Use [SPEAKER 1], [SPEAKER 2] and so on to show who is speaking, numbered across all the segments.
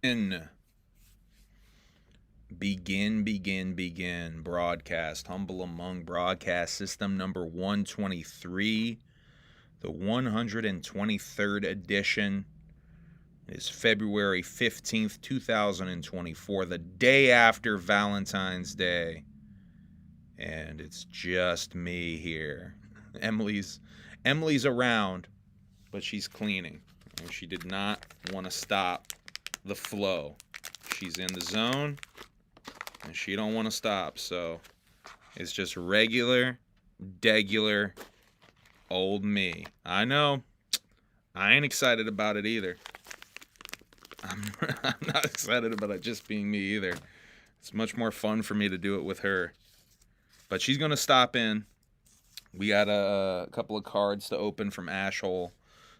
[SPEAKER 1] Begin. Broadcast. Humble Among Broadcast System number 123. The 123rd edition. It is February 15th, 2024. The day after Valentine's Day. And it's just me here. Emily's around, but she's cleaning. And she did not want to stop the flow. She's in the zone, and she don't want to stop. So it's just regular, degular, old me. I know. I ain't excited about it either. I'm not excited about it just being me either. It's much more fun for me to do it with her. But she's going to stop in. We got a couple of cards to open from Ashhole.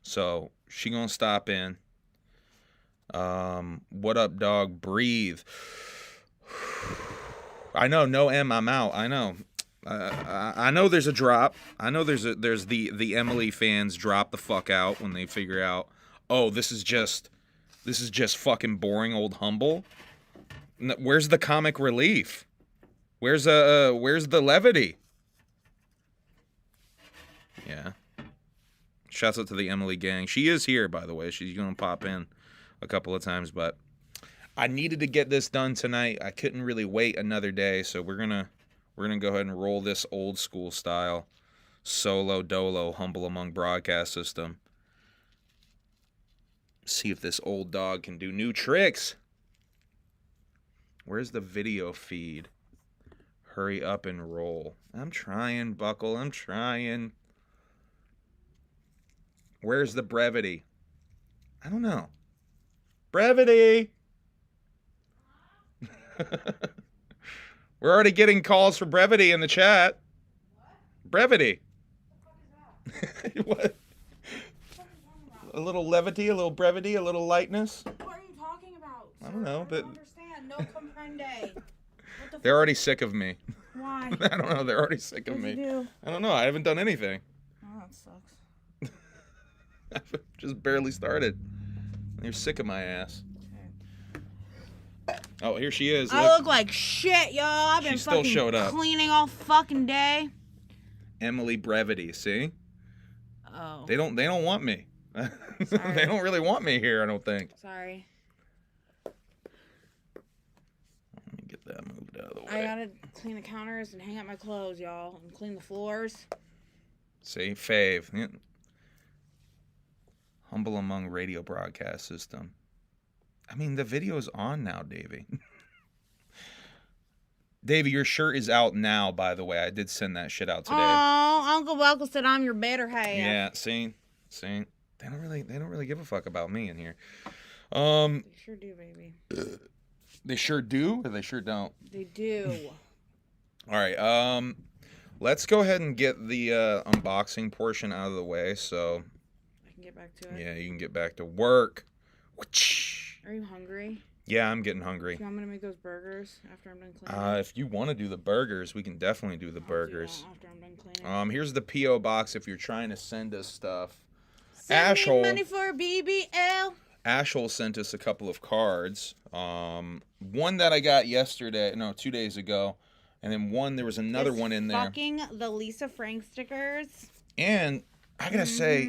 [SPEAKER 1] So she going to stop in. What up, dog? Breathe. I know, no M, I'm out. I know. I know there's a drop. I know there's the Emily fans drop the fuck out when they figure out, oh, this is just fucking boring old Humble. Where's the comic relief? Where's the levity? Yeah. Shouts out to the Emily gang. She is here, by the way. She's gonna pop in a couple of times, but I needed to get this done tonight. I couldn't really wait another day, so we're gonna go ahead and roll this old school style solo dolo Humble Among Broadcast System. See if this old dog can do new tricks. Where's the video feed? Hurry up and roll. I'm trying, Buckle. I'm trying. Where's the brevity? I don't know. Brevity! We're already getting calls for brevity in the chat. What? Brevity. What? A little levity, a little brevity, a little lightness.
[SPEAKER 2] What are you talking about?
[SPEAKER 1] I don't know.
[SPEAKER 2] I don't understand. No comprende.
[SPEAKER 1] They're already sick of me.
[SPEAKER 2] Why?
[SPEAKER 1] I don't know. They're already sick of me.
[SPEAKER 2] What did you do?
[SPEAKER 1] I don't know. I haven't done anything.
[SPEAKER 2] Oh, that sucks.
[SPEAKER 1] I've just barely started. You're sick of my ass. Oh, here she is.
[SPEAKER 2] I look like shit, y'all. I've been
[SPEAKER 1] still
[SPEAKER 2] fucking
[SPEAKER 1] showed up.
[SPEAKER 2] cleaning all fucking day.
[SPEAKER 1] Emily Brevity, see?
[SPEAKER 2] Oh.
[SPEAKER 1] They don't want me.
[SPEAKER 2] Sorry.
[SPEAKER 1] They don't really want me here, I don't think.
[SPEAKER 2] Sorry.
[SPEAKER 1] Let me get that moved out of the way.
[SPEAKER 2] I gotta clean the counters and hang out my clothes, y'all, and clean the floors.
[SPEAKER 1] See, fave. Yeah. Humble Among Radio Broadcast System. I mean, the video's on now, Davey. Davey, your shirt is out now, by the way. I did send that shit out today.
[SPEAKER 2] Oh, Uncle Buckle said I'm your better half.
[SPEAKER 1] Yeah, see? They don't really give a fuck about me in here.
[SPEAKER 2] They sure do, baby.
[SPEAKER 1] They sure do, or they sure don't?
[SPEAKER 2] They do.
[SPEAKER 1] All right, let's go ahead and get the unboxing portion out of the way, so
[SPEAKER 2] I can get back to it.
[SPEAKER 1] yeah, you can get back to work.
[SPEAKER 2] Are you hungry?
[SPEAKER 1] Yeah, I'm getting hungry.
[SPEAKER 2] Do you want me to make those burgers after I'm done cleaning?
[SPEAKER 1] If you want to do the burgers, we can definitely do the burgers.
[SPEAKER 2] Do that after I'm done cleaning.
[SPEAKER 1] Here's the P.O. box if you're trying to send us stuff.
[SPEAKER 2] Send
[SPEAKER 1] Ashhole.
[SPEAKER 2] me money for a BBL.
[SPEAKER 1] Ashhole sent us a couple of cards. One that I got 2 days ago. And then there was another one in there.
[SPEAKER 2] Fucking the Lisa Frank stickers.
[SPEAKER 1] And I gotta say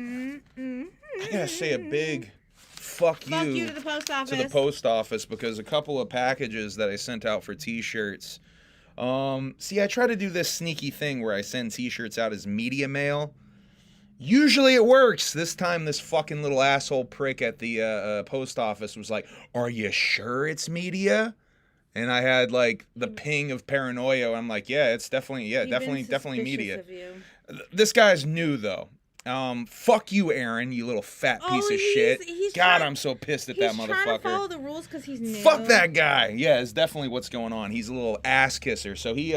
[SPEAKER 1] a big fuck you
[SPEAKER 2] to the post office.
[SPEAKER 1] to the post office, because a couple of packages that I sent out for t-shirts. See, I try to do this sneaky thing where I send t-shirts out as media mail. Usually it works. This time, this fucking little asshole prick at the post office was like, "Are you sure it's media?" And I had like the ping of paranoia. I'm like, "Yeah, it's definitely media."
[SPEAKER 2] Of you.
[SPEAKER 1] This guy's new though. Fuck you, Aaron, you little fat piece of shit. God, I'm so pissed at that motherfucker. He's trying to
[SPEAKER 2] follow the rules because he's new.
[SPEAKER 1] Fuck that guy. Yeah, it's definitely what's going on. He's a little ass kisser. So he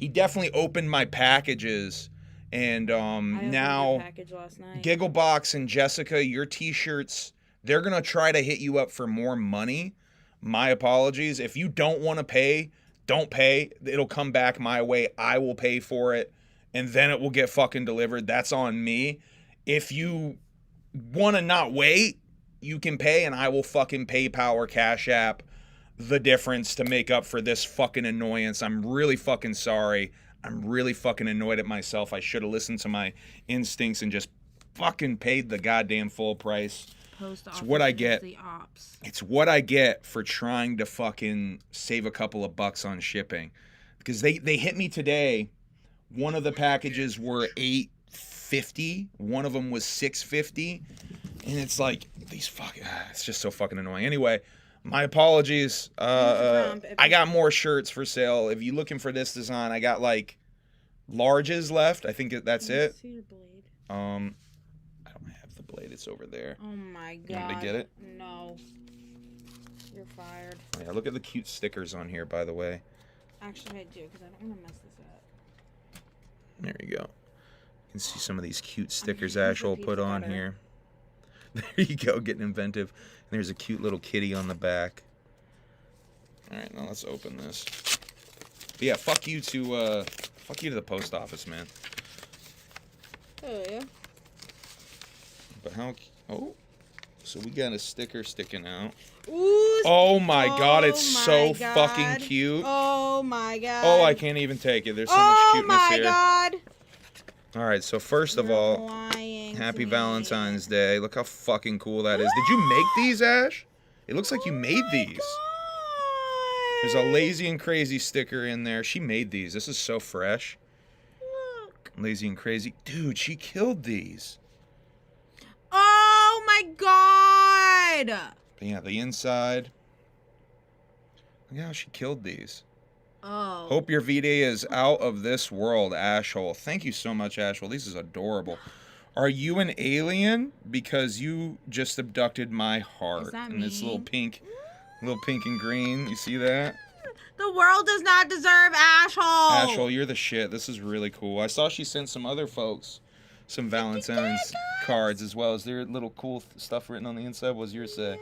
[SPEAKER 1] definitely opened my packages. And now
[SPEAKER 2] package last night.
[SPEAKER 1] Gigglebox and Jessica, your t-shirts, they're going to try to hit you up for more money. My apologies. If you don't want to pay, don't pay. It'll come back my way. I will pay for it. And then it will get fucking delivered. That's on me. If you want to not wait, you can pay, and I will fucking PayPal or Cash App the difference to make up for this fucking annoyance. I'm really fucking sorry. I'm really fucking annoyed at myself. I should have listened to my instincts and just fucking paid the goddamn full price. It's what I get. It's what I get for trying to fucking save a couple of bucks on shipping. Because they hit me today. One of the packages were $8.50. One of them was $6.50. And it's like, it's just so fucking annoying. Anyway, my apologies. I got more shirts for sale. If you're looking for this design, I got like larges left. I think that's it.
[SPEAKER 2] See your blade.
[SPEAKER 1] I don't have the blade. It's over there.
[SPEAKER 2] Oh my god.
[SPEAKER 1] You want me to get it?
[SPEAKER 2] No. You're fired.
[SPEAKER 1] Yeah, look at the cute stickers on here, by the way.
[SPEAKER 2] Actually, I do, because I don't want to mess this up.
[SPEAKER 1] There you go. You can see some of these cute stickers Ash will put on here. There you go, getting inventive. And there's a cute little kitty on the back. All right, now let's open this. But yeah, fuck you to the post office, man.
[SPEAKER 2] Oh yeah.
[SPEAKER 1] But how? Oh, so we got a sticker sticking out.
[SPEAKER 2] Ooh,
[SPEAKER 1] oh my god, it's so fucking cute.
[SPEAKER 2] Oh my god.
[SPEAKER 1] Oh, I can't even take it. There's so much cuteness here.
[SPEAKER 2] Oh my god.
[SPEAKER 1] All right, so first of all, happy Valentine's Day. Look how fucking cool that is. Did you make these, Ash? It looks like you made these.
[SPEAKER 2] God.
[SPEAKER 1] There's a Lazy and Crazy sticker in there. She made these. This is so fresh.
[SPEAKER 2] Look.
[SPEAKER 1] Lazy and Crazy. Dude, she killed these.
[SPEAKER 2] Oh my god.
[SPEAKER 1] But yeah, the inside. Look how she killed these.
[SPEAKER 2] Oh.
[SPEAKER 1] Hope your V-Day is out of this world, Ashhole. Thank you so much, Ashhole. This is adorable. Are you an alien? Because you just abducted my heart.
[SPEAKER 2] Is that
[SPEAKER 1] and it's
[SPEAKER 2] me?
[SPEAKER 1] little pink and green. You see that?
[SPEAKER 2] The world does not deserve Ashhole.
[SPEAKER 1] Ashhole, you're the shit. This is really cool. I saw she sent some other folks some Valentine's cards as well. Is there little cool stuff written on the inside? What does yours say?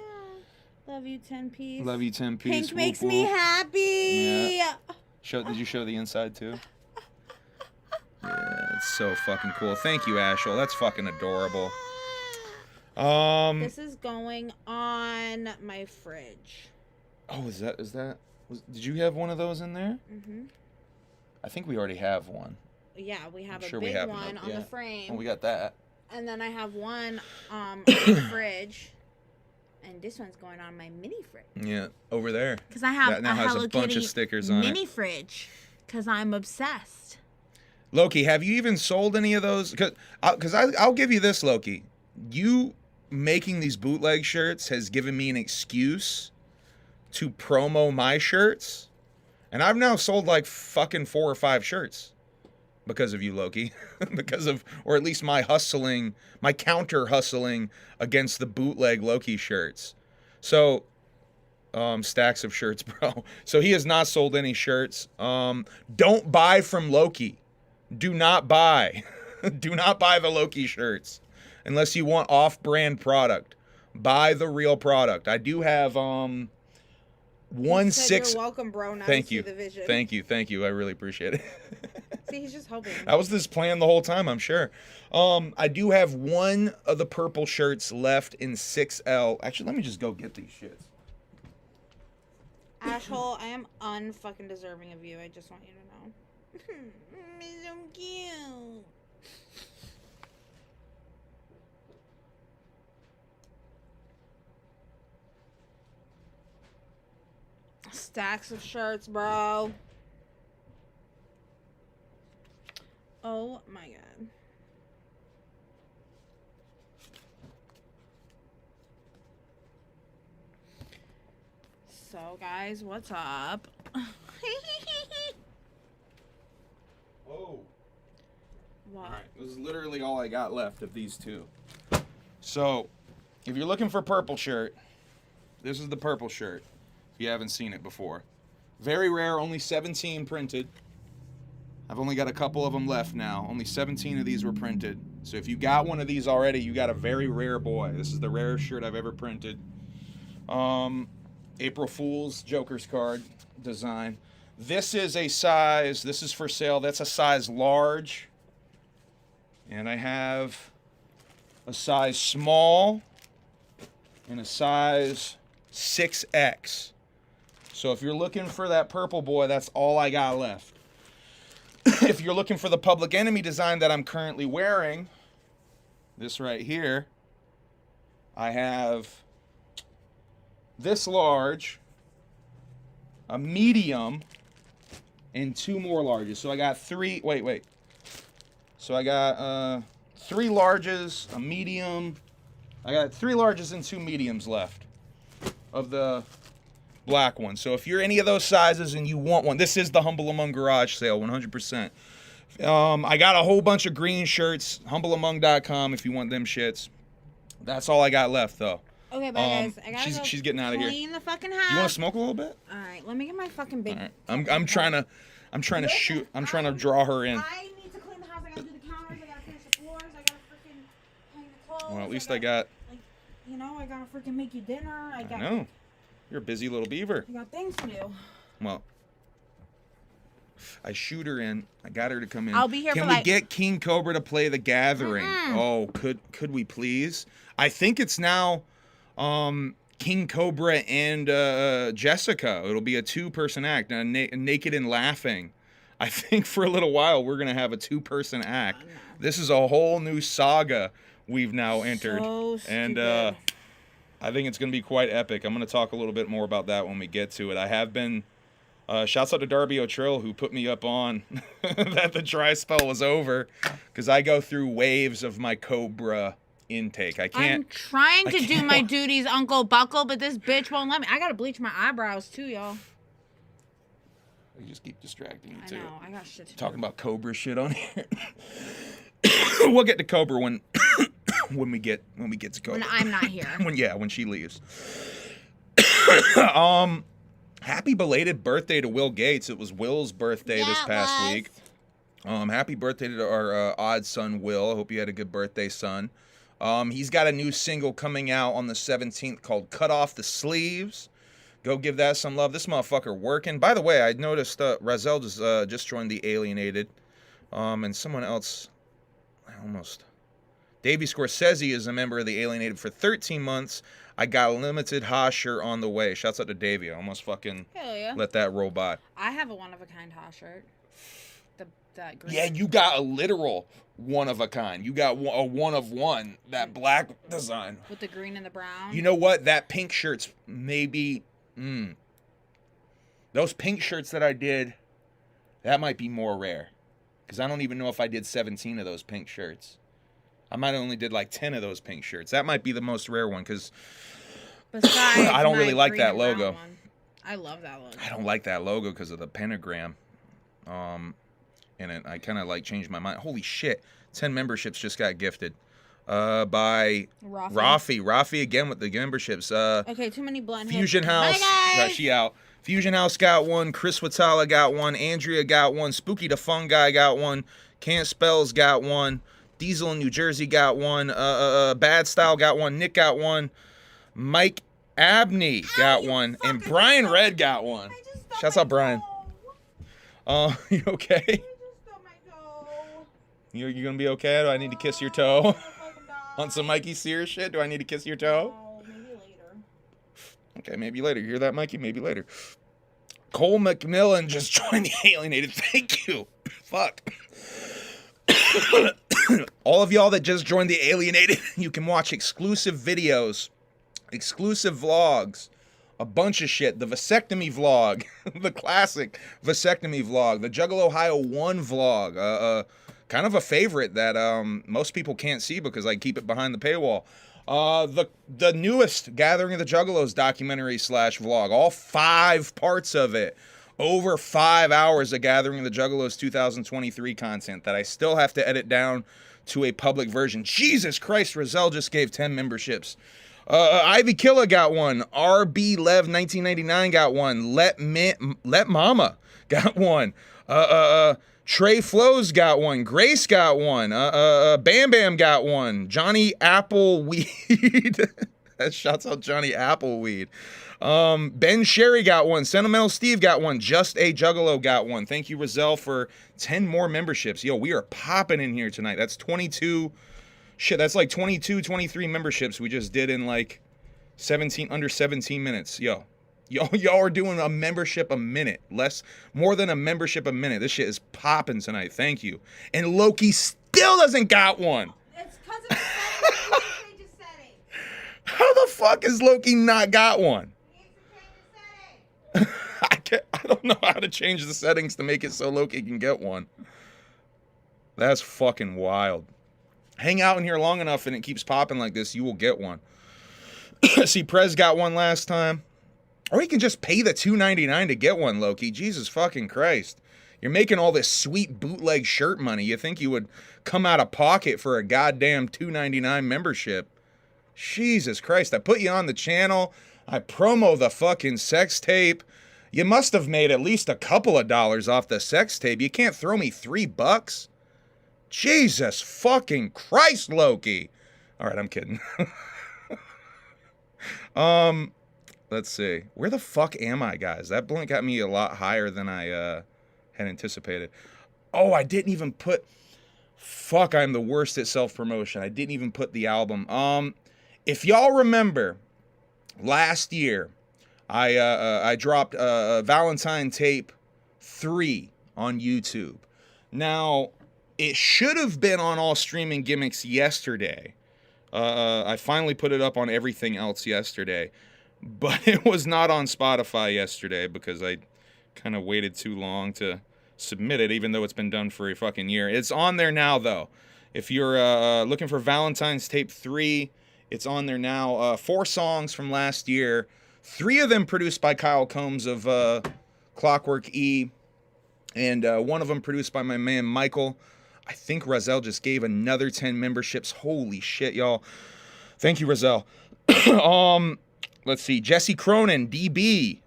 [SPEAKER 2] Love you, 10-piece.
[SPEAKER 1] Love you, 10-piece.
[SPEAKER 2] Pink makes me happy.
[SPEAKER 1] Yeah. Did you show the inside too? Yeah, it's so fucking cool. Thank you, Ashhole. That's fucking adorable.
[SPEAKER 2] This is going on my fridge.
[SPEAKER 1] Oh, did you have one of those in there?
[SPEAKER 2] Mhm.
[SPEAKER 1] I think we already have one.
[SPEAKER 2] Yeah, we have
[SPEAKER 1] sure
[SPEAKER 2] a big
[SPEAKER 1] we have
[SPEAKER 2] one on the frame.
[SPEAKER 1] Oh, we got that.
[SPEAKER 2] And then I have one on the fridge. And this one's going on my mini fridge.
[SPEAKER 1] Yeah, over there.
[SPEAKER 2] Because I have
[SPEAKER 1] that now has a bunch of stickers on
[SPEAKER 2] mini fridge. Because I'm obsessed.
[SPEAKER 1] Loki, have you even sold any of those? Because I'll give you this, Loki. You making these bootleg shirts has given me an excuse to promo my shirts. And I've now sold like fucking 4 or 5 shirts. Because of you, Loki. Or at least my counter hustling against the bootleg Loki shirts. So, stacks of shirts, bro. So he has not sold any shirts. Don't buy from Loki. Do not buy. Do not buy the Loki shirts. Unless you want off-brand product. Buy the real product. I do have,
[SPEAKER 2] You're welcome, bro. Now
[SPEAKER 1] Thank you.
[SPEAKER 2] The vision.
[SPEAKER 1] Thank you. I really appreciate it.
[SPEAKER 2] See, he's just hoping.
[SPEAKER 1] That was this plan the whole time, I'm sure. I do have one of the purple shirts left in 6L. Actually, let me just go get these shits.
[SPEAKER 2] Ashhole, I am unfucking deserving of you. I just want you to know. He's so cute. Stacks of shirts, bro. Oh my god. So guys, what's up?
[SPEAKER 1] Whoa.
[SPEAKER 2] What?
[SPEAKER 1] Alright, this is literally all I got left of these two. So, if you're looking for purple shirt, this is the purple shirt. If you haven't seen it before. Very rare, only 17 printed. I've only got a couple of them left now. Only 17 of these were printed. So if you got one of these already, you got a very rare boy. This is the rarest shirt I've ever printed. April Fool's Joker's card design. This is for sale. That's a size large. And I have a size small. in a size 6X. So if you're looking for that purple boy, that's all I got left. If you're looking for the Public Enemy design that I'm currently wearing, this right here, I have this large, a medium, and 2 more larges. So I got 3, wait. So I got 3 larges, a medium. I got 3 larges and 2 mediums left of the black one. So if you're any of those sizes and you want one, this is the Humble Among garage sale, 100%. I got a whole bunch of green shirts, humbleamong.com if you want them shits. That's all I got left though.
[SPEAKER 2] Okay, bye guys. I gotta
[SPEAKER 1] she's getting out of here.
[SPEAKER 2] Clean the fucking house.
[SPEAKER 1] You want to smoke a little bit?
[SPEAKER 2] All right, let me get my fucking big.
[SPEAKER 1] Right. I'm trying to shoot. I'm trying to draw her in.
[SPEAKER 2] I need to clean the house. I gotta do the counters. I gotta finish the floors. I gotta freaking hang the clothes.
[SPEAKER 1] Well, at least I got.
[SPEAKER 2] Like, you know, I gotta freaking make you dinner. I
[SPEAKER 1] know. You're a busy little beaver.
[SPEAKER 2] I got things to do.
[SPEAKER 1] Well, I shoot her in. I got her to come in.
[SPEAKER 2] I'll be here.
[SPEAKER 1] Can we get King Cobra to play The Gathering? Oh, could we please? I think it's now King Cobra and Jessica. It'll be a 2-person act. Naked and Laughing. I think for a little while we're gonna have a 2-person act. This is a whole new saga we've now entered,
[SPEAKER 2] so
[SPEAKER 1] and I think it's gonna be quite epic. I'm gonna talk a little bit more about that when we get to it. I have been. Shouts out to Darby O'Trill who put me up on that the dry spell was over, because I go through waves of my Cobra intake. I can't.
[SPEAKER 2] I'm trying to do my duties, Uncle Buckle, but this bitch won't let me. I gotta bleach my eyebrows too, y'all.
[SPEAKER 1] You just keep distracting me too.
[SPEAKER 2] I know. I got shit to
[SPEAKER 1] Talking
[SPEAKER 2] do.
[SPEAKER 1] about Cobra shit on here. We'll get to Cobra when we get to Cobra.
[SPEAKER 2] When I'm not here.
[SPEAKER 1] when she leaves. Happy belated birthday to Will Gates. It was Will's birthday this past week. Happy birthday to our odd son, Will. I hope you had a good birthday, son. He's got a new single coming out on the 17th called Cut Off the Sleeves. Go give that some love. This motherfucker working. By the way, I noticed Razel just joined the Alienated. And someone else, Davey Scorsese is a member of the Alienated for 13 months. I got a limited Hosher on the way. Shouts out to Davey. I almost fucking let that roll by.
[SPEAKER 2] I have a one-of-a-kind Haw shirt. That green.
[SPEAKER 1] Yeah, you got a literal one-of-a-kind. You got a one-of-one. That black design.
[SPEAKER 2] With the green and the brown.
[SPEAKER 1] You know what? That pink shirt's maybe... Those pink shirts that I did, that might be more rare. Because I don't even know if I did 17 of those pink shirts. I might have only did like 10 of those pink shirts. That might be the most rare one because I don't really like that logo.
[SPEAKER 2] I love that logo.
[SPEAKER 1] I don't like that logo because of the pentagram. And I kind of like changed my mind. Holy shit. 10 memberships just got gifted by Rafi. Rafi again with the memberships.
[SPEAKER 2] Okay, too many blunt
[SPEAKER 1] Fusion House. Got she out. Fusion House got one. Chris Watala got one. Andrea got one. Spooky the Fun Guy got one. Can't Spells got one. Diesel in New Jersey got one. Bad Style got one. Nick got one. Mike Abney got one. And Brian Red got one. Shouts out Brian. You okay?
[SPEAKER 2] I just got my toe.
[SPEAKER 1] You gonna be okay? Do I need to kiss your toe? On some Mikey Sears shit? Do I need to kiss your toe?
[SPEAKER 2] No, maybe later.
[SPEAKER 1] Okay, maybe later. You hear that, Mikey? Maybe later. Cole McMillan just joined the Alienated. Thank you. Fuck. All of y'all that just joined the Alienated, you can watch exclusive videos, exclusive vlogs, a bunch of shit. The vasectomy vlog, the classic vasectomy vlog, the Juggalo Ohio 1 vlog, kind of a favorite that most people can't see because I keep it behind the paywall. The newest Gathering of the Juggalos documentary / vlog, all 5 parts of it. Over 5 hours of Gathering of the Juggalos 2023 content that I still have to edit down to a public version. Jesus Christ, Roselle just gave 10 memberships. Ivy Killa got one. RB Lev 1999 got one. Let Mama got one. Trey Flows got one. Grace got one. Bam Bam got one. Johnny Appleweed. Shouts out Johnny Appleweed. Ben Sherry got one. Sentimental Steve got one. Just a Juggalo got one. Thank you, Roselle, for 10 more memberships. Yo, we are popping in here tonight. That's 22. Shit, that's like 22, 23 memberships we just did in like under 17 minutes. Y'all are doing a membership a minute. More than a membership a minute. This shit is popping tonight. Thank you. And Loki still doesn't got one.
[SPEAKER 2] It's because of the settings. You need to change the settings.
[SPEAKER 1] How the fuck has Loki not got one?
[SPEAKER 2] You need to change the settings.
[SPEAKER 1] I don't know how to change the settings to make it so Loki can get one. That's fucking wild. Hang out in here long enough and it keeps popping like this, you will get one. See, Prez got one last time. Or you can just pay the $2.99 to get one, Loki. Jesus fucking Christ. You're making all this sweet bootleg shirt money. You think you would come out of pocket for a goddamn $2.99 membership. Jesus Christ. I put you on the channel. I promo the fucking sex tape. You must have made at least a couple of dollars off the sex tape. You can't throw me $3. Jesus fucking Christ, Loki. All right, I'm kidding. Let's see. Where the fuck am I, guys? That blunt got me a lot higher than I had anticipated. Oh, I didn't even put... Fuck, I'm the worst at self-promotion. I didn't even put the album. If y'all remember, last year, I dropped Valentine Tape 3 on YouTube. Now, it should have been on all streaming gimmicks yesterday. I finally put it up on everything else yesterday. But it was not on Spotify yesterday because I kind of waited too long to submit it, even though it's been done for a fucking year. It's on there now, though. If you're looking for Valentine's Tape 3, it's on there now. 4 songs from last year. 3 of them produced by Kyle Combs of Clockwork E. And one of them produced by my man Michael. I think Razel just gave another 10 memberships. Holy shit, y'all. Thank you, Razel. Let's see. Jesse Cronin, DB.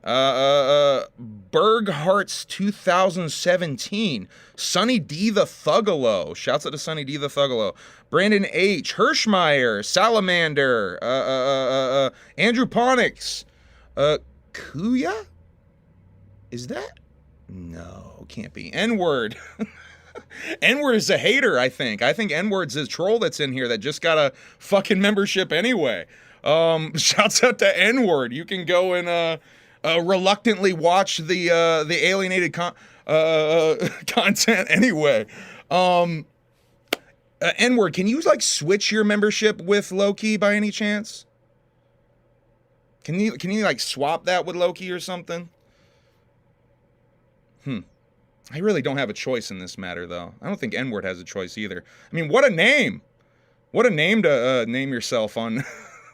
[SPEAKER 1] Berghart's 2017. Sonny D the Thuggalo. Shouts out to Sonny D the Thuggalo. Brandon H. Hirschmeyer. Salamander. Andrew Ponix. Kuya? Is that? No, can't be. N-word. N-word is a hater, I think. I think N-word's a troll that's in here that just got a fucking membership anyway. Shouts out to N-word. You can go and reluctantly watch the alienated content anyway. N-word, can you like switch your membership with Loki by any chance? Can you like swap that with Loki or something? I really don't have a choice in this matter, though. I don't think N-word has a choice either. I mean, what a name! What a name to name yourself on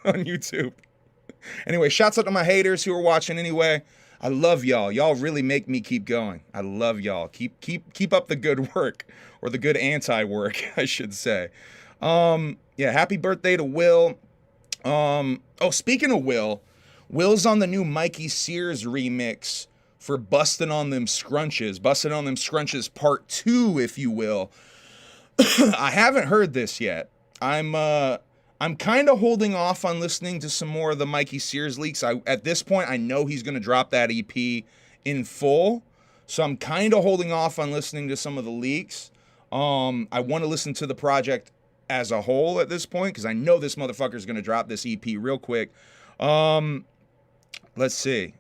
[SPEAKER 1] on YouTube. Anyway, shouts out to my haters who are watching anyway. I love y'all. Y'all really make me keep going. I love y'all. Keep up the good work, or the good anti-work, I should say. Yeah, happy birthday to Will. Oh, speaking of Will, Will's on the new Mikey Sears remix for Bustin' on Them Scrunches. Bustin' on Them Scrunches Part 2, if you will. I haven't heard this yet. I'm kind of holding off on listening to some more of the Mikey Sears leaks. At this point, I know he's going to drop that EP in full. So I'm kind of holding off on listening to some of the leaks. I want to listen to the project as a whole at this point, because I know this motherfucker's going to drop this EP real quick. Let's see.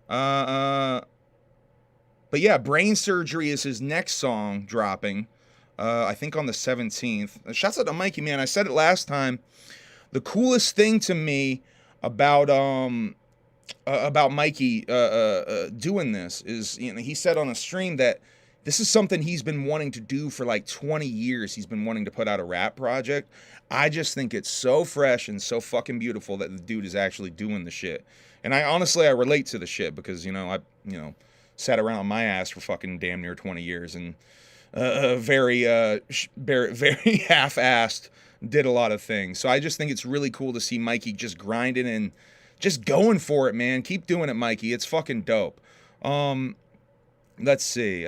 [SPEAKER 1] But yeah, Brain Surgery is his next song dropping. I think on the 17th. Shouts out to Mikey, man. I said it last time. The coolest thing to me about Mikey doing this is, you know, he said on a stream that this is something he's been wanting to do for like 20 years. He's been wanting to put out a rap project. I just think it's so fresh and so fucking beautiful that the dude is actually doing the shit. And I relate to the shit because, you know, sat around my ass for fucking damn near 20 years and very half-assed did a lot of things. So I just think it's really cool to see Mikey just grinding and just going for it, man. Keep doing it, Mikey. It's fucking dope. Let's see.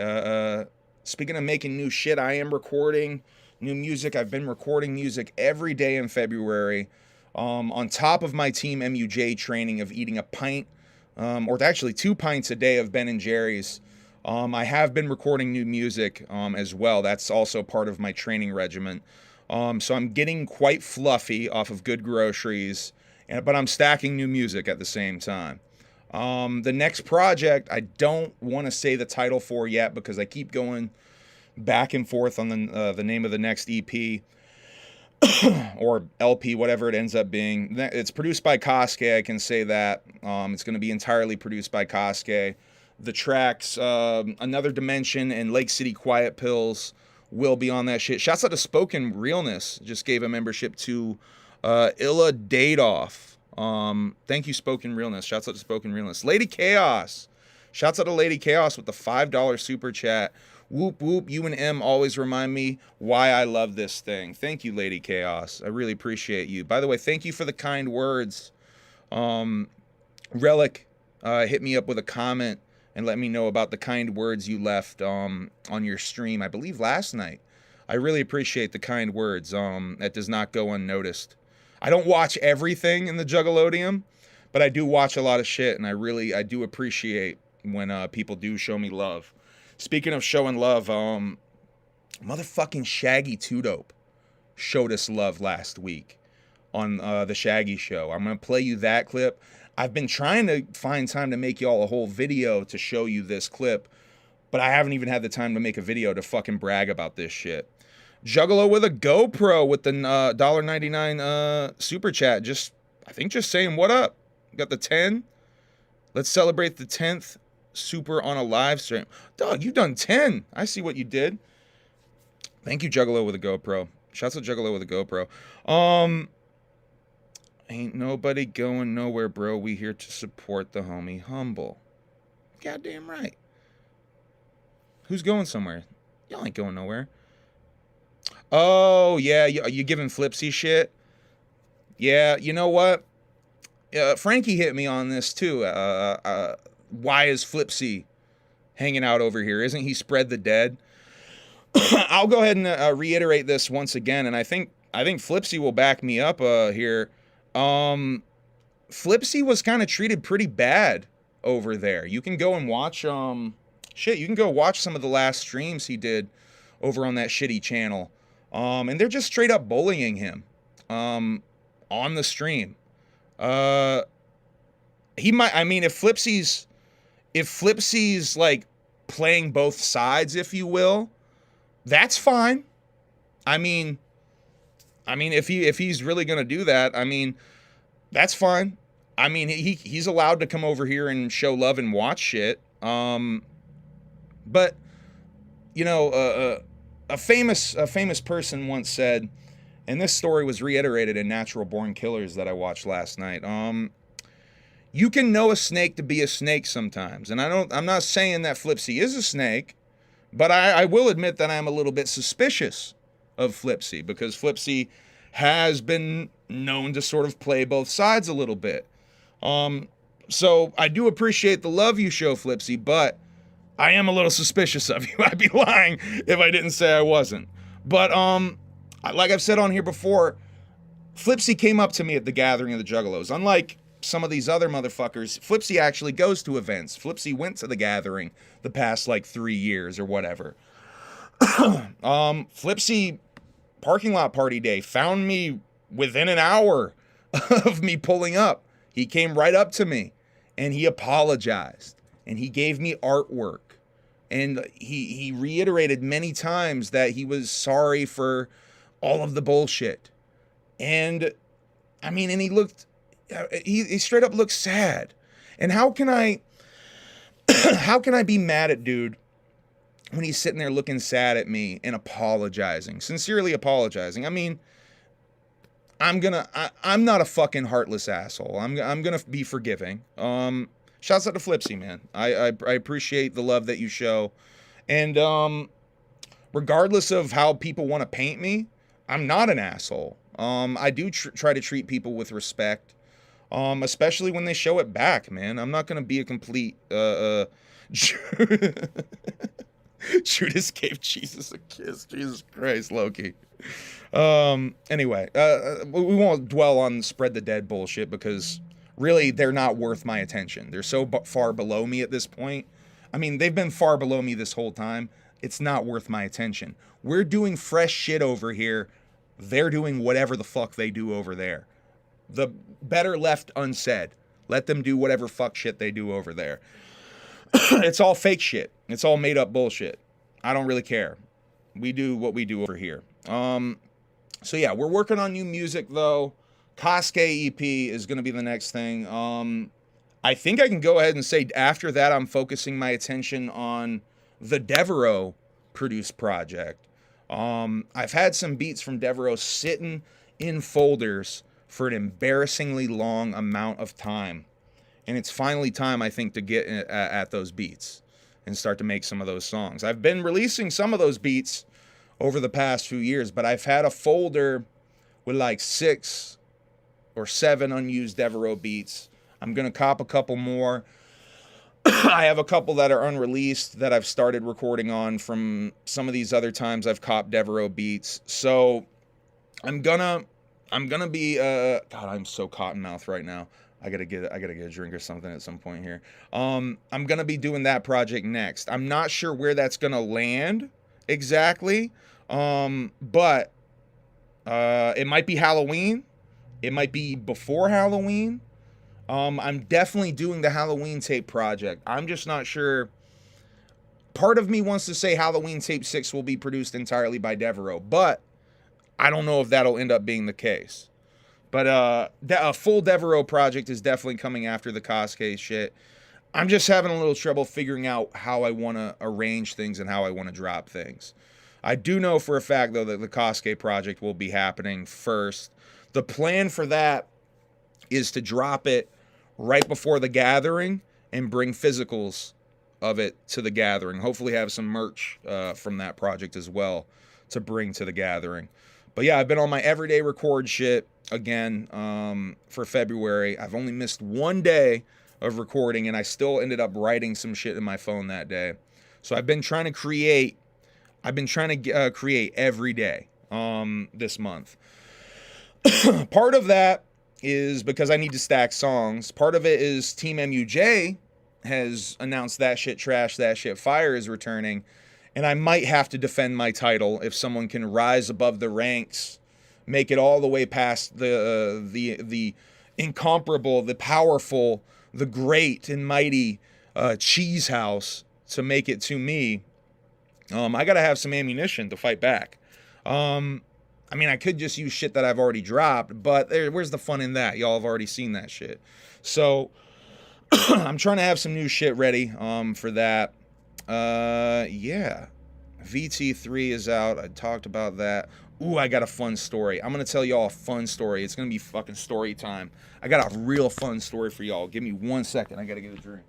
[SPEAKER 1] Speaking of making new shit, I am recording new music. I've been recording music every day in February. On top of my Team MUJ training of eating a pint, or actually 2 pints a day of Ben & Jerry's. I have been recording new music as well. That's also part of my training regimen. So I'm getting quite fluffy off of good groceries but I'm stacking new music at the same time. The next project, I don't want to say the title for yet because I keep going back and forth on the name of the next EP or LP, whatever it ends up being. It's produced by Kosuke, I can say that. It's going to be entirely produced by Kosuke. The tracks, Another Dimension and Lake City Quiet Pills will be on that shit. Shouts out to Spoken Realness. Just gave a membership to Illa Dadoff. Thank you, Spoken Realness. Shouts out to Spoken Realness. Lady Chaos. Shouts out to Lady Chaos with the $5 super chat. Whoop, whoop. You and M always remind me why I love this thing. Thank you, Lady Chaos. I really appreciate you. By the way, thank you for the kind words. Relic hit me up with a comment and let me know about the kind words you left on your stream, I believe last night. I really appreciate the kind words. That does not go unnoticed. I don't watch everything in the Juggalodium, but I do watch a lot of shit, and I do appreciate when people do show me love. Speaking of showing love, motherfucking Shaggy 2Dope showed us love last week on the Shaggy Show. I'm going to play you that clip. I've been trying to find time to make y'all a whole video to show you this clip, but I haven't even had the time to make a video to fucking brag about this shit. Juggalo with a GoPro with the $1.99 super chat. I think just saying what up. Got the 10. Let's celebrate the 10th super on a live stream. Dog, you done 10. I see what you did. Thank you, Juggalo with a GoPro. Shouts out Juggalo with a GoPro. Ain't nobody going nowhere, bro. We here to support the homie Humble. Goddamn right. Who's going somewhere? Y'all ain't going nowhere. Oh, yeah, you giving Flipsy shit? Yeah, you know what? Frankie hit me on this, too. Why is Flipsy hanging out over here? Isn't he Spread the Dead? I'll go ahead and reiterate this once again, and I think Flipsy will back me up here. Flipsy was kind of treated pretty bad over there. You can go and watch, you can go watch some of the last streams he did over on that shitty channel. And they're just straight up bullying him on the stream. If Flipsy's like playing both sides, if you will, that's fine. I mean, if he's really gonna do that, that's fine. He's allowed to come over here and show love and watch shit. But you know, a famous person once said, and this story was reiterated in Natural Born Killers that I watched last night. You can know a snake to be a snake sometimes, and I'm not saying that Flipsy is a snake, but I will admit that I'm a little bit suspicious of Flipsy because Flipsy has been known to sort of play both sides a little bit. So I do appreciate the love you show, Flipsy, but I am a little suspicious of you. I'd be lying if I didn't say I wasn't. But like I've said on here before, Flipsy came up to me at the gathering of the Juggalos. Unlike some of these other motherfuckers, Flipsy actually goes to events. Flipsy went to the gathering the past 3 years or whatever. Flipsy parking lot party day found me within an hour of me pulling up. He came right up to me and he apologized and he gave me artwork and he reiterated many times that he was sorry for all of the bullshit. And he straight up looked sad. And how can I be mad at dude when he's sitting there looking sad at me and apologizing, sincerely apologizing? I'm not a fucking heartless asshole. I'm gonna be forgiving. Shouts out to Flipsy, man. I appreciate the love that you show. And regardless of how people want to paint me, I'm not an asshole. I do try to treat people with respect. Especially when they show it back, man. I'm not gonna be a complete Judas gave Jesus a kiss. Jesus Christ, Loki. Anyway, we won't dwell on Spread the Dead bullshit because really they're not worth my attention. They're so far below me at this point. They've been far below me this whole time. It's not worth my attention. We're doing fresh shit over here. They're doing whatever the fuck they do over there. the better left unsaid. Let them do whatever fuck shit they do over there. It's all fake shit. It's all made up bullshit. I don't really care. We do what we do over here. So yeah, we're working on new music though. Kosuke EP is going to be the next thing. I think I can go ahead and say after that, I'm focusing my attention on the Devereaux produced project. I've had some beats from Devereaux sitting in folders for an embarrassingly long amount of time. And it's finally time, I think, to get at those beats and start to make some of those songs. I've been releasing some of those beats over the past few years, but I've had a folder with like 6 or 7 unused Devereaux beats. I'm going to cop a couple more. I have a couple that are unreleased that I've started recording on from some of these other times I've copped Devereaux beats. So I'm gonna be God, I'm so cottonmouth right now. I gotta get a drink or something at some point here. I'm gonna be doing that project next. I'm not sure where that's gonna land exactly. But it might be Halloween. It might be before Halloween. I'm definitely doing the Halloween tape project. I'm just not sure. Part of me wants to say Halloween tape 6 will be produced entirely by Devereaux, but I don't know if that'll end up being the case. But a full Devereaux project is definitely coming after the Kosuke shit. I'm just having a little trouble figuring out how I want to arrange things and how I want to drop things. I do know for a fact, though, that the Kosuke project will be happening first. The plan for that is to drop it right before the gathering and bring physicals of it to the gathering. Hopefully have some merch from that project as well to bring to the gathering. But yeah, I've been on my everyday record shit again for February. I've only missed one day of recording, and I still ended up writing some shit in my phone that day. So I've been trying to create. I've been trying to create every day this month. Part of that is because I need to stack songs. Part of it is Team MUJ has announced That Shit Trash, That Shit Fire is returning. And I might have to defend my title if someone can rise above the ranks, make it all the way past the incomparable, the powerful, the great and mighty Cheese House to make it to me. I got to have some ammunition to fight back. I mean, I could just use shit that I've already dropped, but where's the fun in that? Y'all have already seen that shit. So I'm trying to have some new shit ready for that. Yeah. VT3 is out. I talked about that. Ooh, I got a fun story. I'm going to tell y'all a fun story. It's going to be fucking story time. I got a real fun story for y'all. Give me 1 second. I got to get a drink.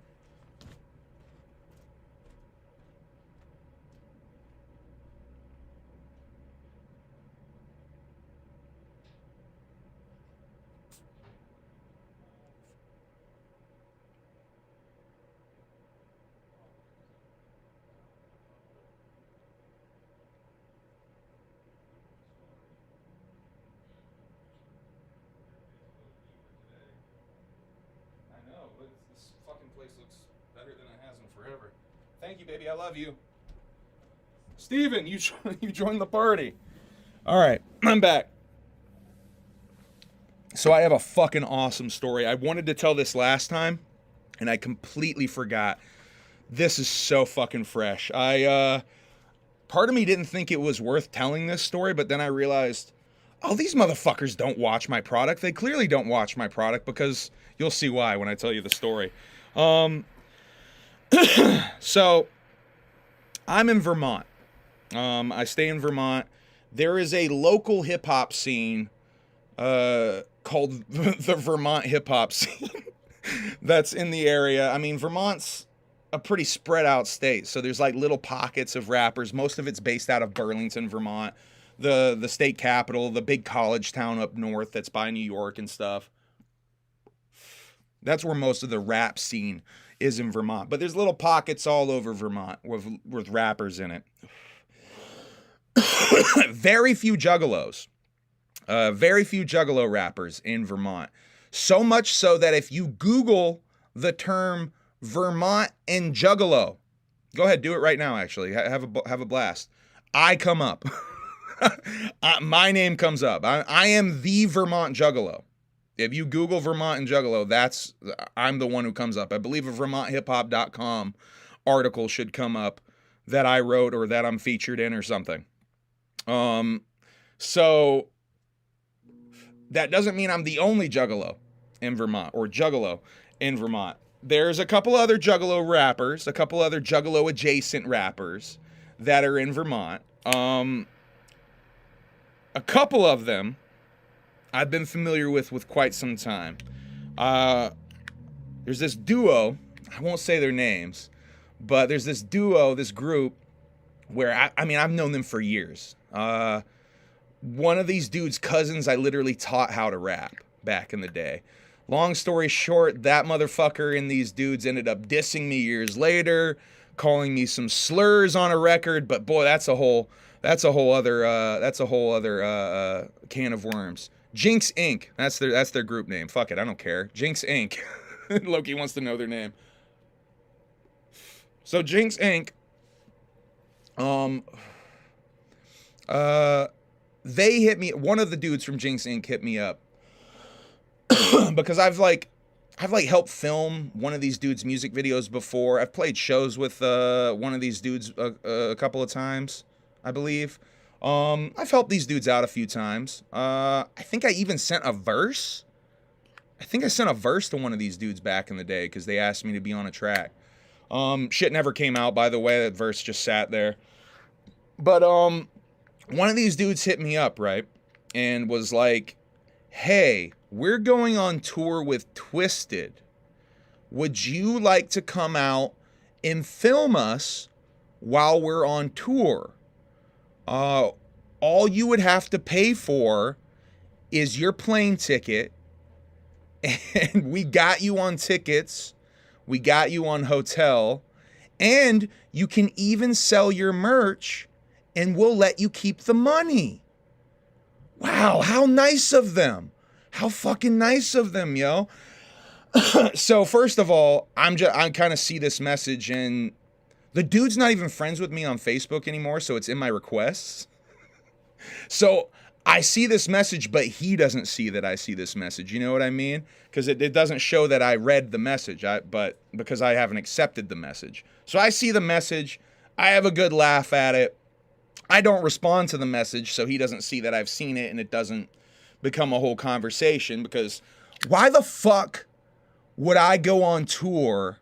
[SPEAKER 1] Thank you, baby. I love you. Steven, you joined the party. All right, I'm back. So I have a fucking awesome story. I wanted to tell this last time, and I completely forgot. This is so fucking fresh. Part of me didn't think it was worth telling this story, but then I realized, oh, these motherfuckers don't watch my product. They clearly don't watch my product because you'll see why when I tell you the story. So, I'm in Vermont. I stay in Vermont. There is a local hip-hop scene called the Vermont hip-hop scene that's in the area. I mean, Vermont's a pretty spread out state, so there's like little pockets of rappers. Most of it's based out of Burlington, Vermont, the state capital, the big college town up north that's by New York and stuff. That's where most of the rap scene is in Vermont. But there's little pockets all over Vermont with rappers in it. Very few Juggalos. Very few Juggalo rappers in Vermont. So much so that if you Google the term Vermont and Juggalo, go ahead, do it right now, actually. Have a blast. I come up. My name comes up. I am the Vermont Juggalo. If you Google Vermont and Juggalo, I'm the one who comes up. I believe a VermontHipHop.com article should come up that I wrote or that I'm featured in or something. So that doesn't mean I'm the only Juggalo in Vermont or Juggalo in Vermont. There's a couple other Juggalo rappers, a couple other Juggalo adjacent rappers that are in Vermont. A couple of them I've been familiar with quite some time. There's this duo, I won't say their names, but there's this duo, this group, where I mean, I've known them for years. One of these dudes' cousins, I literally taught how to rap back in the day. Long story short, that motherfucker and these dudes ended up dissing me years later, calling me some slurs on a record, but boy, that's a whole other can of worms. Jinx Inc. That's their group name. Fuck it, I don't care. Jinx Inc. Loki wants to know their name. So Jinx Inc. They hit me. One of the dudes from Jinx Inc. hit me up because I've helped film one of these dudes' music videos before. I've played shows with one of these dudes a couple of times, I believe. I've helped these dudes out a few times. I think I even sent a verse. I think I sent a verse to one of these dudes back in the day because they asked me to be on a track. Shit never came out, by the way. That verse just sat there. But one of these dudes hit me up, right? And was like, hey, we're going on tour with Twisted. Would you like to come out and film us while we're on tour? All you would have to pay for is your plane ticket, and we got you on tickets, we got you on hotel, and you can even sell your merch, and we'll let you keep the money. Wow, how nice of them. How fucking nice of them, yo. So first of all, I kind of see this message, and the dude's not even friends with me on Facebook anymore, so it's in my requests. So I see this message, but he doesn't see that I see this message. You know what I mean? Because it doesn't show that I read the message, but because I haven't accepted the message. So I see the message. I have a good laugh at it. I don't respond to the message, so he doesn't see that I've seen it, and it doesn't become a whole conversation, because why the fuck would I go on tour,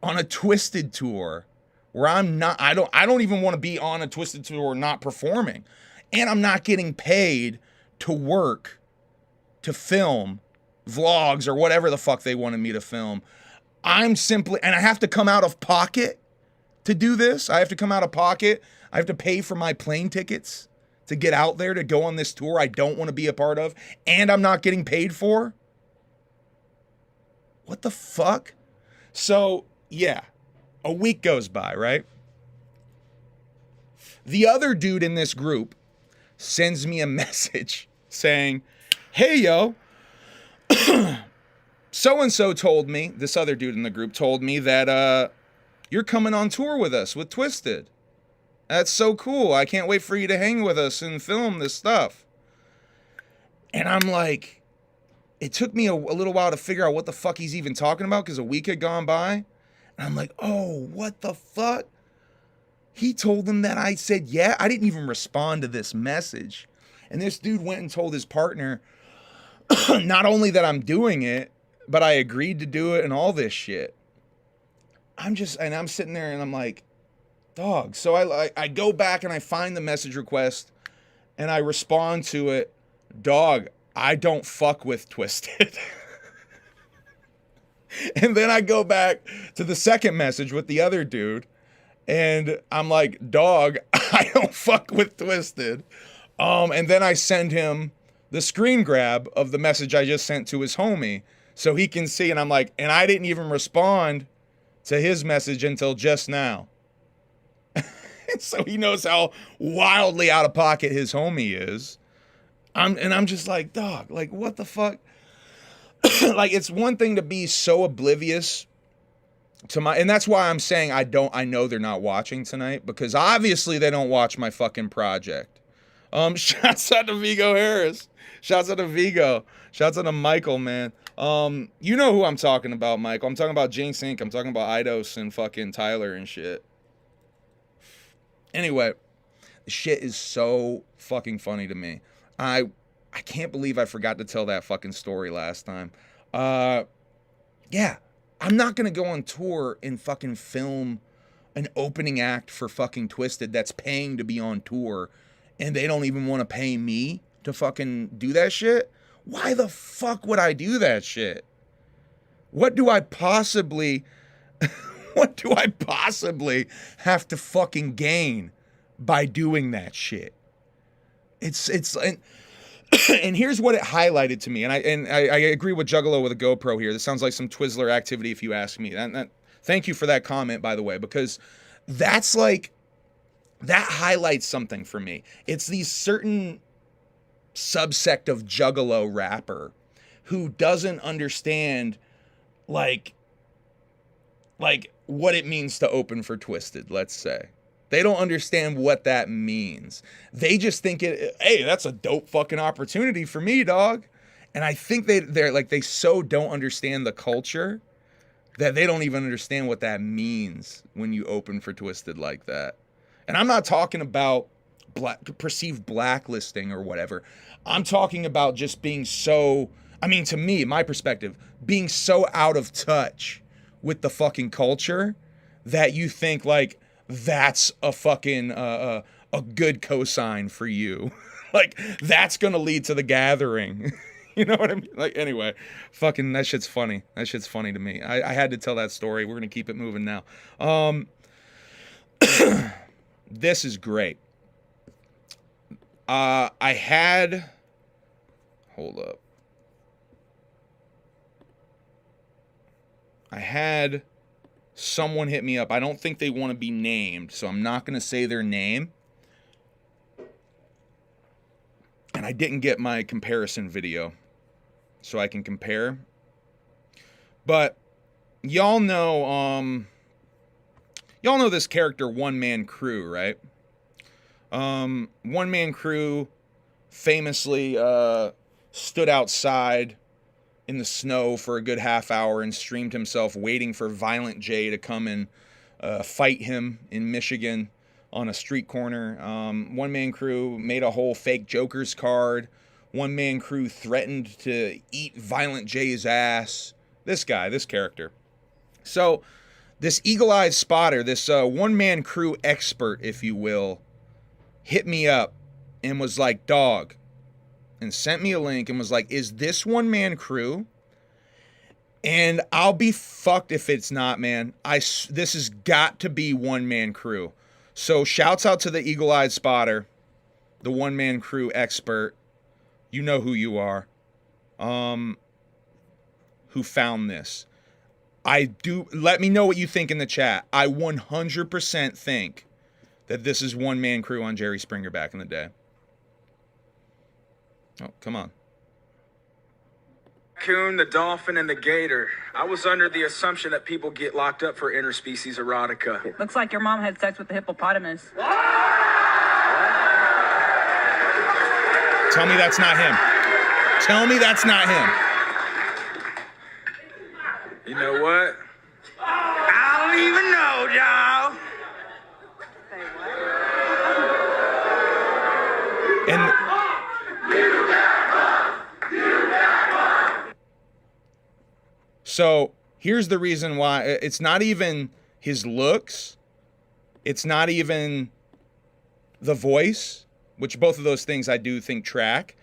[SPEAKER 1] on a Twisted tour, where I don't even want to be on a Twisted tour not performing, and I'm not getting paid to work, to film vlogs or whatever the fuck they wanted me to film. And I have to come out of pocket to do this. I have to come out of pocket. I have to pay for my plane tickets to get out there to go on this tour I don't want to be a part of, and I'm not getting paid for? What the fuck? So, yeah, a week goes by, right? The other dude in this group sends me a message saying, hey, yo, so-and-so told me, this other dude in the group told me that you're coming on tour with us with Twisted. That's so cool. I can't wait for you to hang with us and film this stuff. And I'm like, it took me a little while to figure out what the fuck he's even talking about, because a week had gone by. And I'm like, oh, what the fuck? He told them that I said, yeah. I didn't even respond to this message. And this dude went and told his partner, not only that I'm doing it, but I agreed to do it and all this shit. I'm sitting there and I'm like, dog. So I go back and I find the message request and I respond to it. Dog, I don't fuck with Twisted. And then I go back to the second message with the other dude and I'm like, dog, I don't fuck with Twisted. And then I send him the screen grab of the message I just sent to his homie so he can see. And I'm like, and I didn't even respond to his message until just now. So he knows how wildly out of pocket his homie is. I'm just like, dog, like, what the fuck? Like, it's one thing to be so oblivious to and that's why I'm saying I know they're not watching tonight, because obviously they don't watch my fucking project. Shouts out to Vigo Harris. Shouts out to Vigo. Shouts out to Michael, man. You know who I'm talking about, Michael. I'm talking about Jinx Inc. I'm talking about Eidos and fucking Tyler and shit. Anyway, the shit is so fucking funny to me. I can't believe I forgot to tell that fucking story last time. Yeah, I'm not gonna go on tour and fucking film an opening act for fucking Twisted that's paying to be on tour, and they don't even want to pay me to fucking do that shit. Why the fuck would I do that shit? What do I possibly have to fucking gain by doing that shit? It's and here's what it highlighted to me, and I agree with Juggalo with a GoPro here. This sounds like some Twizzler activity if you ask me. Thank you for that comment, by the way, because that's like, that highlights something for me. It's these certain subsect of Juggalo rapper who doesn't understand like what it means to open for Twisted, let's say. They don't understand what that means. They just think hey, that's a dope fucking opportunity for me, dog. And I think they're like, they so don't understand the culture that they don't even understand what that means when you open for Twisted like that. And I'm not talking about perceived blacklisting or whatever. I'm talking about just being so, I mean, to me, my perspective, being so out of touch with the fucking culture that you think like that's a fucking a good cosign for you. Like that's gonna lead to the gathering. You know what I mean? Like, anyway, fucking that shit's funny. That shit's funny to me. I had to tell that story. We're gonna keep it moving now. This is great. Hold up. I had someone hit me up. I don't think they want to be named, so I'm not going to say their name. And I didn't get my comparison video, so I can compare. But y'all know this character One Man Crew, right? One Man Crew famously stood outside in the snow for a good half hour and streamed himself waiting for Violent J to come and fight him in Michigan on a street corner. One Man Crew made a whole fake Joker's card. One Man Crew threatened to eat Violent J's ass. This guy, this character. So this eagle-eyed spotter, this One Man Crew expert, if you will, hit me up and was like, dog, and sent me a link and was like, is this One Man Crew? And I'll be fucked if it's not, man. This has got to be One Man Crew. So shouts out to the eagle-eyed spotter, the One Man Crew expert. You know who you are. Who found this. Let me know what you think in the chat. I 100% think that this is One Man Crew on Jerry Springer back in the day. Oh, come on.
[SPEAKER 3] Raccoon, the dolphin, and the gator. I was under the assumption that people get locked up for interspecies erotica.
[SPEAKER 4] Looks like your mom had sex with the hippopotamus.
[SPEAKER 1] Tell me that's not him. Tell me that's not him.
[SPEAKER 3] You know what? I don't even know, y'all.
[SPEAKER 1] And so here's the reason why. It's not even his looks. It's not even the voice, which both of those things I do think track.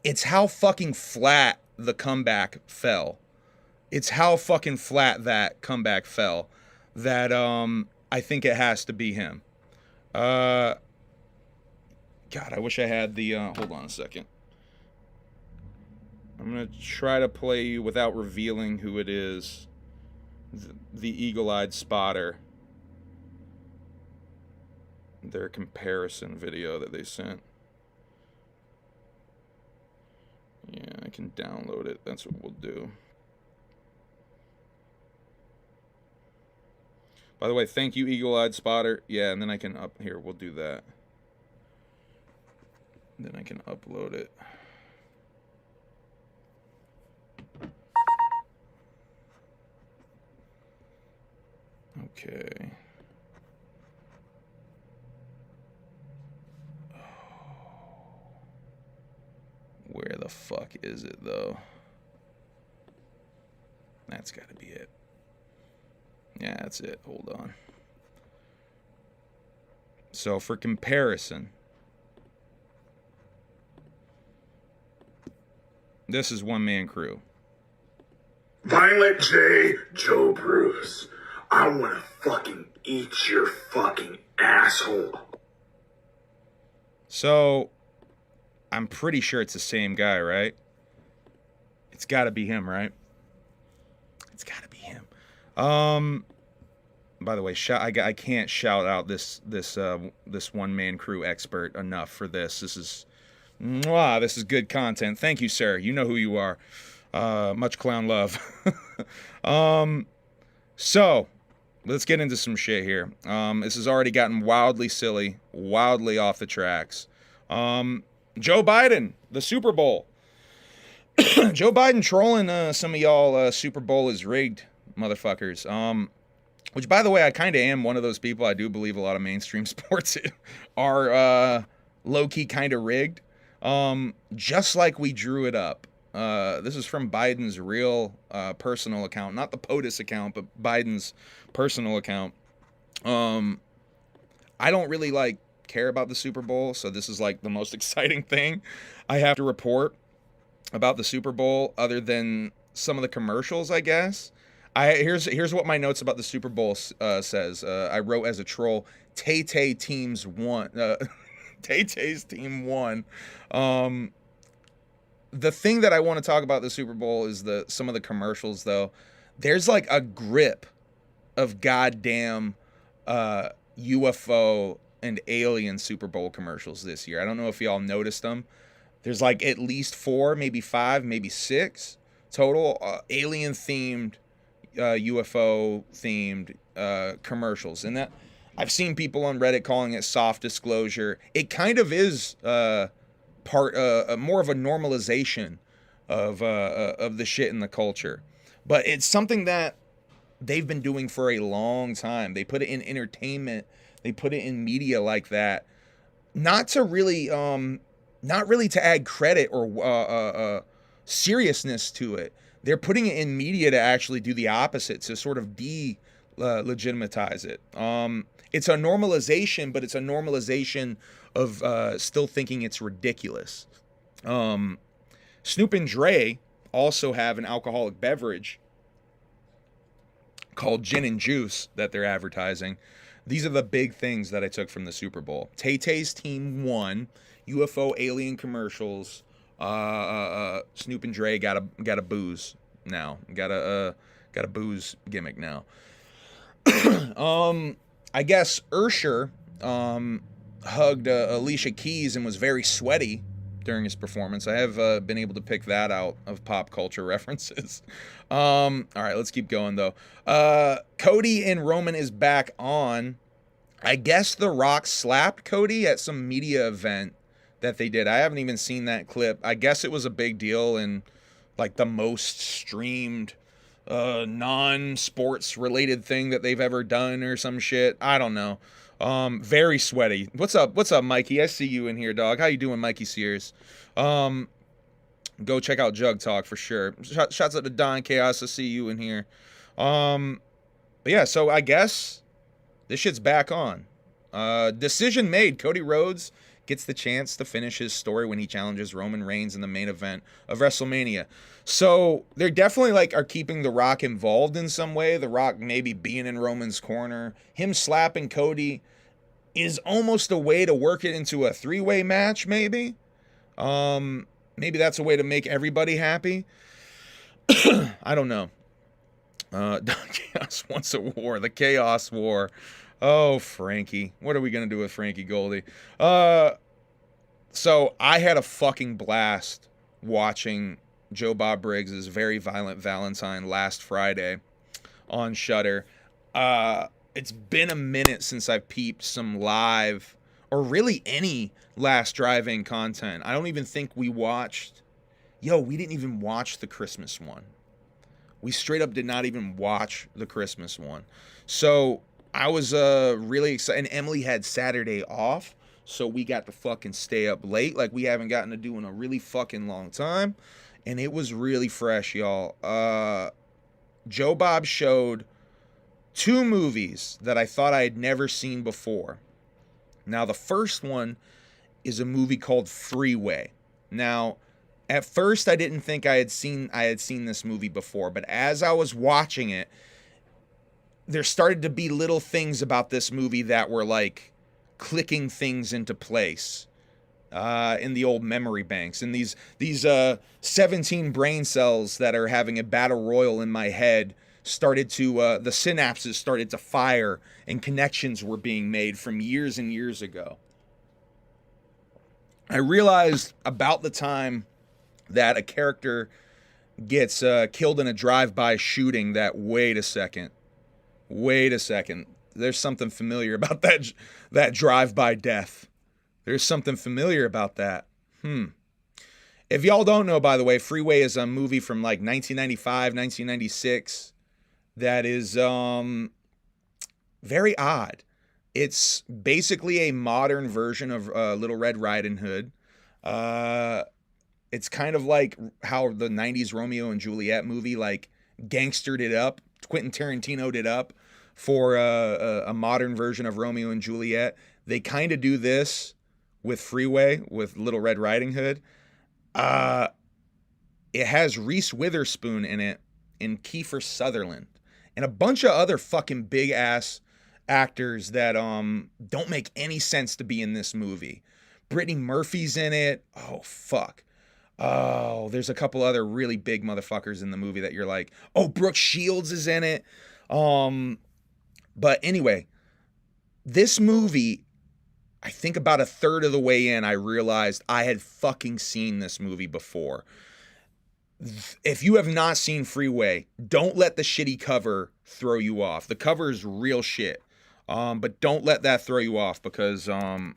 [SPEAKER 1] It's how fucking flat the comeback fell. It's how fucking flat that comeback fell that I think it has to be him. God, I wish I had the hold on a second. I'm going to try to play you without revealing who it is. The eagle-eyed spotter. Their comparison video that they sent. Yeah, I can download it. That's what we'll do. By the way, thank you, eagle-eyed spotter. Yeah, and then I can here, we'll do that. Then I can upload it. Okay. Where the fuck is it, though? That's got to be it. Yeah, that's it. Hold on. So, for comparison, this is One Man Crew.
[SPEAKER 5] Violent J, Joe Bruce. I want to fucking eat your fucking asshole.
[SPEAKER 1] So, I'm pretty sure it's the same guy, right? It's got to be him, right? It's got to be him. By the way, I can't shout out this One Man Crew expert enough for this. This is good content. Thank you, sir. You know who you are. Much clown love. So let's get into some shit here. This has already gotten wildly silly, wildly off the tracks. Joe Biden, the Super Bowl. Joe Biden trolling some of y'all Super Bowl is rigged motherfuckers. Which, by the way, I kind of am one of those people. I do believe a lot of mainstream sports are low-key kind of rigged. Just like we drew it up. This is from Biden's real personal account. Not the POTUS account, but Biden's personal account. I don't really, care about the Super Bowl, so this is, the most exciting thing I have to report about the Super Bowl, other than some of the commercials, I guess. Here's what my notes about the Super Bowl says. I wrote as a troll, Tay-Tay teams won. Tay-Tay's team won. The thing that I want to talk about the Super Bowl is some of the commercials, though. There's a grip of goddamn UFO and alien Super Bowl commercials this year. I don't know if y'all noticed them. There's at least 4, maybe 5, maybe 6 total alien-themed, UFO-themed commercials. And that I've seen people on Reddit calling it soft disclosure. It kind of is more of a normalization of the shit in the culture. But it's something that they've been doing for a long time. They put it in entertainment. They put it in media like that. Not to add credit or seriousness to it. They're putting it in media to actually do the opposite, to sort of legitimize it. It's a normalization, but it's a normalization of still thinking it's ridiculous. Snoop and Dre also have an alcoholic beverage called Gin and Juice that they're advertising. These are the big things that I took from the Super Bowl. Tay-Tay's team won. UFO alien commercials. Snoop and Dre got a booze now. Got a booze gimmick now. I guess Usher hugged Alicia Keys and was very sweaty during his performance. I have been able to pick that out of pop culture references. All right, let's keep going, though. Cody and Roman is back on. I guess The Rock slapped Cody at some media event that they did. I haven't even seen that clip. I guess it was a big deal and the most streamed non-sports related thing that they've ever done or some shit. I don't know. Very sweaty. What's up, Mikey? I see you in here, dog. How you doing, Mikey Sears? Go check out Jug Talk for sure. Shouts out to Don Chaos. I see you in here. But yeah, so I guess this shit's back on. Decision made. Cody Rhodes gets the chance to finish his story when he challenges Roman Reigns in the main event of WrestleMania. So they're definitely are keeping The Rock involved in some way. The Rock maybe being in Roman's corner. Him slapping Cody is almost a way to work it into a 3-way match, maybe. Maybe that's a way to make everybody happy. I don't know. Don Chaos wants a war. The Chaos War. Oh, Frankie. What are we going to do with Frankie Goldie? So I had a fucking blast watching Joe Bob Briggs' Very Violent Valentine last Friday on Shudder. It's been a minute since I've peeped some live or really any Last Drive-In content. I don't even think we watched... we didn't even watch the Christmas one. We straight up did not even watch the Christmas one. So I was really excited. And Emily had Saturday off, so we got to fucking stay up late like we haven't gotten to do in a really fucking long time. And it was really fresh, y'all. Joe Bob showed 2 movies that I thought I had never seen before. Now, the first one is a movie called Freeway. Now, at first I didn't think I had seen this movie before, but as I was watching it, there started to be little things about this movie that were like clicking things into place in the old memory banks. And these 17 brain cells that are having a battle royal in my head started to, the synapses started to fire and connections were being made from years and years ago. I realized about the time that a character gets killed in a drive-by shooting that, wait a second. There's something familiar about that drive-by death. There's something familiar about that. If y'all don't know, by the way, Freeway is a movie from like 1995, 1996 that is very odd. It's basically a modern version of Little Red Riding Hood. It's kind of like how the 90s Romeo and Juliet movie like gangstered it up. Quentin Tarantino'd it up for a modern version of Romeo and Juliet. They kind of do this with Freeway, with Little Red Riding Hood. It has Reese Witherspoon in it and Kiefer Sutherland and a bunch of other fucking big ass actors that don't make any sense to be in this movie. Brittany Murphy's in it. Oh, fuck. Oh, there's a couple other really big motherfuckers in the movie that you're like, oh, Brooke Shields is in it. But anyway, this movie, I think about a third of the way in, I realized I had fucking seen this movie before. If you have not seen Freeway, don't let the shitty cover throw you off. The cover is real shit. But don't let that throw you off because, I'll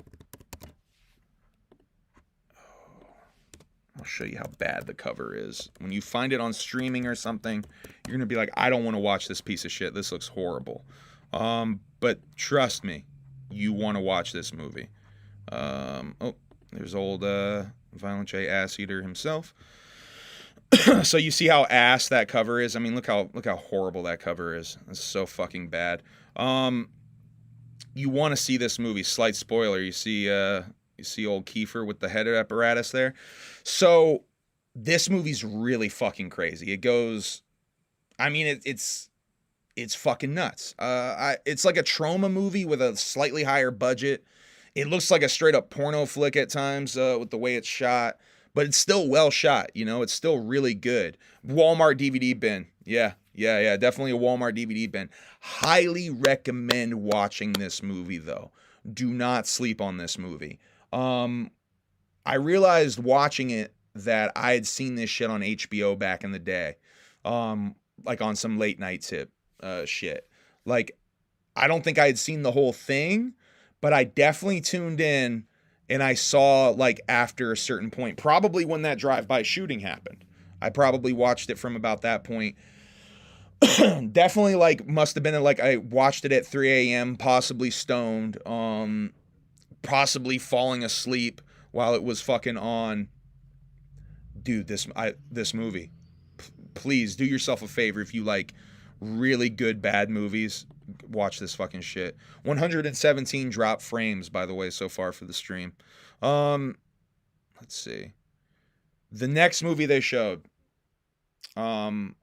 [SPEAKER 1] show you how bad the cover is. When you find it on streaming or something, you're going to be like, I don't want to watch this piece of shit. This looks horrible. But trust me, you want to watch this movie. Oh, there's old Violent J Ass Eater himself. So you see how ass that cover is? I mean, look how horrible that cover is. It's so fucking bad. You want to see this movie. Slight spoiler. You see old Kiefer with the head apparatus there. So this movie's really fucking crazy. It goes, I mean, it's fucking nuts. It's like a trauma movie with a slightly higher budget. It looks like a straight up porno flick at times with the way it's shot, but it's still well shot. You know, it's still really good. Walmart DVD bin. Yeah. Definitely a Walmart DVD bin. Highly recommend watching this movie though. Do not sleep on this movie. I realized watching it that I had seen this shit on HBO back in the day. Like on some late night tip shit. Like, I don't think I had seen the whole thing, but I definitely tuned in and I saw like after a certain point, probably when that drive-by shooting happened. I probably watched it from about that point. Definitely like must have been like I watched it at 3 a.m., possibly stoned, possibly falling asleep while it was fucking on. Dude, this movie. Please do yourself a favor if you like really good bad movies, watch this fucking shit. 117 drop frames, by the way, so far for the stream. Let's see. The next movie they showed, and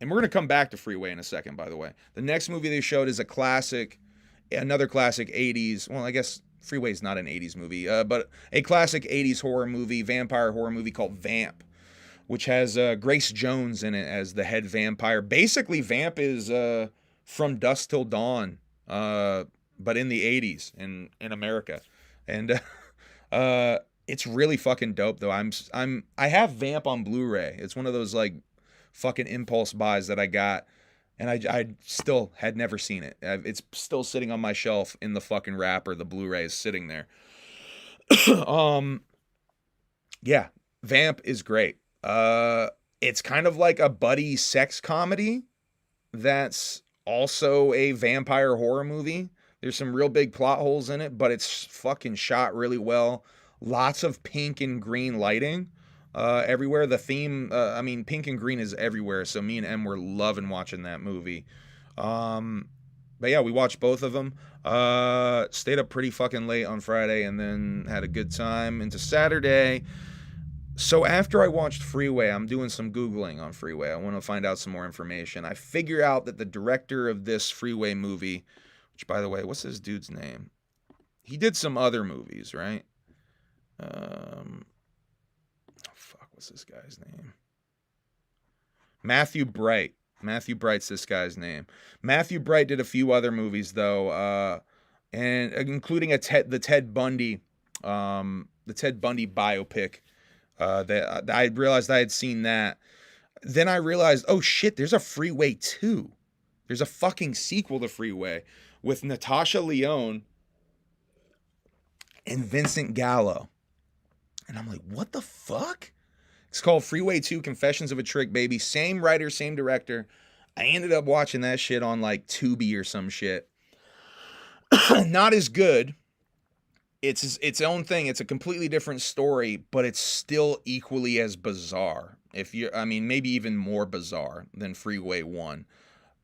[SPEAKER 1] we're gonna come back to Freeway in a second, by the way. The next movie they showed is another classic 80s. Well, I guess Freeway's not an 80s movie, but a classic 80s horror movie, vampire horror movie called Vamp, which has Grace Jones in it as the head vampire. Basically, Vamp is From Dusk Till Dawn, but in the 80s in America, and it's really fucking dope though. I have Vamp on Blu-ray. It's one of those like fucking impulse buys that I got and I still had never seen it. It's still sitting on my shelf in the fucking wrapper. The Blu-ray is sitting there. Yeah, Vamp is great. It's kind of like a buddy sex comedy that's also a vampire horror movie. There's some real big plot holes in it, but it's fucking shot really well. Lots of pink and green lighting everywhere. The theme, I mean, pink and green is everywhere. So me and Em were loving watching that movie. But yeah, we watched both of them. Stayed up pretty fucking late on Friday and then had a good time into Saturday. So after I watched Freeway, I'm doing some Googling on Freeway. I want to find out some more information. I figure out that the director of this Freeway movie, which, by the way, what's this dude's name? He did some other movies, right? What's this guy's name? Matthew Bright. Matthew Bright's this guy's name. Matthew Bright did a few other movies, though, and including the Ted Bundy biopic. That I realized I had seen that. Then I realized, oh shit, there's a Freeway 2. There's a fucking sequel to Freeway with Natasha Lyonne and Vincent Gallo. And I'm like, what the fuck? It's called Freeway 2 Confessions of a Trick Baby. Same writer, same director. I ended up watching that shit on like Tubi or some shit. Not as good. It's its own thing. It's a completely different story, but it's still equally as bizarre. Maybe even more bizarre than Freeway 1.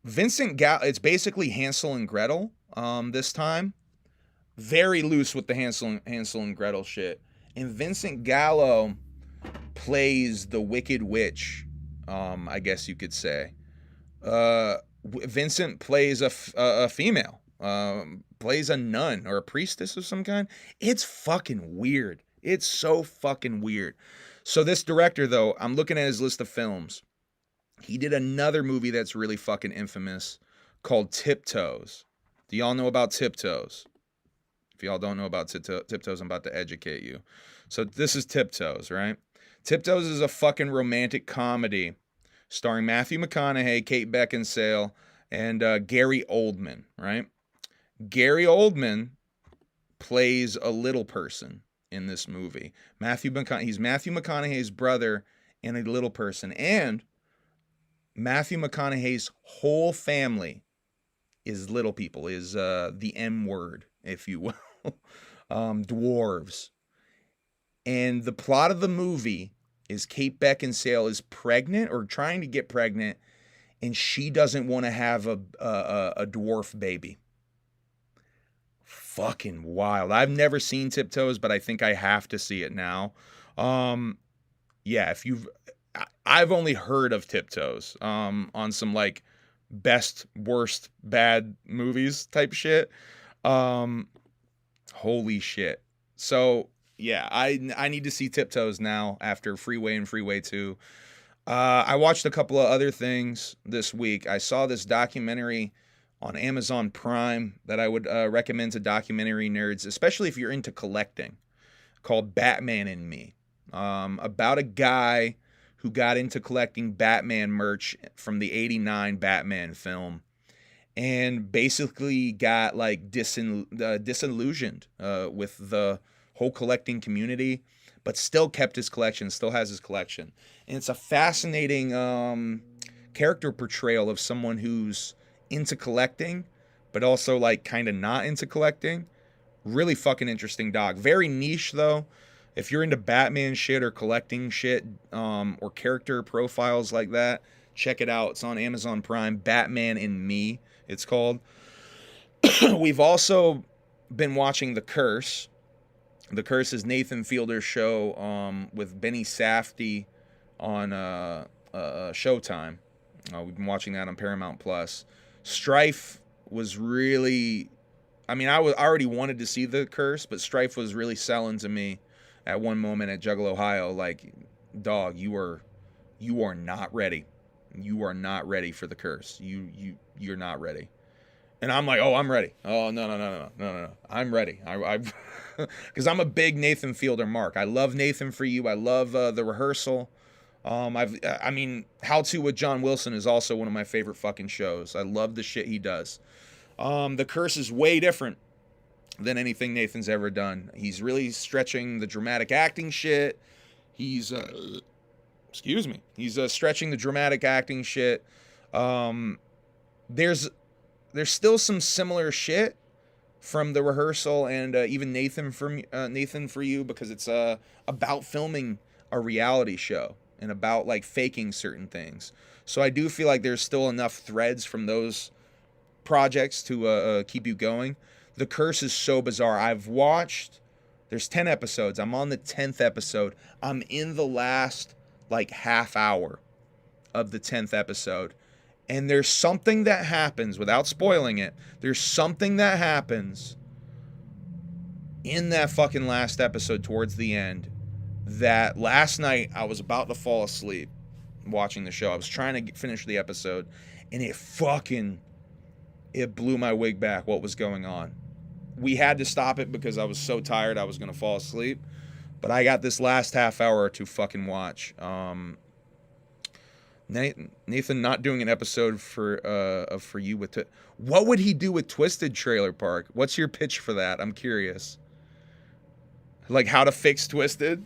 [SPEAKER 1] It's basically Hansel and Gretel this time. Very loose with the Hansel and Gretel shit. And Vincent Gallo plays the Wicked Witch, I guess you could say. Vincent plays a female. Plays a nun or a priestess of some kind. It's fucking weird. It's so fucking weird. So this director, though, I'm looking at his list of films. He did another movie that's really fucking infamous called Tiptoes. Do y'all know about Tiptoes? If y'all don't know about Tiptoes, I'm about to educate you. So this is Tiptoes, right? Tiptoes is a fucking romantic comedy starring Matthew McConaughey, Kate Beckinsale, and Gary Oldman, right? Gary Oldman plays a little person in this movie. He's Matthew McConaughey's brother and a little person. And Matthew McConaughey's whole family is little people, is the M word, if you will. Dwarves. And the plot of the movie is Kate Beckinsale is pregnant or trying to get pregnant, and she doesn't want to have a dwarf baby. Fucking wild. I've never seen Tiptoes, but I think I have to see it now. Yeah, I've only heard of Tiptoes on some like best, worst, bad movies type shit. Holy shit. So yeah, I need to see Tiptoes now after Freeway and Freeway 2. I watched a couple of other things this week. I saw this documentary on Amazon Prime that I would recommend to documentary nerds, especially if you're into collecting, called Batman and Me. About a guy who got into collecting Batman merch from the '89 Batman film and basically got like disillusioned with the whole collecting community, but still kept his collection, still has his collection. And it's a fascinating character portrayal of someone who's into collecting, but also like kind of not into collecting. Really fucking interesting doc. Very niche though. If you're into Batman shit or collecting shit, or character profiles like that, check it out. It's on Amazon Prime. Batman and Me, it's called. We've also been watching The Curse. The Curse is Nathan Fielder's show with Benny Safdie on Showtime. We've been watching that on Paramount Plus. Strife was really, I already wanted to see The Curse, but Strife was really selling to me at one moment at Juggalo, Ohio, like, dog, you are not ready. You are not ready for The Curse. You're not ready. And I'm like, oh, I'm ready. Oh, no. I'm ready. Because I'm a big Nathan Fielder mark. I love Nathan For You. I love The Rehearsal. I mean, How To with John Wilson is also one of my favorite fucking shows. I love the shit he does. The Curse is way different than anything Nathan's ever done. He's really stretching the dramatic acting shit. He's stretching the dramatic acting shit. There's still some similar shit from The Rehearsal and even Nathan for You, because it's about filming a reality show and about like faking certain things. So I do feel like there's still enough threads from those projects to keep you going. The Curse is so bizarre. There's 10 episodes. I'm on the 10th episode. I'm in the last like half hour of the 10th episode. And there's something that happens, without spoiling it, there's something that happens in that fucking last episode towards the end that last night I was about to fall asleep watching the show. I was trying to finish the episode, and it blew my wig back what was going on. We had to stop it because I was so tired I was going to fall asleep. But I got this last half hour to fucking watch. Nathan not doing an episode for you with what would he do with Twisted Trailer Park? What's your pitch for that? I'm curious. Like how to fix Twisted?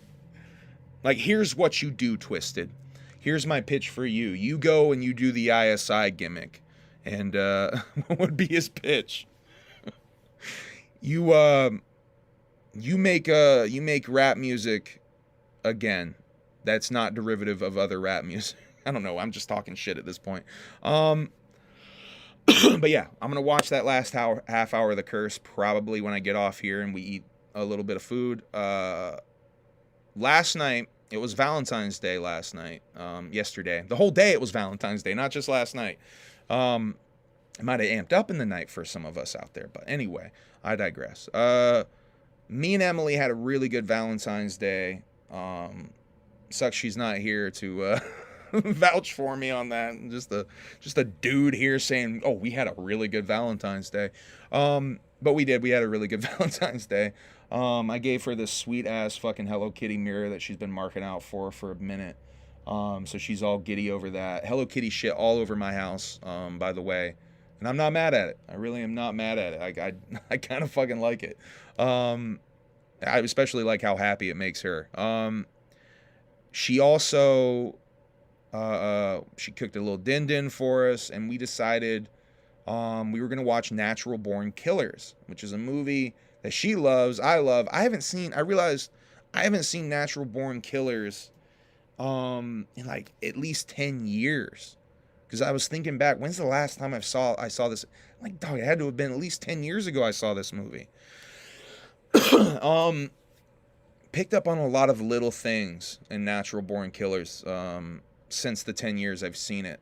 [SPEAKER 1] Like, here's what you do, Twisted. Here's my pitch for you. You go and you do the ISI gimmick. And what would be his pitch? You make rap music again that's not derivative of other rap music. I don't know. I'm just talking shit at this point. But yeah, I'm gonna watch that last half hour of The Curse probably when I get off here and we eat a little bit of food. Last night, it was Valentine's Day last night. Yesterday, the whole day it was Valentine's Day, not just last night. It might have amped up in the night for some of us out there, but anyway, I digress. Me and Emily had a really good Valentine's Day. Sucks she's not here to vouch for me on that. Just a dude here saying, "Oh, we had a really good Valentine's Day." But we did. We had a really good Valentine's Day. I gave her this sweet ass fucking Hello Kitty mirror that she's been marking out for a minute. So she's all giddy over that. Hello Kitty shit all over my house, by the way. And I'm not mad at it. I really am not mad at it. I kind of fucking like it. I especially like how happy it makes her. She also, she cooked a little din for us, and we decided we were going to watch Natural Born Killers, which is a movie that she loves, I love. I realized I haven't seen Natural Born Killers in like at least 10 years. Because I was thinking back, when's the last time I saw this? I'm like, dog, it had to have been at least 10 years ago I saw this movie. Picked up on a lot of little things in Natural Born Killers since the 10 years I've seen it.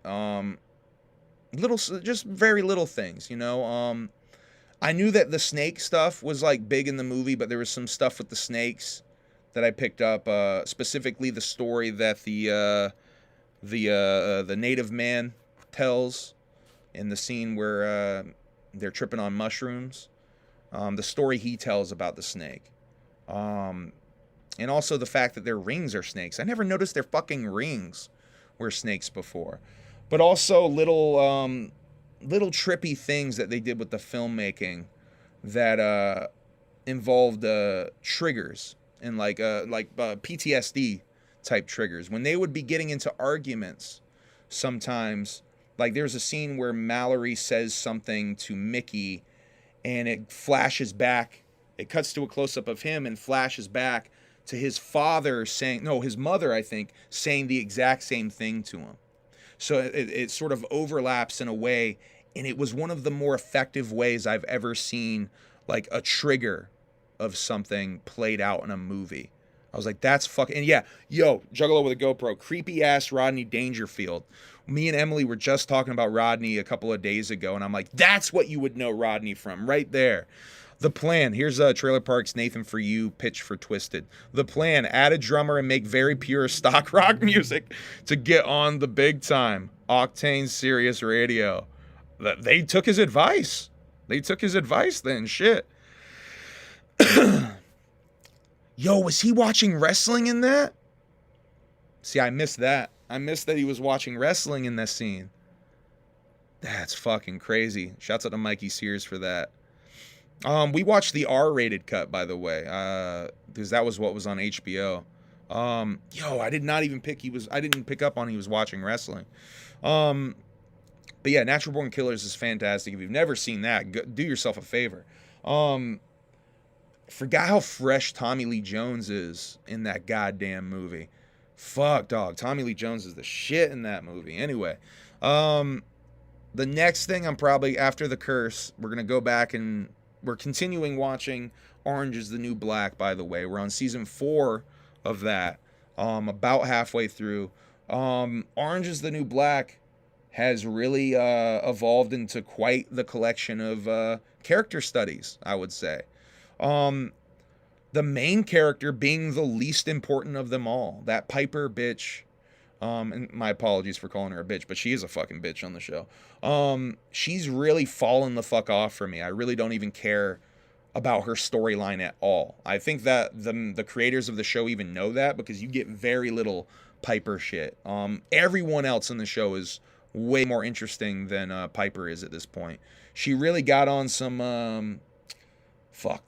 [SPEAKER 1] Just very little things, you know. I knew that the snake stuff was like big in the movie, but there was some stuff with the snakes that I picked up, specifically the story that the native man tells in the scene where they're tripping on mushrooms. The story he tells about the snake. And also the fact that their rings are snakes. I never noticed their fucking rings were snakes before. But also little trippy things that they did with the filmmaking that involved triggers and like PTSD type triggers. When they would be getting into arguments sometimes, like there's a scene where Mallory says something to Mickey and it flashes back. It cuts to a close-up of him and flashes back to his his mother, I think, saying the exact same thing to him. So it sort of overlaps in a way, and it was one of the more effective ways I've ever seen like a trigger of something played out in a movie. I was like, that's fucking... And yeah, Juggalo with a GoPro, creepy-ass Rodney Dangerfield. Me and Emily were just talking about Rodney a couple of days ago, and I'm like, that's what you would know Rodney from, right there. The plan, here's Trailer Park's Nathan For You pitch for Twisted. The plan, add a drummer and make very pure stock rock music to get on the big time. Octane Sirius Radio. They took his advice. Then, shit. Yo, was he watching wrestling in that? See, I missed that. I missed that he was watching wrestling in this scene. That's fucking crazy. Shouts out to Mikey Sears for that. We watched the R-rated cut, by the way, because that was what was on HBO. I didn't pick up on he was watching wrestling. But yeah, Natural Born Killers is fantastic. If you've never seen that, do yourself a favor. Forgot how fresh Tommy Lee Jones is in that goddamn movie. Fuck, dog. Tommy Lee Jones is the shit in that movie. Anyway, the next thing I'm probably, after The Curse, we're going to go back and we're continuing watching Orange is the New Black, by the way. We're on season 4 of that, about halfway through. Orange is the New Black has really evolved into quite the collection of character studies, I would say. The main character being the least important of them all. That Piper bitch. And my apologies for calling her a bitch, but she is a fucking bitch on the show. She's really fallen the fuck off for me. I really don't even care about her storyline at all. I think that the creators of the show even know that, because you get very little Piper shit. Everyone else in the show is way more interesting than Piper is at this point. She really got on some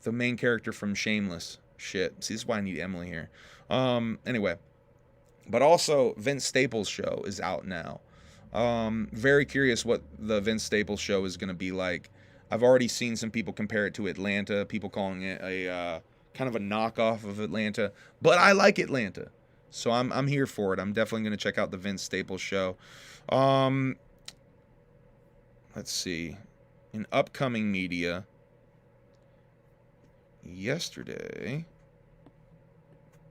[SPEAKER 1] the main character from Shameless shit. See, this is why I need Emily here. Anyway, but also Vince Staples' show is out now. Very curious what the Vince Staples show is going to be like. I've already seen some people compare it to Atlanta, people calling it a kind of a knockoff of Atlanta, but I like Atlanta, so I'm here for it. I'm definitely going to check out the Vince Staples show. Let's see. In upcoming media, yesterday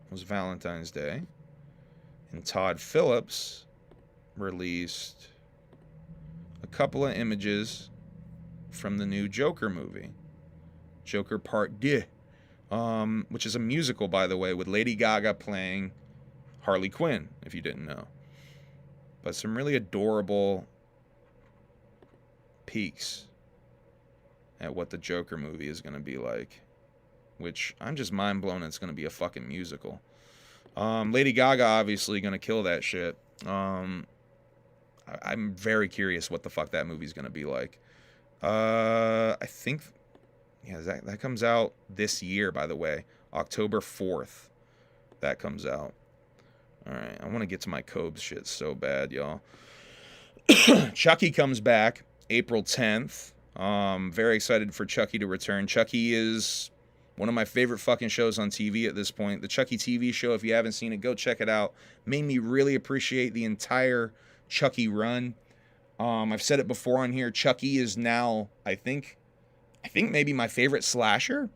[SPEAKER 1] was Valentine's Day, and Todd Phillips released a couple of images from the new Joker movie, Joker Part 2, which is a musical, by the way, with Lady Gaga playing Harley Quinn, if you didn't know. But some really adorable peeks at what the Joker movie is going to be like, which I'm just mind blown it's going to be a fucking musical. Lady Gaga obviously going to kill that shit. I'm very curious what the fuck that movie's going to be like. I think, yeah, that comes out this year, by the way. October 4th, that comes out. All right, I want to get to my Cobes shit so bad, y'all. Chucky comes back April 10th. Very excited for Chucky to return. Chucky is one of my favorite fucking shows on TV at this point. The Chucky TV show, if you haven't seen it, go check it out. Made me really appreciate the entire Chucky run. I've said it before on here. Chucky is now, I think maybe my favorite slasher.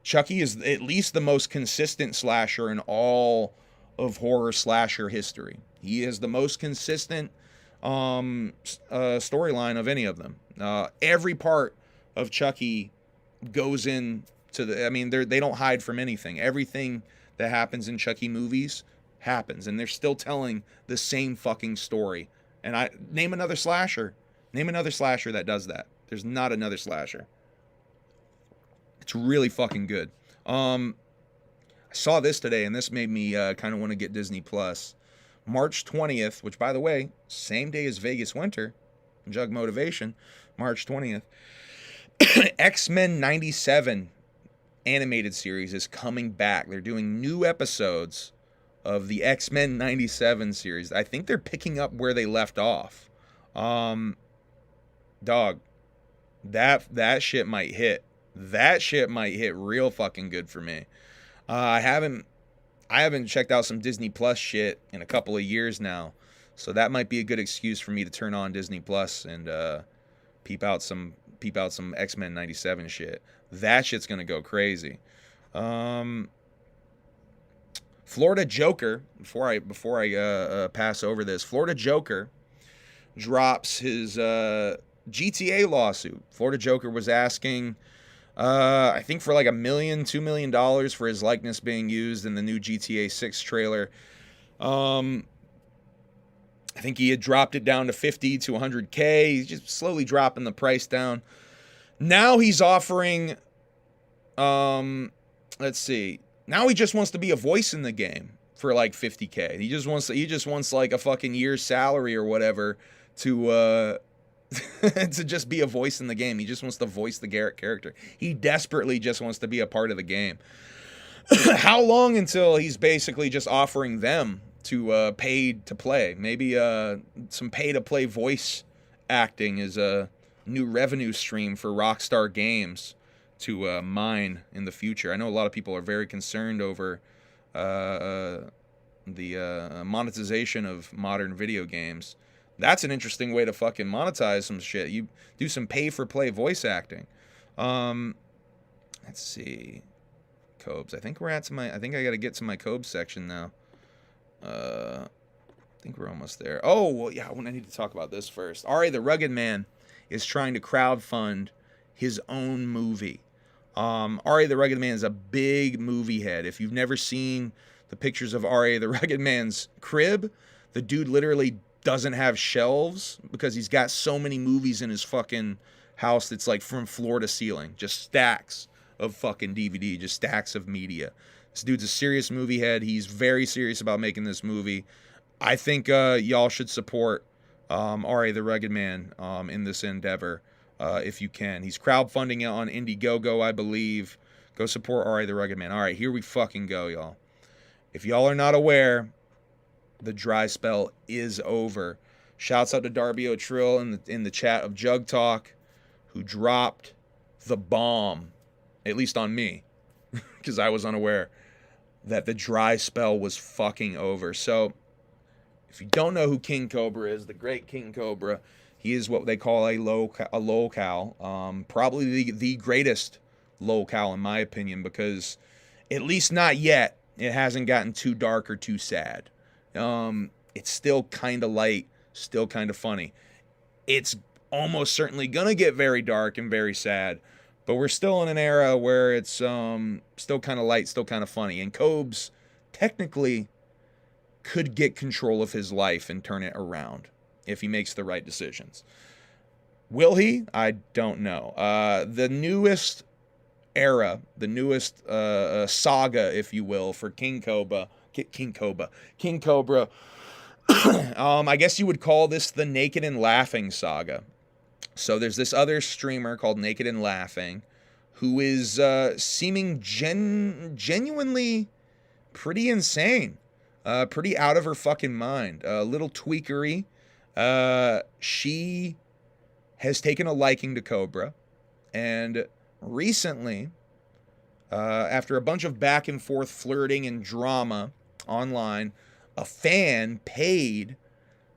[SPEAKER 1] Chucky is at least the most consistent slasher in all of horror slasher history. He is the most consistent storyline of any of them. Every part of Chucky goes into they don't hide from anything. Everything that happens in Chucky movies happens, and they're still telling the same fucking story. And name another slasher that does that. There's not another slasher. It's really fucking good. I saw this today, and this made me kind of want to get Disney Plus. March 20th, which, by the way, same day as Vegas Winter, Jug Motivation, March 20th. X-Men 97 animated series is coming back. They're doing new episodes of the X-Men 97 series. I think they're picking up where they left off. Dog, that shit might hit. That shit might hit real fucking good for me. I haven't checked out some Disney Plus shit in a couple of years now, so that might be a good excuse for me to turn on Disney Plus and peep out some X-Men 97 shit. That shit's gonna go crazy. Florida Joker, before I pass over this, Florida Joker drops his GTA lawsuit. Florida Joker was asking, I think for like $1 million, $2 million for his likeness being used in the new GTA 6 trailer. I think he had dropped it down to 50 to 100K. He's just slowly dropping the price down. Now he's offering, let's see. Now he just wants to be a voice in the game. for like $50K. He just wants like a fucking year's salary or whatever to to just be a voice in the game. He just wants to voice the Garrett character. He desperately just wants to be a part of the game. How long until he's basically just offering them to pay to play? Maybe some pay to play voice acting is a new revenue stream for Rockstar Games to mine in the future. I know a lot of people are very concerned over the monetization of modern video games. That's an interesting way to fucking monetize some shit. You do some pay-for-play voice acting. Let's see. Cobes. I think I got to get to my Cobes section now. I think we're almost there. Oh, well, yeah, I need to talk about this first. Ari the Rugged Man is trying to crowdfund his own movie. Ari the Rugged Man is a big movie head. If you've never seen the pictures of Ari the Rugged Man's crib, the dude literally doesn't have shelves because he's got so many movies in his fucking house that's like from floor to ceiling. Just stacks of fucking DVD, just stacks of media. This dude's a serious movie head. He's very serious about making this movie. I think y'all should support Ari the Rugged Man in this endeavor if you can. He's crowdfunding it on Indiegogo, I believe. Go support Ari the Rugged Man. All right, here we fucking go, y'all. If y'all are not aware, the dry spell is over. Shouts out to Darby O'Trill in the chat of Jug Talk, who dropped the bomb, at least on me, because I was unaware that the dry spell was fucking over. So, if you don't know who King Cobra is, the great King Cobra, he is what they call a lolcow. Probably the greatest lolcow in my opinion, because at least not yet, it hasn't gotten too dark or too sad. It's still kind of light, still kind of funny. It's almost certainly gonna get very dark and very sad, but we're still in an era where it's still kind of light, still kind of funny. And Cobes technically could get control of his life and turn it around if he makes the right decisions. Will he? I don't know. The newest era, the newest saga, if you will, for King Cobra. I guess you would call this the Naked and Laughing saga. So there's this other streamer called Naked and Laughing who is seeming genuinely pretty insane, pretty out of her fucking mind, a little tweakery. She has taken a liking to Cobra, and recently, after a bunch of back and forth flirting and drama online, a fan paid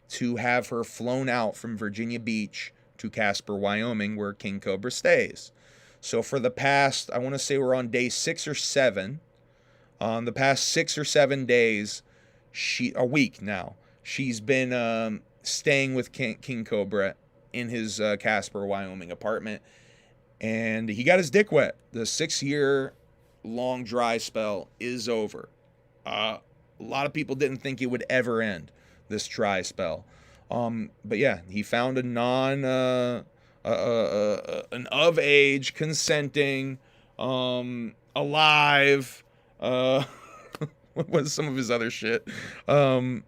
[SPEAKER 1] to have her flown out from Virginia Beach to Casper, Wyoming, where King Cobra stays. So for the past, I want to say we're on day 6 or 7. The past 6 or 7 days, a week now, she's been staying with King Cobra in his Casper, Wyoming apartment. And he got his dick wet. The 6-year-long dry spell is over. A lot of people didn't think it would ever end, this dry spell. But yeah, he found an of age, consenting, alive, what was some of his other shit? Female,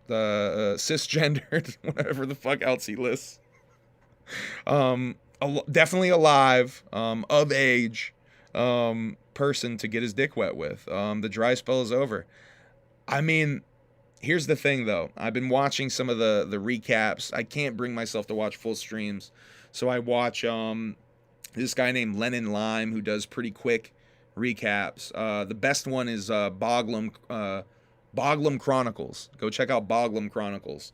[SPEAKER 1] cisgendered, whatever the fuck else he lists. Definitely alive, of age, person to get his dick wet with. The dry spell is over. I mean, here's the thing though. I've been watching some of the recaps. I can't bring myself to watch full streams, so I watch this guy named Lennon Lime who does pretty quick recaps. The best one is Boglum Chronicles. Go check out Boglum Chronicles.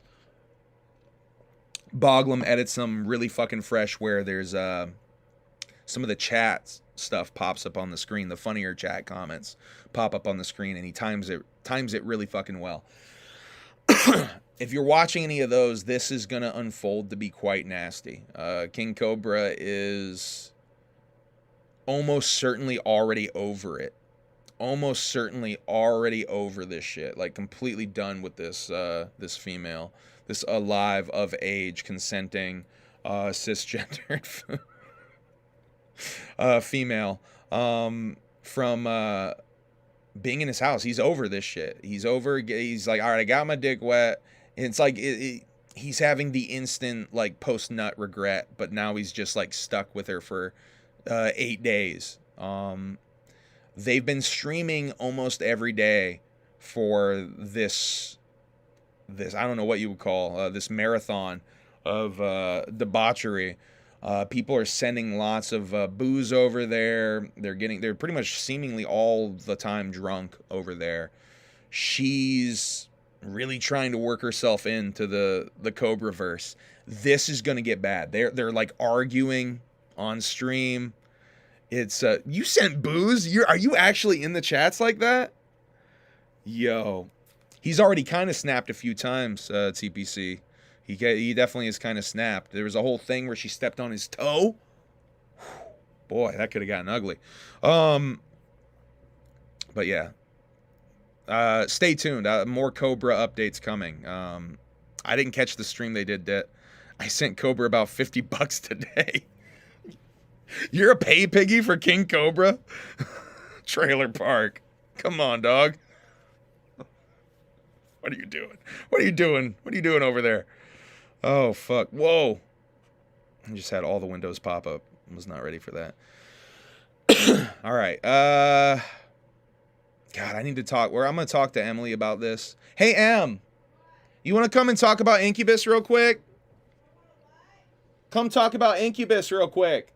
[SPEAKER 1] Boglum edits them really fucking fresh, where there's some of the chat stuff pops up on the screen. The funnier chat comments pop up on the screen, and he times it really fucking well. If you're watching any of those, this is gonna unfold to be quite nasty. King Cobra is almost certainly already over it. Almost certainly already over this shit. Like completely done with this this female. This alive, of age, consenting, cisgendered female from being in his house. He's over this shit. He's like, all right, I got my dick wet. And it's like, he's having the instant, like, post-nut regret, but now he's just, like, stuck with her for 8 days. They've been streaming almost every day for this I don't know what you would call this marathon of debauchery. People are sending lots of booze over there. They're pretty much seemingly all the time drunk over there. She's really trying to work herself into the Cobra verse. This is gonna get bad. They're like arguing on stream. It's you sent booze? Are you actually in the chats like that? Yo. He's already kind of snapped a few times, TPC. He definitely is kind of snapped. There was a whole thing where she stepped on his toe. Boy, that could have gotten ugly. But yeah. Stay tuned. More Cobra updates coming. I didn't catch the stream they did that. I sent Cobra about $50 today. You're a pay piggy for King Cobra? Trailer Park. Come on, dog. What are you doing? What are you doing? What are you doing over there? Oh, fuck. Whoa. I just had all the windows pop up. I was not ready for that. All right. God, I need to talk. I'm going to talk to Emily about this. Hey, Em. You want to come and talk about Incubus real quick? Come talk about Incubus real quick.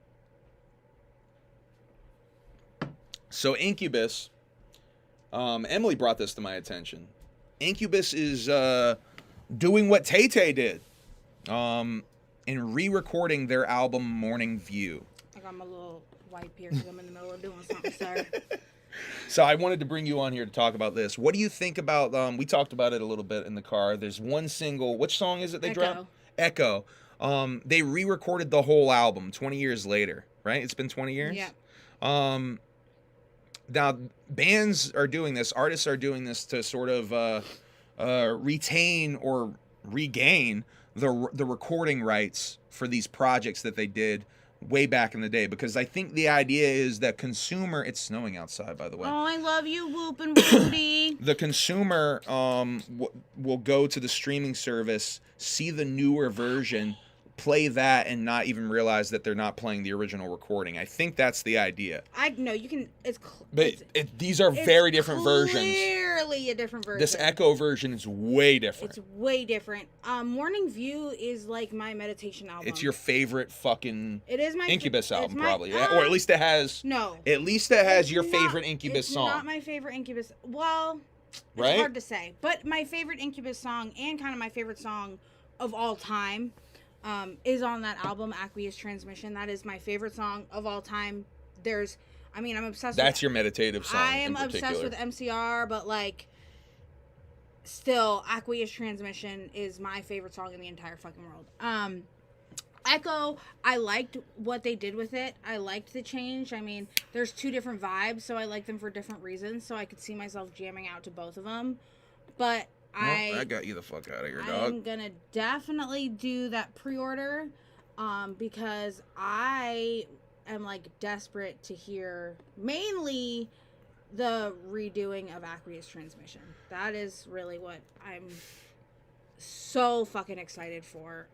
[SPEAKER 1] So Incubus, Emily brought this to my attention. Incubus is doing what Tay-Tay did in re-recording their album Morning View.
[SPEAKER 2] I got my little wipe here because I'm in the middle of doing something, sir.
[SPEAKER 1] So I wanted to bring you on here to talk about this. What do you think about, we talked about it a little bit in the car. There's one single, which song is it they dropped? Echo. They re-recorded the whole album 20 years later, right? It's been 20 years?
[SPEAKER 2] Yeah.
[SPEAKER 1] Now, bands are doing this, artists are doing this to sort of retain or regain the recording rights for these projects that they did way back in the day. Because I think the idea is that it's snowing outside, by the way.
[SPEAKER 2] Oh, I love you, Whoop and Woody.
[SPEAKER 1] The consumer will go to the streaming service, see the newer version, play that, and not even realize that they're not playing the original recording. I think that's the idea.
[SPEAKER 2] I know you can.
[SPEAKER 1] These are very different versions.
[SPEAKER 2] Clearly a different version.
[SPEAKER 1] This Echo version is way different.
[SPEAKER 2] It's way different. Morning View is like my meditation album.
[SPEAKER 1] It's your favorite fucking.
[SPEAKER 2] It is my
[SPEAKER 1] Incubus album, probably. Or at least it has.
[SPEAKER 2] No.
[SPEAKER 1] At least it has your favorite Incubus song.
[SPEAKER 2] It's not my favorite Incubus. Well, it's
[SPEAKER 1] right?
[SPEAKER 2] hard to say. But my favorite Incubus song and kind of my favorite song of all time. Is on that album, Aqueous Transmission. That is my favorite song of all time. I'm obsessed with...
[SPEAKER 1] That's your meditative song.
[SPEAKER 2] I am obsessed with MCR, but, like, still, Aqueous Transmission is my favorite song in the entire fucking world. Echo, I liked what they did with it. I liked the change. I mean, there's two different vibes, so I like them for different reasons, so I could see myself jamming out to both of them. But... I
[SPEAKER 1] got you the fuck out of here, dog.
[SPEAKER 2] I'm gonna definitely do that pre-order, because I am like desperate to hear mainly the redoing of Aqueous Transmission. That is really what I'm so fucking excited for.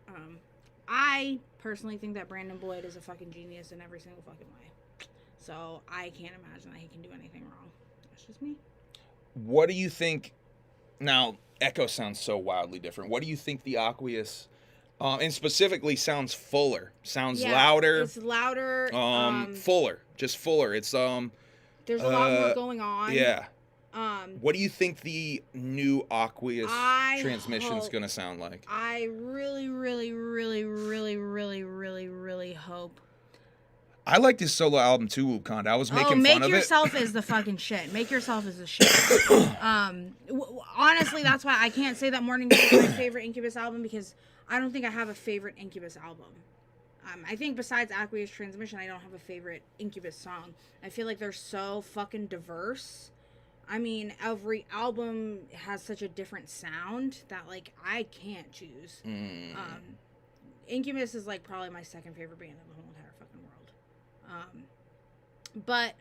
[SPEAKER 2] I personally think that Brandon Boyd is a fucking genius in every single fucking way. So I can't imagine that he can do anything wrong. That's just me.
[SPEAKER 1] What do you think? Now, Echo sounds so wildly different. What do you think the Aqueous, and specifically sounds fuller, sounds louder?
[SPEAKER 2] It's louder.
[SPEAKER 1] Fuller, just fuller. It's
[SPEAKER 2] There's a lot more going on.
[SPEAKER 1] Yeah. What do you think the new Aqueous transmission's gonna sound like?
[SPEAKER 2] I really, really, really, really, really, really, really hope.
[SPEAKER 1] I liked his solo album too, Wukanda. I was making fun of it.
[SPEAKER 2] Make Yourself is the fucking shit. Make Yourself is the shit. Honestly, that's why I can't say that Morning View is my favorite Incubus album, because I don't think I have a favorite Incubus album. I think besides Aqueous Transmission, I don't have a favorite Incubus song. I feel like they're so fucking diverse. I mean, every album has such a different sound that, like, I can't choose. Incubus is, like, probably my second favorite band in the whole entire fucking world. But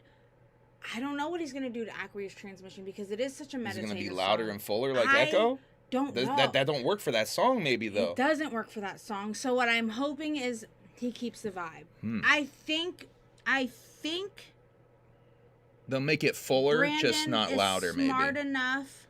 [SPEAKER 2] I don't know what he's gonna do to Aqueous Transmission because it is such a
[SPEAKER 1] Is it
[SPEAKER 2] meditative
[SPEAKER 1] going to be louder
[SPEAKER 2] song.
[SPEAKER 1] and fuller like
[SPEAKER 2] I
[SPEAKER 1] Echo?
[SPEAKER 2] Don't know.
[SPEAKER 1] That don't work for that song, maybe, though.
[SPEAKER 2] It doesn't work for that song. So what I'm hoping is he keeps the vibe. I think
[SPEAKER 1] They'll make it fuller,
[SPEAKER 2] Brandon
[SPEAKER 1] just not
[SPEAKER 2] is
[SPEAKER 1] louder, maybe.
[SPEAKER 2] smart enough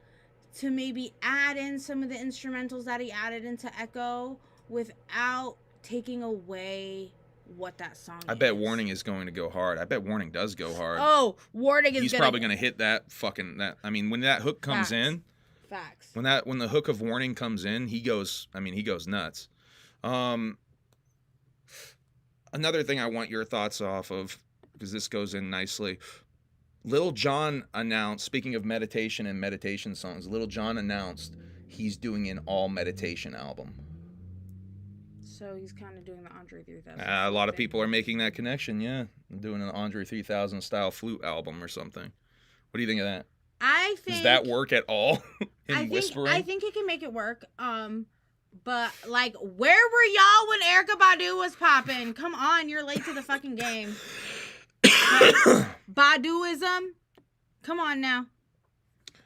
[SPEAKER 2] to maybe add in some of the instrumentals that he added into Echo without taking away what that song is.
[SPEAKER 1] I bet Warning is going to go hard. I bet Warning does go hard.
[SPEAKER 2] Oh, Warning is
[SPEAKER 1] He's probably going to hit that fucking... I mean, when that hook comes in...
[SPEAKER 2] Facts.
[SPEAKER 1] When the hook of Warning comes in, he goes nuts. Another thing I want your thoughts off of, because this goes in nicely. Lil Jon announced, speaking of meditation and meditation songs, Lil Jon announced he's doing an all meditation album.
[SPEAKER 2] So he's kind of doing the Andre 3000.
[SPEAKER 1] A lot of people are making that connection, yeah. Doing an Andre 3000 style flute album or something. What do you think of that?
[SPEAKER 2] I think...
[SPEAKER 1] Does that work at all? Whispering?
[SPEAKER 2] I think it can make it work. But, like, where were y'all when Erykah Badu was popping? Come on, you're late to the fucking game. Baduism? Come on now.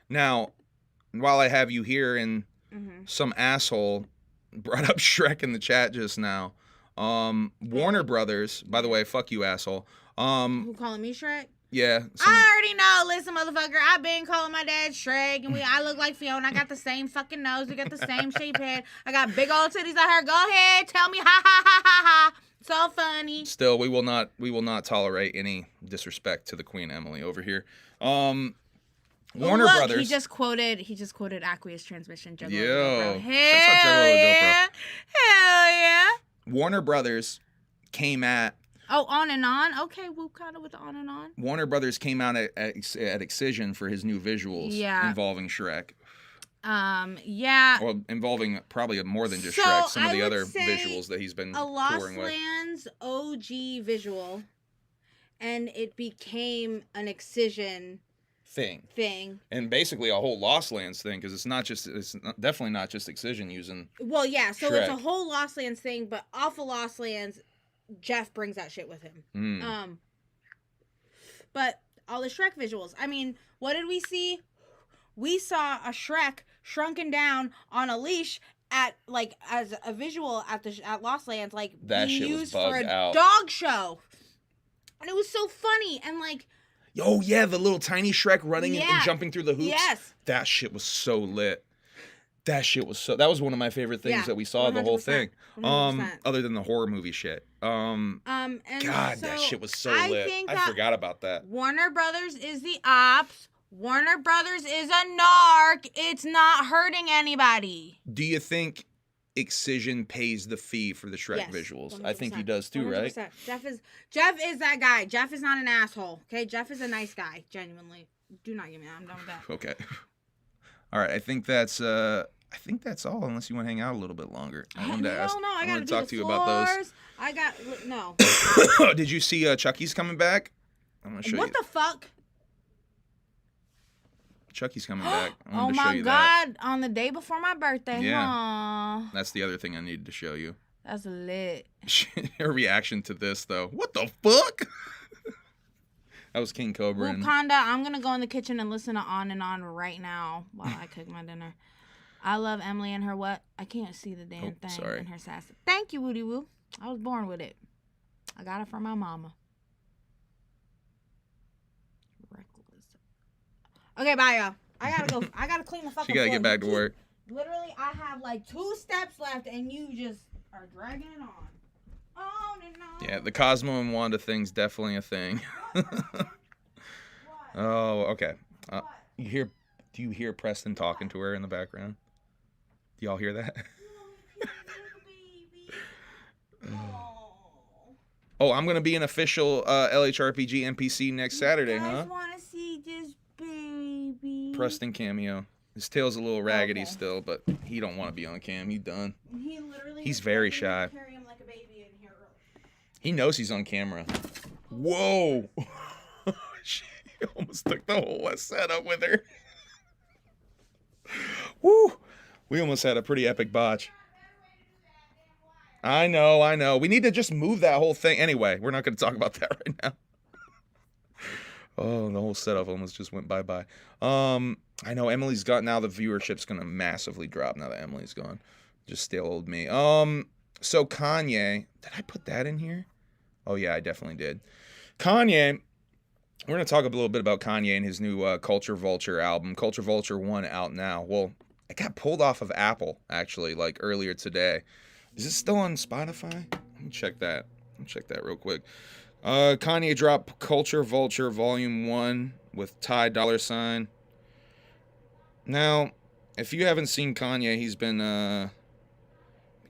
[SPEAKER 1] Now, while I have you here and some asshole brought up Shrek in the chat just now, Warner Brothers, by the way, fuck you, asshole.
[SPEAKER 2] Who calling me Shrek?
[SPEAKER 1] Yeah.
[SPEAKER 2] I already know. Listen, motherfucker, I've been calling my dad Shrek, and I look like Fiona. I got the same fucking nose. We got the same shaped head. I got big old titties out here. Go ahead, tell me, ha ha ha ha ha. It's all funny.
[SPEAKER 1] Still, we will not tolerate any disrespect to the Queen Emily over here. Warner Brothers.
[SPEAKER 2] He just quoted Aqueous Transmission. Juggalo.
[SPEAKER 1] Yo,
[SPEAKER 2] hell yeah, hell yeah.
[SPEAKER 1] Warner Brothers came at.
[SPEAKER 2] Oh, On and On. Okay, Whoop kind of with the On and On.
[SPEAKER 1] Warner Brothers came out at Excision for his new visuals involving Shrek.
[SPEAKER 2] Yeah.
[SPEAKER 1] Well, involving probably more than just Shrek. Some of the other visuals that he's been touring with.
[SPEAKER 2] A Lost Lands OG visual, and it became an Excision thing. And
[SPEAKER 1] basically a whole Lost Lands thing, because it's definitely not just Excision using.
[SPEAKER 2] Well, yeah. So
[SPEAKER 1] Shrek.
[SPEAKER 2] It's a whole Lost Lands thing, but off of Lost Lands, Jeff brings that shit with him. But all the Shrek visuals. I mean, what did we see? We saw a Shrek shrunken down on a leash as a visual at Lost Lands, like
[SPEAKER 1] that
[SPEAKER 2] being
[SPEAKER 1] shit was
[SPEAKER 2] used for a
[SPEAKER 1] out.
[SPEAKER 2] dog show, and it was so funny and like.
[SPEAKER 1] Oh yeah, the little tiny Shrek running and jumping through the hoops.
[SPEAKER 2] Yes,
[SPEAKER 1] that shit was so lit. That was one of my favorite things that we saw 100%, the whole thing. 100%. Other than the horror movie shit. And God,
[SPEAKER 2] so
[SPEAKER 1] that shit was so lit. I forgot about that.
[SPEAKER 2] Warner Brothers is the ops. Warner Brothers is a narc. It's not hurting anybody.
[SPEAKER 1] Do you think Excision pays the fee for the Shrek visuals? 100%. I think he does too, 100%. Right?
[SPEAKER 2] Jeff is that guy. Jeff is not an asshole. Okay, Jeff is a nice guy. Genuinely, do not get me. I'm done with that.
[SPEAKER 1] Okay. All right. I think that's all. Unless you want to hang out a little bit longer. I want to talk to you about those.
[SPEAKER 2] No.
[SPEAKER 1] Did you see Chucky's coming back? I'm gonna show you.
[SPEAKER 2] What the fuck?
[SPEAKER 1] Chucky's coming back.
[SPEAKER 2] Oh my God! On the day before my birthday.
[SPEAKER 1] Yeah.
[SPEAKER 2] Aww.
[SPEAKER 1] That's the other thing I needed to show you.
[SPEAKER 2] That's lit.
[SPEAKER 1] Her reaction to this, though. What the fuck? That was King Cobra.
[SPEAKER 2] Wakanda, I'm going to go in the kitchen and listen to On and On right now while I cook my dinner. I love Emily and her what? I can't see the damn thing.
[SPEAKER 1] Sorry.
[SPEAKER 2] And her sass. Thank you, Woody Woo. I was born with it. I got it from my mama. Reckless. Okay, bye, y'all. I gotta go. I gotta clean the fucking floor.
[SPEAKER 1] She gotta get back to work.
[SPEAKER 2] Literally, I have like 2 steps left, and you just are dragging it on. On and on.
[SPEAKER 1] Yeah, the Cosmo and Wanda thing's definitely a thing. Oh, okay. Do you hear Preston talking to her in the background? Do y'all hear that? Oh, I'm gonna be an official LHRPG NPC next Saturday, huh?
[SPEAKER 2] I just want to see this baby.
[SPEAKER 1] Preston cameo. His tail's a little raggedy still, but he don't want to be on cam. He's done. He's very shy.
[SPEAKER 2] Carry him like a baby in here early.
[SPEAKER 1] He knows he's on camera. Whoa! She almost took the whole setup with her. Woo! We almost had a pretty epic botch. I know. We need to just move that whole thing. Anyway, we're not going to talk about that right now. Oh, the whole setup almost just went bye-bye. I know Emily's got, now the viewership's gonna massively drop now that Emily's gone. Just stale old me. So Kanye, did I put that in here? Oh yeah, I definitely did. Kanye, we're gonna talk a little bit about Kanye and his new Culture Vulture album. Culture Vulture 1 out now. Well, it got pulled off of Apple, actually, like earlier today. Is it still on Spotify? Let me check that. Let me check that real quick. Kanye dropped Culture Vulture Volume 1 with Ty Dollar Sign. Now, if you haven't seen Kanye, he's been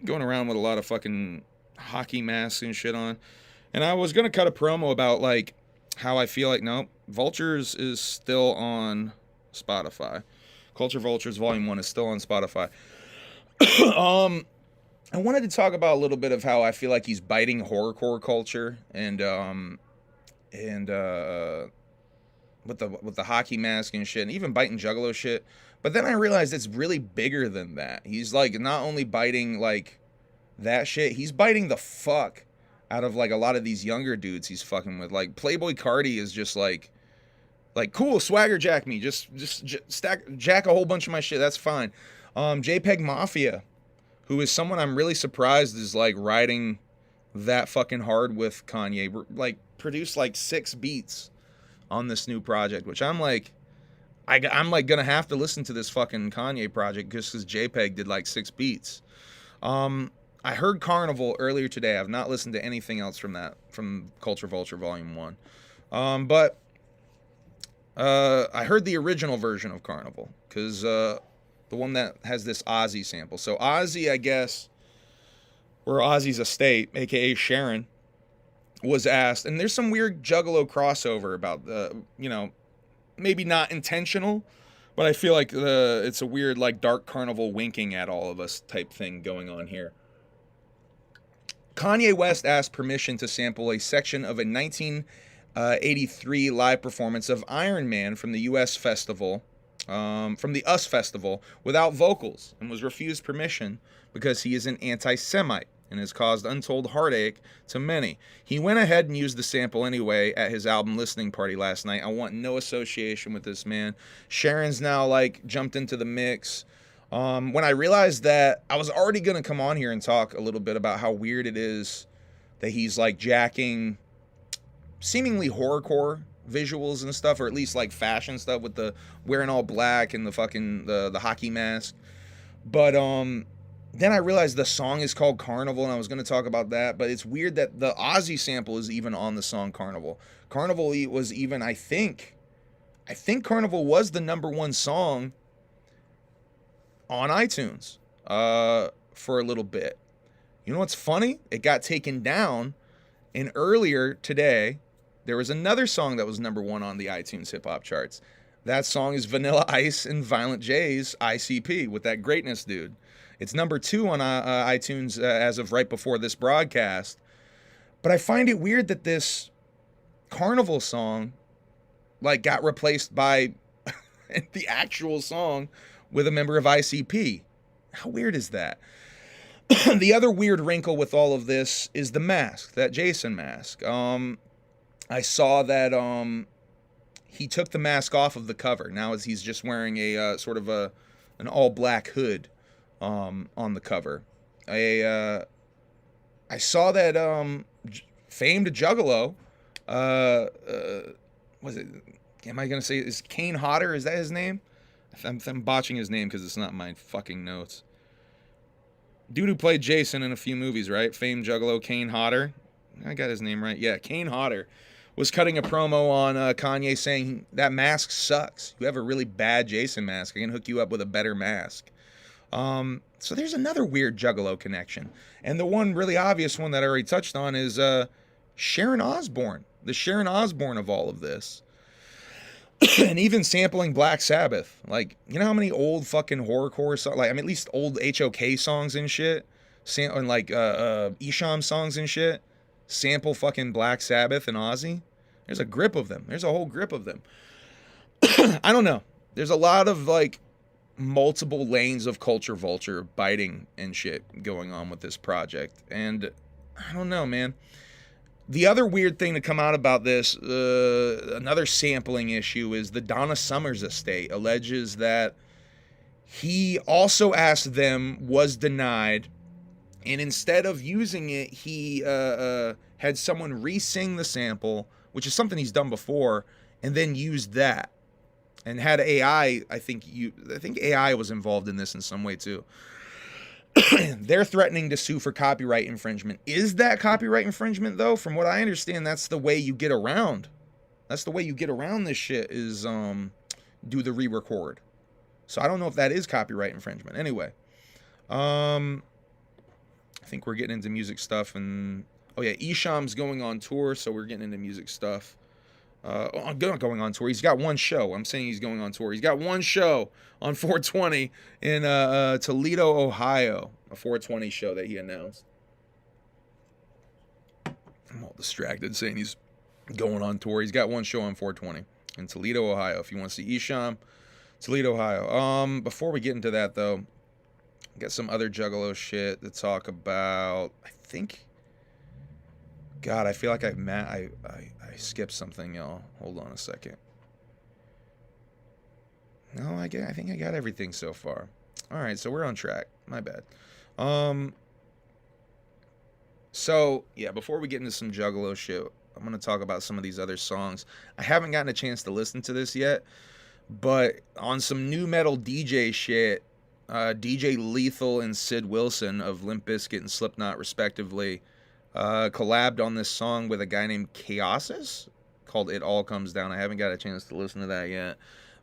[SPEAKER 1] going around with a lot of fucking hockey masks and shit on. And I was going to cut a promo about, like, how I feel like, no, Vultures is still on Spotify. Culture Vultures Volume 1 is still on Spotify. I wanted to talk about a little bit of how I feel like he's biting horrorcore culture and with the hockey mask and shit, and even biting Juggalo shit. But then I realized it's really bigger than that. He's like not only biting like that shit, he's biting the fuck out of like a lot of these younger dudes he's fucking with. Like Playboy Cardi is just like cool, swagger jack me, just jack a whole bunch of my shit. That's fine. JPEG Mafia, who is someone I'm really surprised is like riding that fucking hard with Kanye, like produced like 6 beats on this new project, which I'm like, I'm like gonna have to listen to this fucking Kanye project just because JPEG did like 6 beats. I heard Carnival earlier today. I've not listened to anything else from Culture Vulture Volume 1. But I heard the original version of Carnival because the one that has this Ozzy sample. So Ozzy, I guess, or Ozzy's estate, aka Sharon, was asked, and there's some weird Juggalo crossover about maybe not intentional, but I feel like it's a weird like Dark Carnival winking at all of us type thing going on here. Kanye West asked permission to sample a section of a 1983 live performance of Iron Man from the US Festival, from the US Festival, without vocals, and was refused permission because he is an anti-Semite and has caused untold heartache to many. He went ahead and used the sample anyway at his album listening party last night. I want no association with this man. Sharon's now like jumped into the mix. When I realized that, I was already gonna come on here and talk a little bit about how weird it is that he's like jacking seemingly horrorcore visuals and stuff, or at least like fashion stuff with the wearing all black and the fucking the hockey mask. But then I realized the song is called Carnival, and I was going to talk about that, but it's weird that the Ozzy sample is even on the song Carnival. Carnival was even, I think Carnival was the #1 song on iTunes for a little bit. You know what's funny? It got taken down, and earlier today, there was another song that was #1 on the iTunes hip-hop charts. That song is Vanilla Ice and Violent J's ICP with that Greatness dude. It's #2 on iTunes as of right before this broadcast. But I find it weird that this Carnival song like got replaced by the actual song with a member of ICP. How weird is that? The other weird wrinkle with all of this is the mask, that Jason mask. I saw that he took the mask off of the cover. Now he's just wearing a sort of an all black hood on the cover. I saw that famed Juggalo, was it? Am I gonna say is Kane Hodder? Is that his name? I'm botching his name because it's not my fucking notes. Dude who played Jason in a few movies, right? Famed Juggalo Kane Hodder. I got his name right. Yeah, Kane Hodder was cutting a promo on Kanye saying that mask sucks. You have a really bad Jason mask. I can hook you up with a better mask. So there's another weird Juggalo connection. And the one really obvious one that I already touched on is Sharon Osbourne. The Sharon Osbourne of all of this. And even sampling Black Sabbath. Like, you know how many old fucking horrorcore songs, like, I mean, at least old HOK songs and shit, and like Isham songs and shit, sample fucking Black Sabbath and Ozzy? There's a grip of them. There's a whole grip of them. I don't know. There's a lot of, like, multiple lanes of Culture Vulture biting and shit going on with this project. And I don't know, man. The other weird thing to come out about this, another sampling issue, is the Donna Summers estate alleges that he also asked them, was denied, and instead of using it, he had someone re-sing the sample, which is something he's done before, and then used that. And had AI, I think AI was involved in this in some way too. They're threatening to sue for copyright infringement. Is that copyright infringement though? From what I understand, that's the way you get around. That's the way you get around this shit, is do the re-record. So I don't know if that is copyright infringement. Anyway, I think we're getting into music stuff, and oh yeah, Isham's going on tour, so we're getting into music stuff. Going on tour. He's got one show. I'm saying he's going on tour. He's got one show on 420 in Toledo, Ohio. A 420 show that he announced. I'm all distracted saying he's going on tour. He's got one show on 420 in Toledo, Ohio. If you want to see Isham, Toledo, Ohio. Before we get into that though, got some other Juggalo shit to talk about. I think. God, I feel like I skipped something, y'all. Hold on a second. No, I think I got everything so far. All right, so we're on track. My bad. So yeah, before we get into some Juggalo shit, I'm gonna talk about some of these other songs. I haven't gotten a chance to listen to this yet, but on some new metal DJ shit, DJ Lethal and Sid Wilson of Limp Bizkit and Slipknot, respectively, collabed on this song with a guy named Chaosis called It All Comes Down. I haven't got a chance to listen to that yet.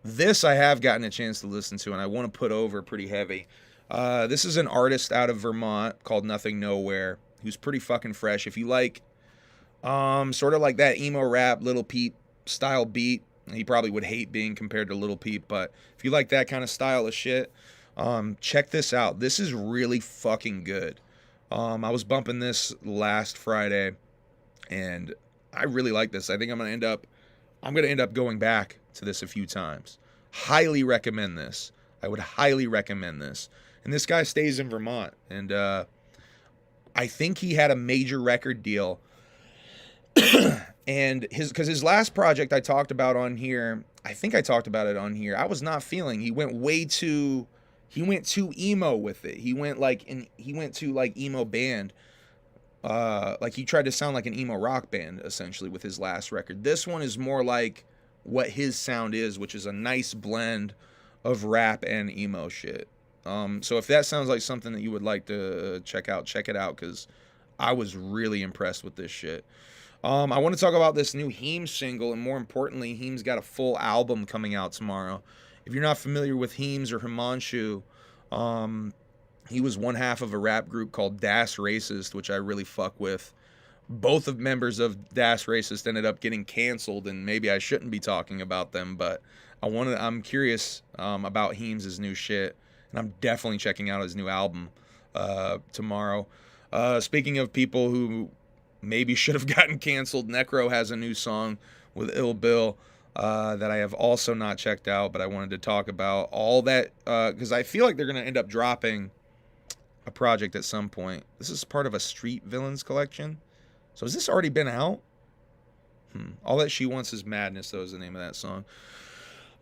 [SPEAKER 1] This I have gotten a chance to listen to, and I want to put over pretty heavy. This is an artist out of Vermont called Nothing Nowhere, who's pretty fucking fresh. If you like sort of like that emo rap Little Peep style beat, he probably would hate being compared to Little Peep, but if you like that kind of style of shit, check this out. This is really fucking good. I was bumping this last Friday, and I really like this. I think I'm gonna end up going back to this a few times. Highly recommend this. I would highly recommend this. And this guy stays in Vermont, and I think he had a major record deal. And his last project I talked about on here, I think I talked about it on here, I was not feeling. He went too emo with it. He went to like emo band. Like he tried to sound like an emo rock band essentially with his last record. This one is more like what his sound is, which is a nice blend of rap and emo shit. So if that sounds like something that you would like to check it out, because I was really impressed with this shit. I want to talk about this new Heems single, and more importantly, Heems got a full album coming out tomorrow. If you're not familiar with Heems or Himanshu, he was one half of a rap group called Das Racist, which I really fuck with. Both of members of Das Racist ended up getting canceled, and maybe I shouldn't be talking about them, but I'm curious about Heems' new shit, and I'm definitely checking out his new album tomorrow. Speaking of people who maybe should have gotten canceled, Necro has a new song with Ill Bill that I have also not checked out, but I wanted to talk about all that because I feel like they're going to end up dropping a project at some point. This is part of a Street Villains collection. So has this already been out? All That She Wants Is Madness, though, is the name of that song.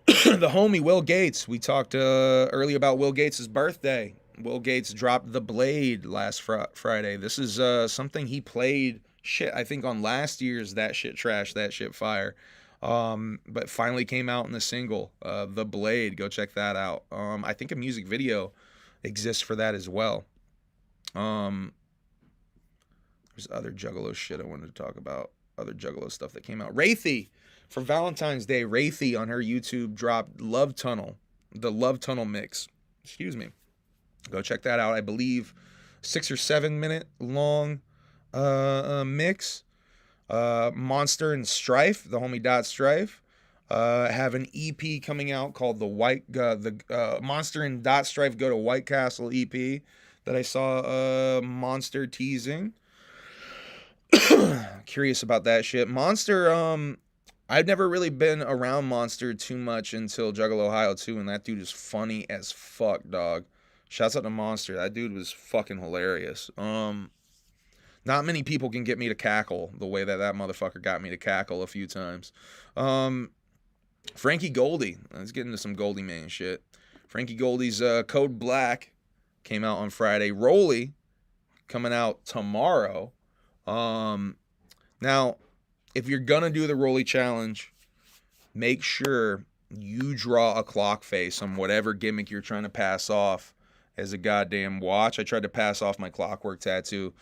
[SPEAKER 1] The homie Will Gates. We talked earlier about Will Gates' birthday. Will Gates dropped The Blade last Friday. This is something he played, I think on last year's That Shit Trash, That Shit Fire. But finally came out in the single, The Blade. Go check that out. I think a music video exists for that as well. There's other Juggalo shit I wanted to talk about. Other Juggalo stuff that came out. Wraithy, for Valentine's Day, Wraithy on her YouTube dropped Love Tunnel, the Love Tunnel mix. Excuse me. Go check that out. I believe 6 or 7 minute long mix. Monster and Strife, the homie Dot Strife, have an EP coming out called the Monster and Dot Strife Go to White Castle EP that I saw Monster teasing. Curious about that shit. Monster, I've never really been around Monster too much until Juggalo Ohio 2, and that dude is funny as fuck, dog. Shouts out to Monster. That dude was fucking hilarious. Not many people can get me to cackle the way that motherfucker got me to cackle a few times. Frankie Goldie. Let's get into some Goldie Man shit. Frankie Goldie's Code Black came out on Friday. Rolly coming out tomorrow. Now, if you're going to do the Rolly Challenge, make sure you draw a clock face on whatever gimmick you're trying to pass off as a goddamn watch. I tried to pass off my clockwork tattoo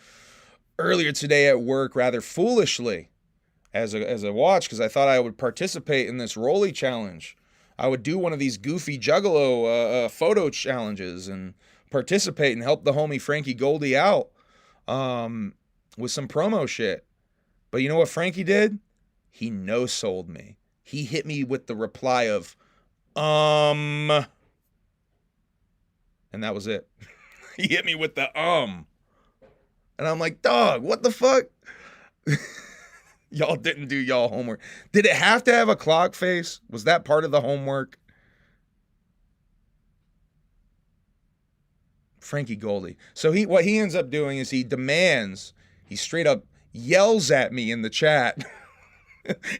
[SPEAKER 1] earlier today at work rather foolishly as a watch because I thought I would participate in this Rolly Challenge. I would do one of these goofy Juggalo photo challenges and participate and help the homie Frankie Goldie out with some promo shit. But you know what Frankie did? He no-sold me. He hit me with the reply of, and that was it. He hit me with the, And I'm like, dog, what the fuck? Y'all didn't do y'all homework. Did it have to have a clock face? Was that part of the homework? Frankie Goldie. So what he ends up doing is he straight up yells at me in the chat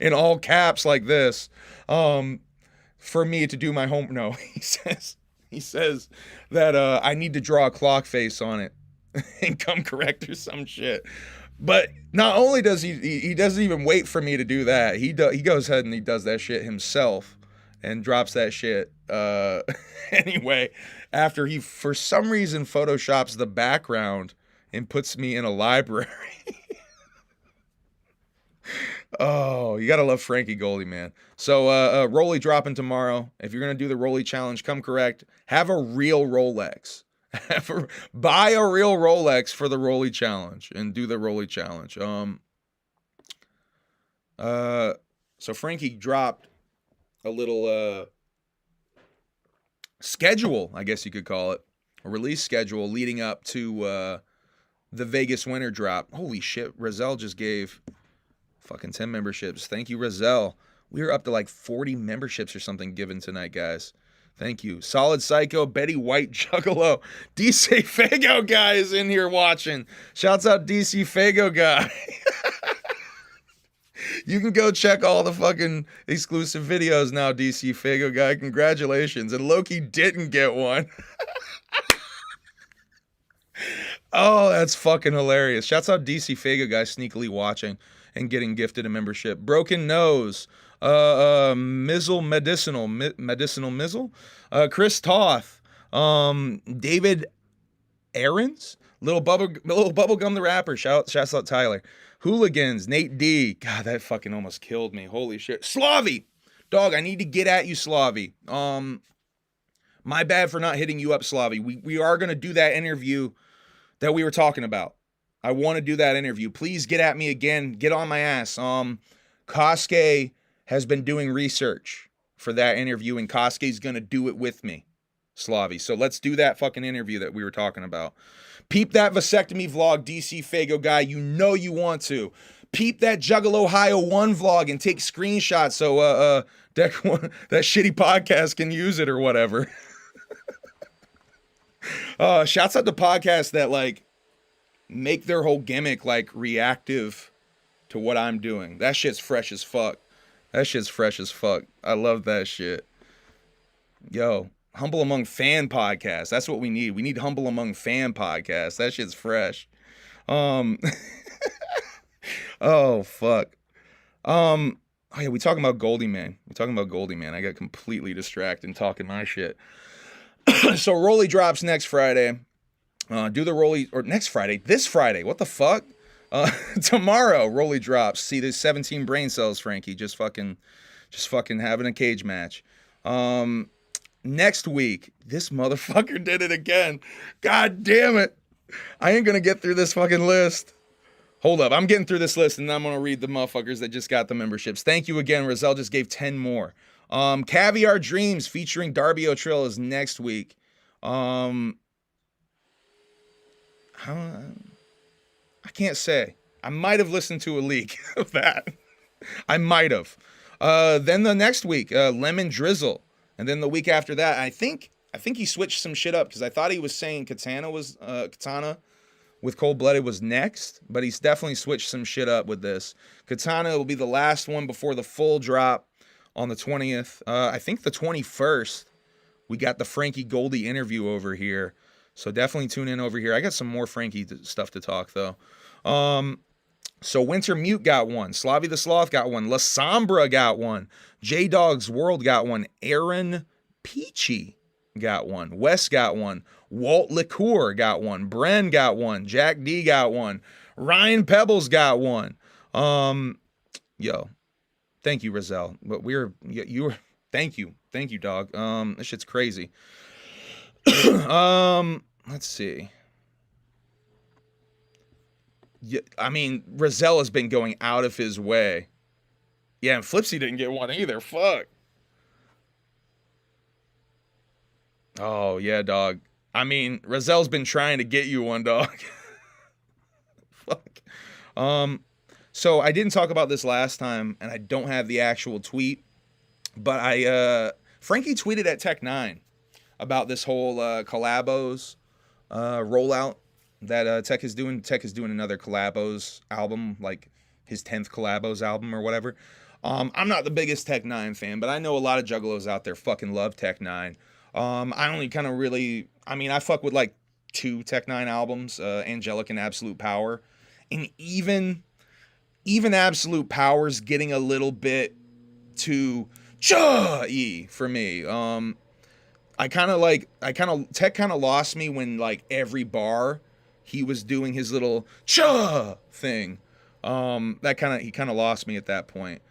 [SPEAKER 1] in all caps like this for me to do my home. No, he says that I need to draw a clock face on it and come correct or some shit. But not only does he doesn't even wait for me to do that. He goes ahead and he does that shit himself and drops that shit anyway after he for some reason photoshops the background and puts me in a library. Oh, you gotta love Frankie Goldie, man. So Rolly dropping tomorrow. If you're gonna do the Rolly Challenge, come correct. Have a real Rolex. Buy a real Rolex for the Rolly Challenge and do the Rolly Challenge. So Frankie dropped a little schedule, I guess you could call it, a release schedule leading up to the Vegas winter drop. Holy shit, Roselle just gave fucking 10 memberships. Thank you, Roselle. We are up to like 40 memberships or something given tonight, guys. Thank you. Solid Psycho, Betty White, Juggalo, DC Fago guy is in here watching. Shouts out DC Fago guy. You can go check all the fucking exclusive videos now, DC Fago guy. Congratulations. And Loki didn't get one. Oh, that's fucking hilarious. Shouts out DC Fago guy sneakily watching and getting gifted a membership. Broken Nose. Mizzle Medicinal Mizzle, Chris Toth, David Aarons, Little Bubblegum the Rapper, shouts out Tyler, Hooligans, Nate D, God, that fucking almost killed me, holy shit, Slavy, dog, I need to get at you, Slavy, my bad for not hitting you up, Slavy, we are going to do that interview that we were talking about, I want to do that interview, please get at me again, get on my ass, Kosuke has been doing research for that interview, and Kosuke's going to do it with me, Slavy. So let's do that fucking interview that we were talking about. Peep that vasectomy vlog, DC Fago guy. You know you want to. Peep that Juggalo Ohio 1 vlog and take screenshots so that shitty podcast can use it or whatever. Shouts out to podcasts that, like, make their whole gimmick, like, reactive to what I'm doing. That shit's fresh as fuck. That shit's fresh as fuck. I love that shit. Yo, Humble Among Fan podcast. That's what we need. We need Humble Among Fan podcast. That shit's fresh. Oh fuck. Oh yeah, we talking about Goldie Man. I got completely distracted talking my shit. So Rolly drops next Friday. Do the Rolly or next Friday. This Friday. What the fuck? Tomorrow, Rolly drops. See, there's 17 brain cells, Frankie. Just fucking having a cage match. Next week, this motherfucker did it again. God damn it. I ain't gonna get through this fucking list. Hold up, I'm getting through this list and I'm gonna read the motherfuckers that just got the memberships. Thank you again. Roselle just gave 10 more. Caviar Dreams featuring Darby O'Trill is next week. I can't say. I might have listened to a leak of that. I might have. Then the next week, Lemon Drizzle. And then the week after that, I think he switched some shit up because I thought he was saying Katana was with Cold Blooded was next, but he's definitely switched some shit up with this. Katana will be the last one before the full drop on the 20th. I think the 21st, we got the Frankie Goldie interview over here. So definitely tune in over here. I got some more Frankie stuff to talk, though. So Winter Mute got one. Slavy the Sloth got one. La Sombra got one. J-Dog's World got one. Aaron Peachy got one. Wes got one. Walt Licour got one. Bren got one. Jack D got one. Ryan Pebbles got one. Yo, thank you, Rizal. But thank you, dog. This shit's crazy. Let's see. Yeah, I mean, Rizal has been going out of his way. Yeah, and Flipsy didn't get one either. Fuck. Oh yeah, dog. I mean, Rizal's been trying to get you one, dog. Fuck. So I didn't talk about this last time, and I don't have the actual tweet, but Frankie tweeted at Tech9 about this whole collabos rollout that Tech is doing. Tech is doing another collabos album, like his 10th collabos album or whatever. I'm not the biggest Tech9 fan, but I know a lot of Juggalos out there fucking love Tech9. I only kind of really, I mean, I fuck with like 2 Tech9 albums, Angelic and Absolute Power. And even Absolute Power's getting a little bit too cha-y for me. Tech kind of lost me when like every bar he was doing his little cha thing. He kind of lost me at that point.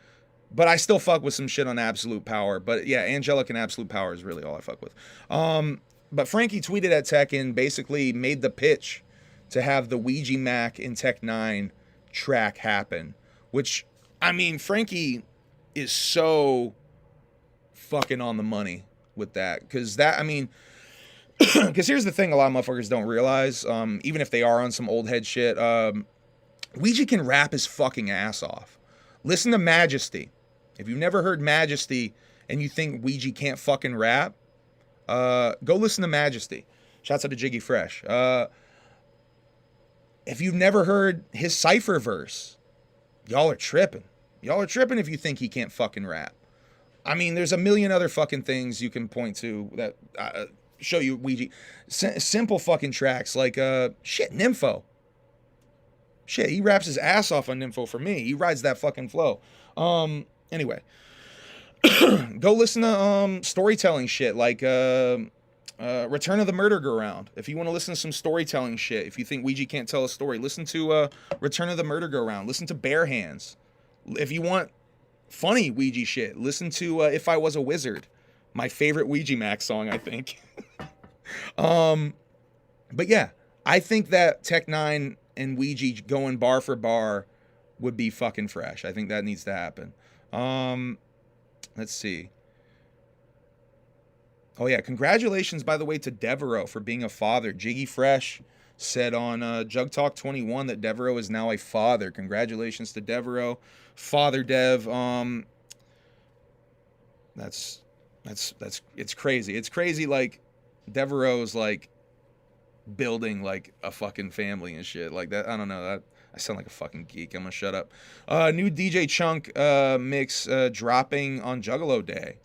[SPEAKER 1] But I still fuck with some shit on Absolute Power. But yeah, Angelic and Absolute Power is really all I fuck with. But Frankie tweeted at Tech and basically made the pitch to have the Ouija Mac in Tech9 track happen. Which, I mean, Frankie is so fucking on the money with that. Because here's the thing a lot of motherfuckers don't realize, even if they are on some old head shit, Ouija can rap his fucking ass off. Listen to Majesty. If you've never heard Majesty and you think Ouija can't fucking rap, go listen to Majesty. Shouts out to Jiggy Fresh. If you've never heard his Cypher verse, y'all are tripping. Y'all are tripping if you think he can't fucking rap. I mean, there's a million other fucking things you can point to that show you Ouija. Simple fucking tracks like, Nympho. Shit, he raps his ass off on Nympho for me. He rides that fucking flow. Anyway. Go listen to storytelling shit like Return of the Murder Go Round. If you want to listen to some storytelling shit, if you think Ouija can't tell a story, listen to Return of the Murder Go Round. Listen to Bare Hands. If you want funny Ouija shit, listen to If I Was a Wizard. My favorite Ouija Max song, I think. But yeah, I think that Tech9 and Ouija going bar for bar would be fucking fresh. I think that needs to happen. Let's see. Oh yeah, congratulations, by the way, to Devereaux for being a father. Jiggy Fresh said on Jug Talk 21 that Devereaux is now a father. Congratulations to Devereaux. Father Dev. It's crazy. It's crazy, like, Devereaux's, like, building, like, a fucking family and shit. Like, that, I don't know, I sound like a fucking geek. I'm gonna shut up. New DJ Chunk mix dropping on Juggalo Day.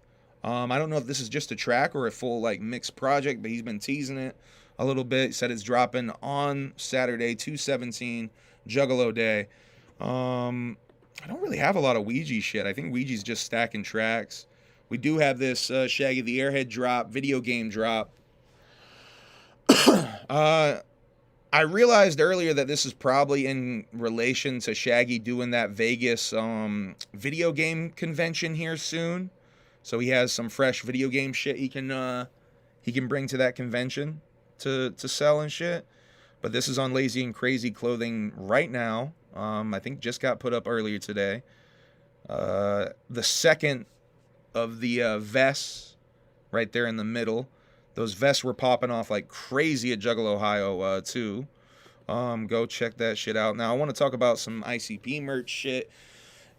[SPEAKER 1] I don't know if this is just a track or a full like mix project, but he's been teasing it a little bit. He said it's dropping on Saturday, 2/17, Juggalo Day. I don't really have a lot of Ouija shit. I think Ouija's just stacking tracks. We do have this Shaggy the Airhead drop, video game drop. I realized earlier that this is probably in relation to Shaggy doing that Vegas video game convention here soon. So he has some fresh video game shit he can bring to that convention to sell and shit. But this is on Lazy and Crazy Clothing right now. I think just got put up earlier today. The second of the vests right there in the middle. Those vests were popping off like crazy at Juggalo, Ohio, too. Go check that shit out. Now, I want to talk about some ICP merch shit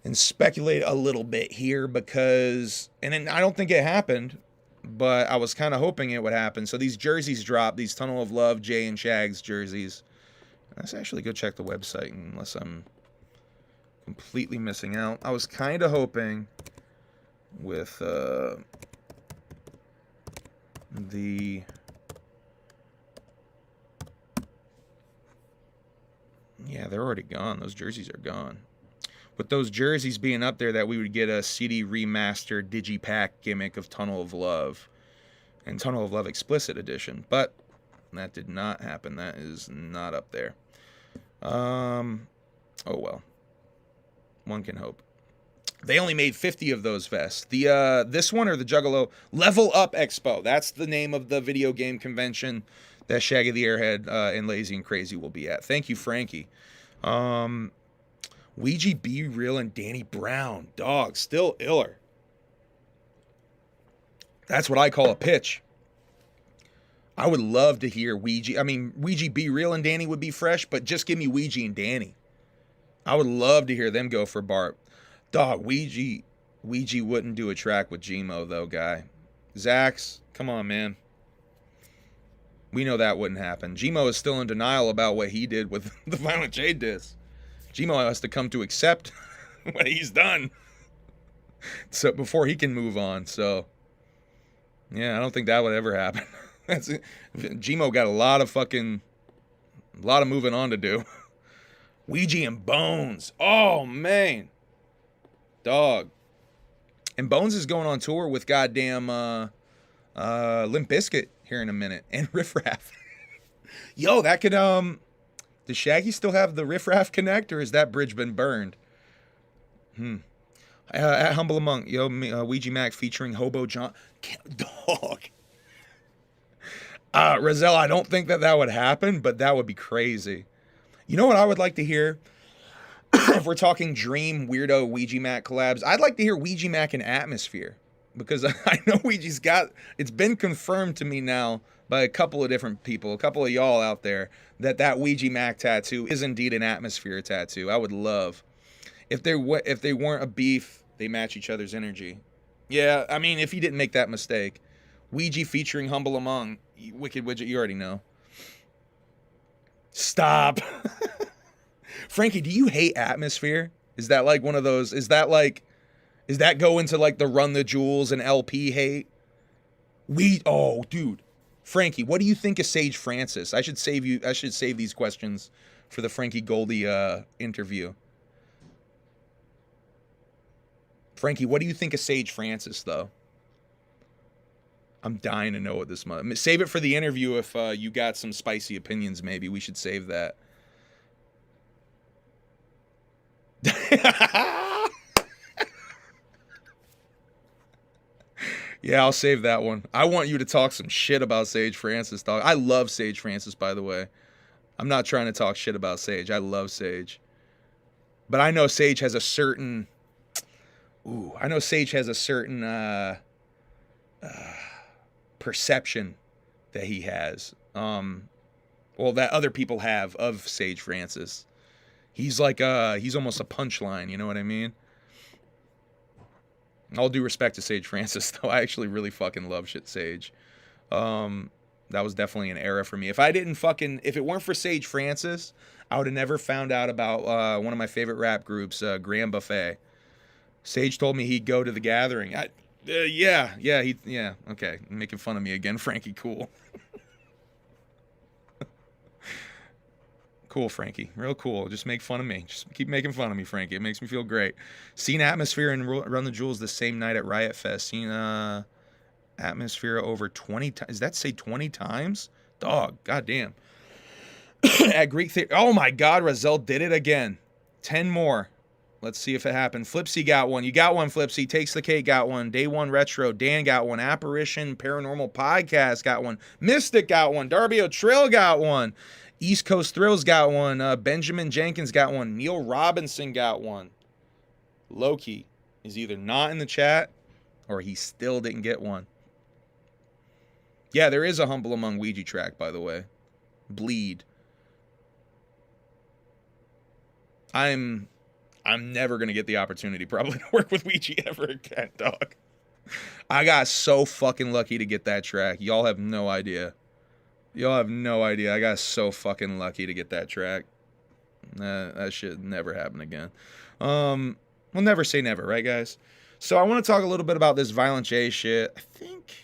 [SPEAKER 1] and speculate a little bit here because, and then I don't think it happened, but I was kind of hoping it would happen. So these jerseys dropped, these Tunnel of Love, Jay and Shags jerseys. Let's actually go check the website unless I'm completely missing out. I was kind of hoping with the... Yeah, they're already gone. Those jerseys are gone. With those jerseys being up there, that we would get a CD remastered digipack gimmick of Tunnel of Love and Tunnel of Love Explicit Edition. But that did not happen. That is not up there. Oh well. One can hope. They only made 50 of those vests. The this one or the Juggalo Level Up Expo. That's the name of the video game convention that Shaggy the Airhead and Lazy and Crazy will be at. Thank you, Frankie. Ouija, Be Real, and Danny Brown. Dog, still iller. That's what I call a pitch. I would love to hear Ouija. I mean, Ouija, Be Real, and Danny would be fresh, but just give me Ouija and Danny. I would love to hear them go for Bart. Dog, Ouija wouldn't do a track with Gmo, though, guy. Zax, come on, man. We know that wouldn't happen. Gmo is still in denial about what he did with the Violent J disc. Gmo has to come to accept what he's done, so before he can move on. So, yeah, I don't think that would ever happen. That's it. Gmo got a lot of moving on to do. Ouija and Bones. Oh, man. Dog. And Bones is going on tour with goddamn Limp Bizkit here in a minute. And Riff Raff. Yo, that could, does Shaggy still have the Riff Raff Connect, or has that bridge been burned? At Humble Among, yo, Ouija Mac featuring Hobo John. Dog. Rozelle, I don't think that would happen, but that would be crazy. You know what I would like to hear? If we're talking dream weirdo Ouija Mac collabs, I'd like to hear Ouija Mac and Atmosphere. Because I know Ouija's got, it's been confirmed to me now by a couple of different people, a couple of y'all out there, that Ouija Mac tattoo is indeed an Atmosphere tattoo. I would love. If they weren't a beef, they match each other's energy. Yeah, I mean, if he didn't make that mistake. Ouija featuring Humble Among, Wicked Widget, you already know. Stop. Frankie, do you hate Atmosphere? Is that like one of those, is that go into like the Run the Jewels and LP hate? Oh, dude. Frankie, what do you think of Sage Francis? I should save these questions for the Frankie Goldie interview. Frankie, what do you think of Sage Francis, though? I'm dying to know what this month. Save it for the interview if you got some spicy opinions, maybe. We should save that. Yeah, I'll save that one. I want you to talk some shit about Sage Francis, dog. I love Sage Francis, by the way. I'm not trying to talk shit about Sage. I love Sage. But I know Sage has a certain... perception that he has. That other people have of Sage Francis. He's like he's almost a punchline, you know what I mean? All due respect to Sage Francis, though, I actually really fucking love shit Sage. That was definitely an era for me. If it weren't for Sage Francis, I would have never found out about one of my favorite rap groups, Grand Buffet. Sage told me he'd go to the gathering. Okay, making fun of me again, Frankie. Cool. Cool, Frankie. Real cool. Just make fun of me. Just keep making fun of me, Frankie. It makes me feel great. Seen Atmosphere and Run the Jewels the same night at Riot Fest. Seen Atmosphere over 20 times. Does that say 20 times? Dog. Goddamn. At Greek Theater. Oh my God, Rozelle did it again. 10 more. Let's see if it happened. Flipsy got one. You got one, Flipsy. Takes the Cake got one. Day One Retro. Dan got one. Apparition Paranormal Podcast got one. Mystic got one. Darby O'Trill got one. East Coast Thrills got one. Benjamin Jenkins got one. Neil Robinson got one. Loki is either not in the chat or he still didn't get one. Yeah, there is a Humble Among Ouija track, by the way. Bleed. I'm never going to get the opportunity probably to work with Ouija ever again, dog. I got so fucking lucky to get that track. Y'all have no idea. You'll have no idea. I got so fucking lucky to get that track. That shit never happen again. We'll never say never, right, guys? So I want to talk a little bit about this Violent J shit. I think...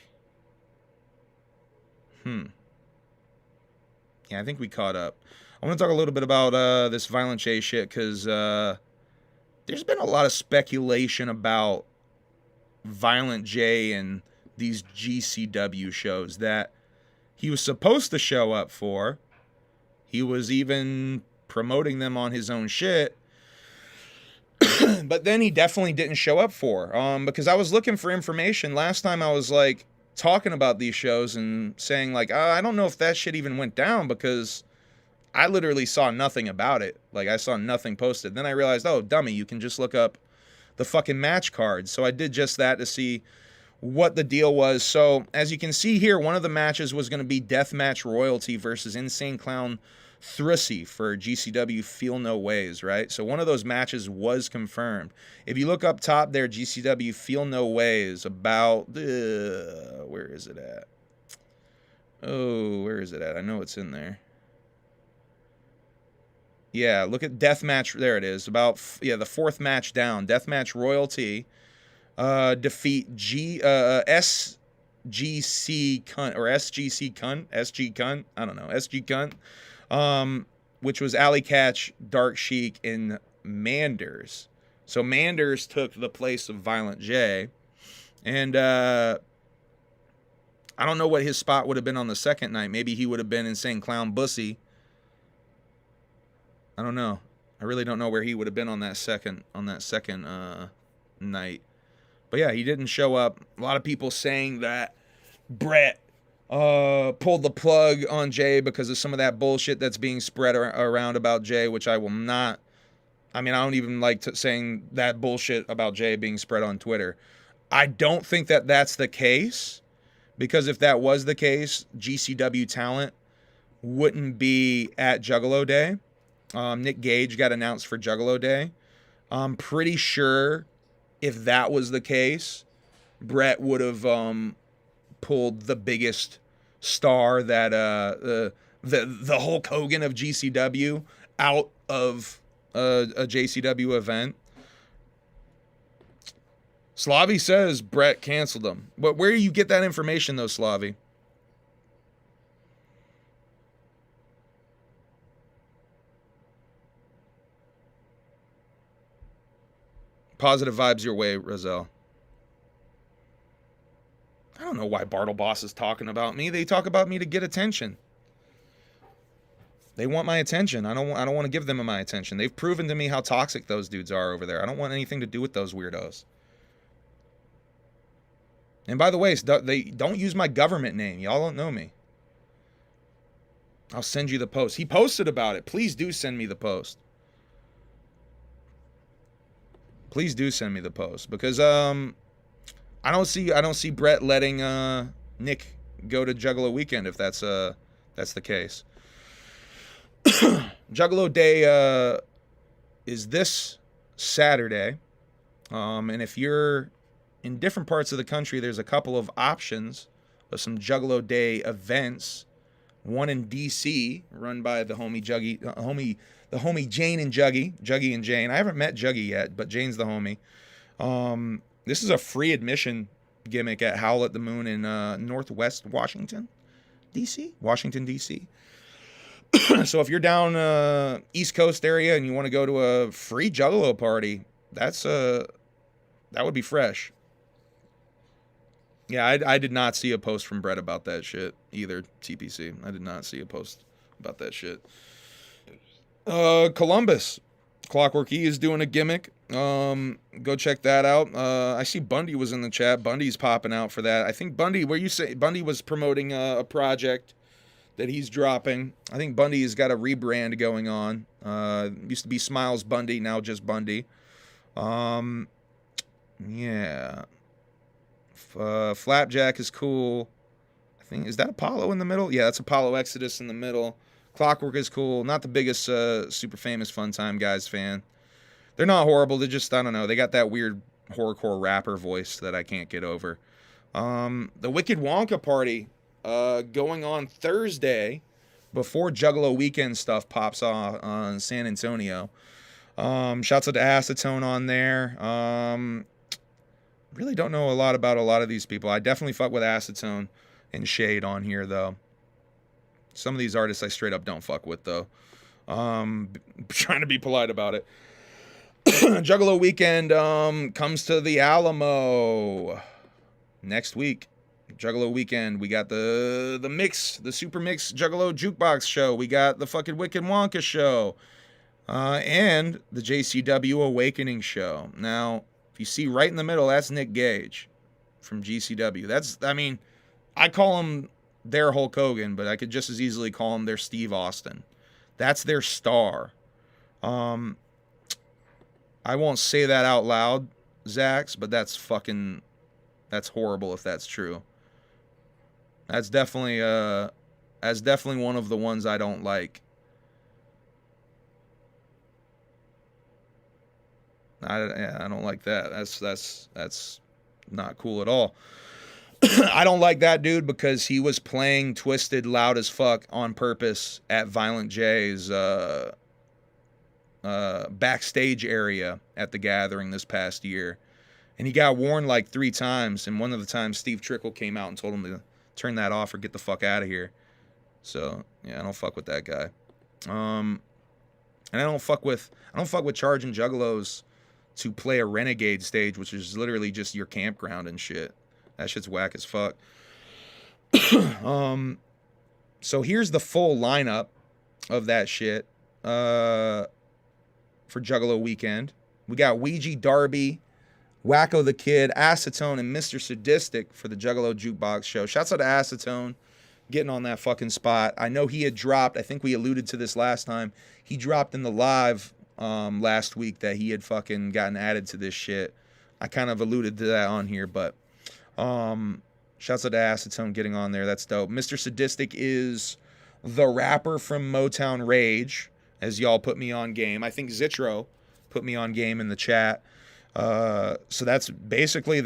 [SPEAKER 1] Yeah, I think we caught up. I want to talk a little bit about this Violent J shit, because there's been a lot of speculation about Violent J and these GCW shows that he was supposed to show up for. He was even promoting them on his own shit. But then he definitely didn't show up for. Because I was looking for information. Last time I was like talking about these shows and saying like, I don't know if that shit even went down, because I literally saw nothing about it. Like, I saw nothing posted. Then I realized, oh, dummy, you can just look up the fucking match cards. So I did just that to see what the deal was. So as you can see here, one of the matches was going to be Deathmatch Royalty versus Insane Clown Thrissy for GCW Feel No Ways, right? So one of those matches was confirmed. If you look up top there, GCW Feel No Ways, about, where is it at? Oh, where is it at? I know it's in there. Yeah, look at Deathmatch. There it is. About, the fourth match down. Deathmatch Royalty defeat SGC Cunt, or SGC Cunt, SG Cunt, I don't know, SG Cunt, which was Alley Catch, Dark Sheik, and Manders. So Manders took the place of Violent J, and I don't know what his spot would have been on the second night. Maybe he would have been Insane Clown Bussy. I don't know. I really don't know where he would have been on that second night. But yeah, he didn't show up. A lot of people saying that Brett pulled the plug on Jay because of some of that bullshit that's being spread around about Jay, which I will not. I mean, I don't even like saying that bullshit about Jay being spread on Twitter. I don't think that that's the case, because if that was the case, GCW talent wouldn't be at Juggalo Day. Nick Gage got announced for Juggalo Day. I'm pretty sure if that was the case, Brett would have pulled the biggest star that the Hulk Hogan of GCW out of a JCW event. Slavi says Brett canceled him. But where do you get that information, though, Slavi? Positive vibes your way, Roselle. I don't know why Bartle Boss is talking about me. They talk about me to get attention. They want my attention. I don't want to give them my attention. They've proven to me how toxic those dudes are over there. I don't want anything to do with those weirdos. And by the way, they don't use my government name. Y'all don't know me. I'll send you the post. He posted about it. Please do send me the post. Please do send me the post, because I don't see Brett letting Nick go to Juggalo weekend if that's the case. Juggalo Day is this Saturday, and if you're in different parts of the country, there's a couple of options of some Juggalo Day events. One in DC, run by the homie Jane and Juggy and Jane. I haven't met Juggy yet, but Jane's the homie. This is a free admission gimmick at Howl at the Moon in Northwest Washington, D.C. So if you're down East Coast area and you want to go to a free Juggalo party, that would be fresh. Yeah, I did not see a post from Brett about that shit either, TPC. I did not see a post about that shit. Columbus. Clockwork E is doing a gimmick. Go check that out. I see Bundy was in the chat. Bundy's popping out for that. I think Bundy, where you say Bundy was promoting a project that he's dropping. I think Bundy's got a rebrand going on. Used to be Smiles Bundy, now just Bundy. Yeah. Flapjack is cool. I think, is that Apollo in the middle? Yeah, that's Apollo Exodus in the middle. Clockwork is cool. Not the biggest super famous Fun Time Guys fan. They're not horrible. They're just, I don't know, they got that weird horrorcore rapper voice that I can't get over. The Wicked Wonka party going on Thursday before Juggalo weekend stuff pops off on San Antonio. Shouts out to Acetone on there. Really don't know a lot about a lot of these people. I definitely fuck with Acetone and Shade on here, though. Some of these artists I straight up don't fuck with, though. Trying to be polite about it. Juggalo weekend comes to the Alamo next week. Juggalo weekend. We got the mix, the super mix Juggalo jukebox show. We got the fucking Wicked Wonka show. And the JCW Awakening show. Now, if you see right in the middle, that's Nick Gage from GCW. That's, I mean, I call him their Hulk Hogan, but I could just as easily call him their Steve Austin. That's their star. I won't say that out loud, Zax, but that's horrible if that's true. That's definitely one of the ones I don't like. I don't like that. That's not cool at all. I don't like that dude because he was playing Twisted loud as fuck on purpose at Violent J's backstage area at the Gathering this past year. And he got warned like 3 times, and one of the times Steve Trickle came out and told him to turn that off or get the fuck out of here. So, yeah, I don't fuck with that guy. And I don't fuck with charging Juggalos to play a Renegade stage, which is literally just your campground and shit. That shit's whack as fuck. So here's the full lineup of that shit for Juggalo weekend. We got Ouija Darby, Wacko the Kid, Acetone, and Mr. Sadistic for the Juggalo Jukebox show. Shouts out to Acetone getting on that fucking spot. I know he had dropped, I think we alluded to this last time, he dropped in the live last week that he had fucking gotten added to this shit. I kind of alluded to that on here, but shouts out to Acetone getting on there. That's dope. Mr. Sadistic is the rapper from Motown Rage, as y'all put me on game. I think Zitro put me on game in the chat. So that's basically,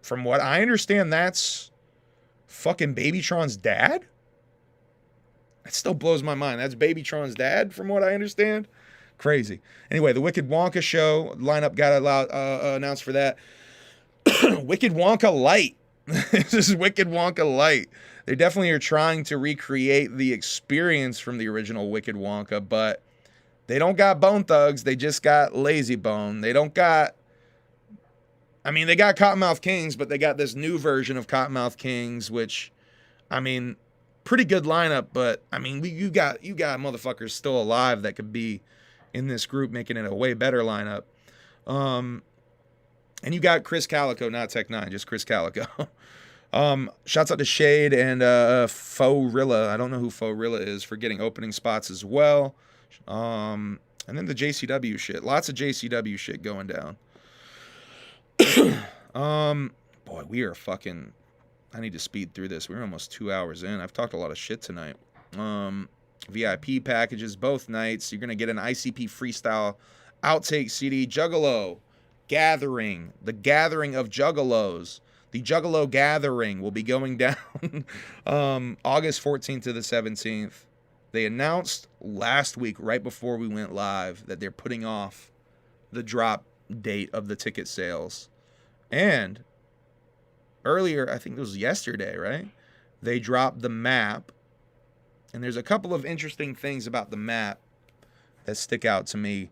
[SPEAKER 1] from what I understand, that's fucking Babytron's dad? That still blows my mind. That's Babytron's dad, from what I understand. Crazy. Anyway, the Wicked Wonka show lineup got announced for that. Wicked Wonka Light. This is Wicked Wonka Light. They definitely are trying to recreate the experience from the original Wicked Wonka, but they don't got Bone Thugs. They just got Lazy Bone. They don't got... I mean, they got Cottonmouth Kings, but they got this new version of Cottonmouth Kings, which, I mean, pretty good lineup, but, I mean, you got motherfuckers still alive that could be in this group, making it a way better lineup. And you got Chris Calico, not Tech 9, just Chris Calico. Shouts out to Shade and Faux-Rilla. I don't know who Faux-Rilla is, for getting opening spots as well. And then the JCW shit. Lots of JCW shit going down. Boy, we are fucking... I need to speed through this. We're almost 2 hours in. I've talked a lot of shit tonight. VIP packages both nights. You're going to get an ICP freestyle outtake CD. Juggalo Gathering. The Gathering of Juggalos. The Juggalo Gathering will be going down August 14th to the 17th. They announced last week, right before we went live, that they're putting off the drop date of the ticket sales. And earlier, I think it was yesterday, right? They dropped the map. And there's a couple of interesting things about the map that stick out to me.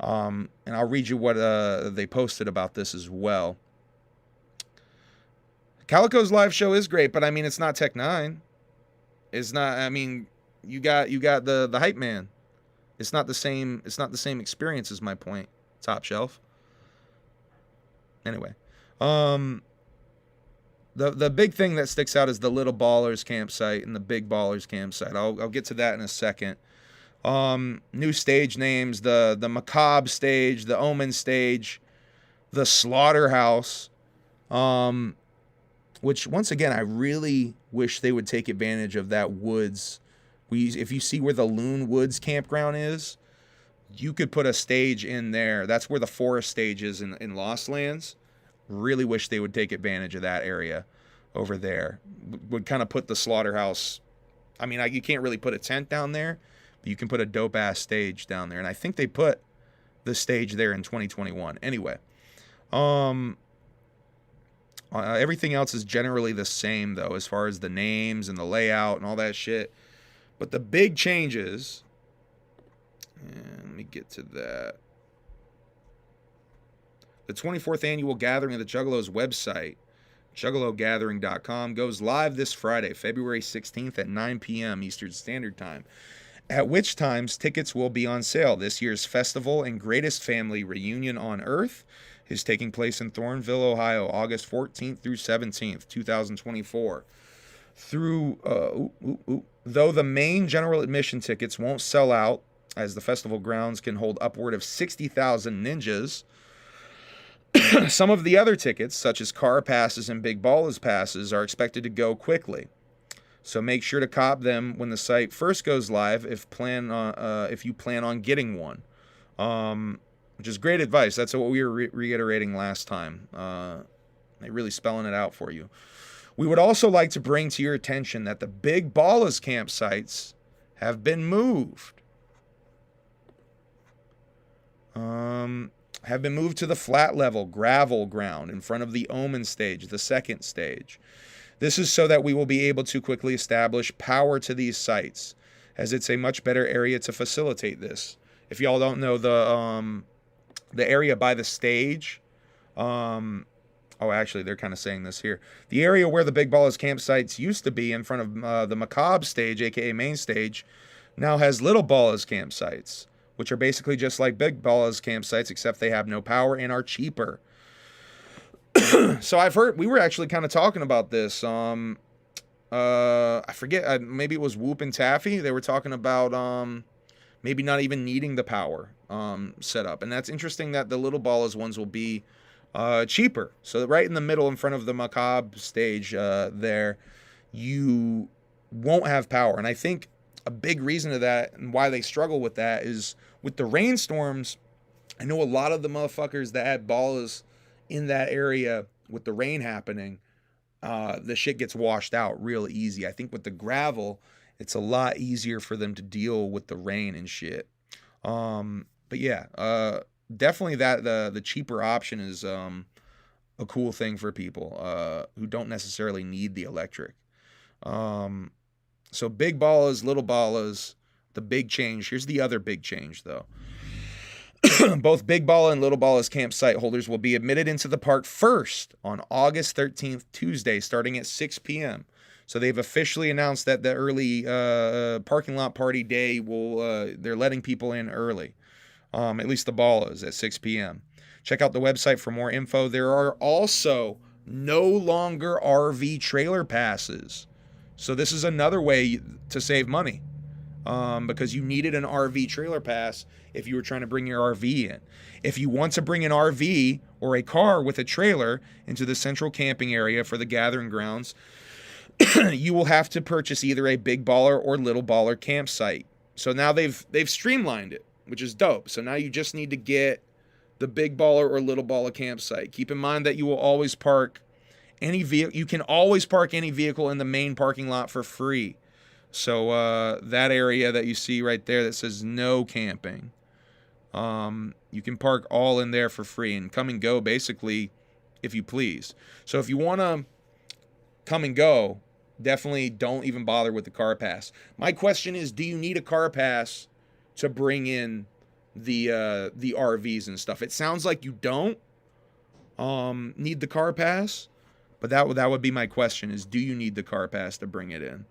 [SPEAKER 1] And I'll read you what they posted about this as well. Calico's live show is great, but I mean, it's not Tech 9. It's not, I mean, you got the hype man. It's not the same experience, is my point. Top Shelf. Anyway. The big thing that sticks out is the Little Ballers campsite and the Big Ballers campsite. I'll get to that in a second. New stage names, the Macabre stage, the Omen stage, the Slaughterhouse, which, once again, I really wish they would take advantage of that woods. If you see where the Loon Woods campground is, you could put a stage in there. That's where the forest stage is in Lost Lands. Really wish they would take advantage of that area over there. Would kind of put the slaughterhouse. I mean, you can't really put a tent down there, but you can put a dope ass stage down there. And I think they put the stage there in 2021. Anyway, everything else is generally the same though, as far as the names and the layout and all that shit. But the big changes, and let me get to that. The 24th annual gathering of the Juggalos website, juggalogathering.com, goes live this Friday, February 16th at 9 p.m. Eastern Standard Time, at which times tickets will be on sale. This year's festival and greatest family reunion on Earth is taking place in Thornville, Ohio, August 14th through 17th, 2024. Though the main general admission tickets won't sell out, as the festival grounds can hold upward of 60,000 ninjas, some of the other tickets, such as car passes and Big Ballas passes, are expected to go quickly. So make sure to cop them when the site first goes live if you plan on getting one. Which is great advice. That's what we were reiterating last time. They're really spelling it out for you. We would also like to bring to your attention that the Big Ballas campsites have been moved. Have been moved to the flat level gravel ground in front of the Omen stage, the second stage. This is so that we will be able to quickly establish power to these sites, as it's a much better area to facilitate this. If y'all don't know, the area by the stage, actually, they're kind of saying this here. The area where the Big Ballas campsites used to be in front of the Macabre stage, aka main stage, now has Little Ballas campsites, which are basically just like Big Ballas campsites, except they have no power and are cheaper. So I've heard, we were actually kind of talking about this. I forget, maybe it was Whoop and Taffy. They were talking about maybe not even needing the power setup. And that's interesting that the Little Ballas ones will be cheaper. So right in the middle in front of the Macabre stage there, you won't have power. And I think a big reason of that and why they struggle with that is with the rainstorms. I know a lot of the motherfuckers that had Ballas in that area with the rain happening, the shit gets washed out real easy. I think with the gravel, it's a lot easier for them to deal with the rain and shit. But yeah, definitely that the cheaper option is a cool thing for people who don't necessarily need the electric. So Big Ballas, Little Ballas, the big change. Here's the other big change though. Both Big Balla and Little Ballas campsite holders will be admitted into the park first on August 13th, Tuesday, starting at 6 p.m. So they've officially announced that the early parking lot party day they're letting people in early. At least the Ballas at 6 p.m. Check out the website for more info. There are also no longer RV trailer passes. So this is another way to save money. Because you needed an RV trailer pass if you were trying to bring your RV in. If you want to bring an RV or a car with a trailer into the central camping area for the gathering grounds, you will have to purchase either a Big Baller or Little Baller campsite. So now they've streamlined it, which is dope. So now you just need to get the Big Baller or Little Baller campsite. Keep in mind that you will always park any vehicle. You can always park any vehicle in the main parking lot for free. So that area that you see right there that says no camping, you can park all in there for free and come and go basically if you please. So if you want to come and go, definitely don't even bother with the car pass. My question is, do you need a car pass to bring in the RVs and stuff? It sounds like you don't need the car pass, but that would be my question is, do you need the car pass to bring it in?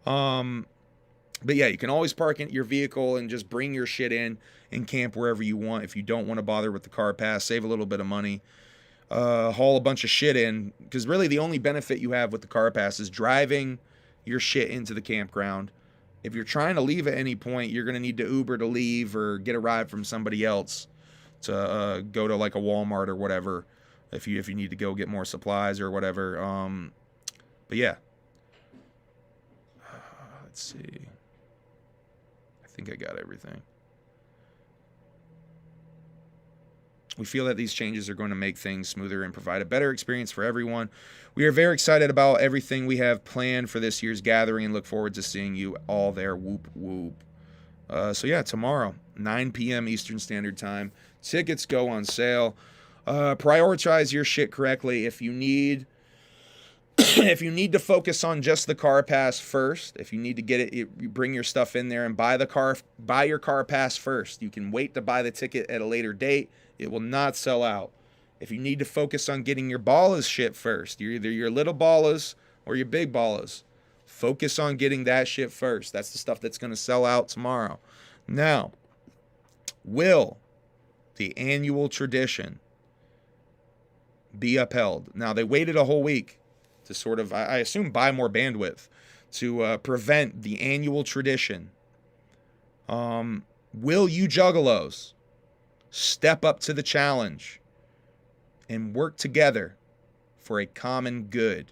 [SPEAKER 1] But yeah, you can always park in your vehicle and just bring your shit in and camp wherever you want. If you don't want to bother with the car pass, save a little bit of money, haul a bunch of shit in, because really the only benefit you have with the car pass is driving your shit into the campground. If you're trying to leave at any point, you're going to need to Uber to leave or get a ride from somebody else to go to like a Walmart or whatever if you need to go get more supplies or whatever. But yeah. Let's see. I think I got everything. We feel that these changes are going to make things smoother and provide a better experience for everyone. We are very excited about everything we have planned for this year's gathering and look forward to seeing you all there. Whoop, whoop. So yeah, tomorrow, 9 p.m. Eastern Standard Time. Tickets go on sale. Prioritize your shit correctly. If you need to focus on just the car pass first, if you need to get it, you bring your stuff in there and buy your car pass first. You can wait to buy the ticket at a later date. It will not sell out. If you need to focus on getting your Ballas shit first, you're either your little Ballas or your big Ballas. Focus on getting that shit first. That's the stuff that's going to sell out tomorrow. Now, will the annual tradition be upheld? Now, they waited a whole week to sort of, I assume, buy more bandwidth to prevent the annual tradition. Will you Juggalos step up to the challenge and work together for a common good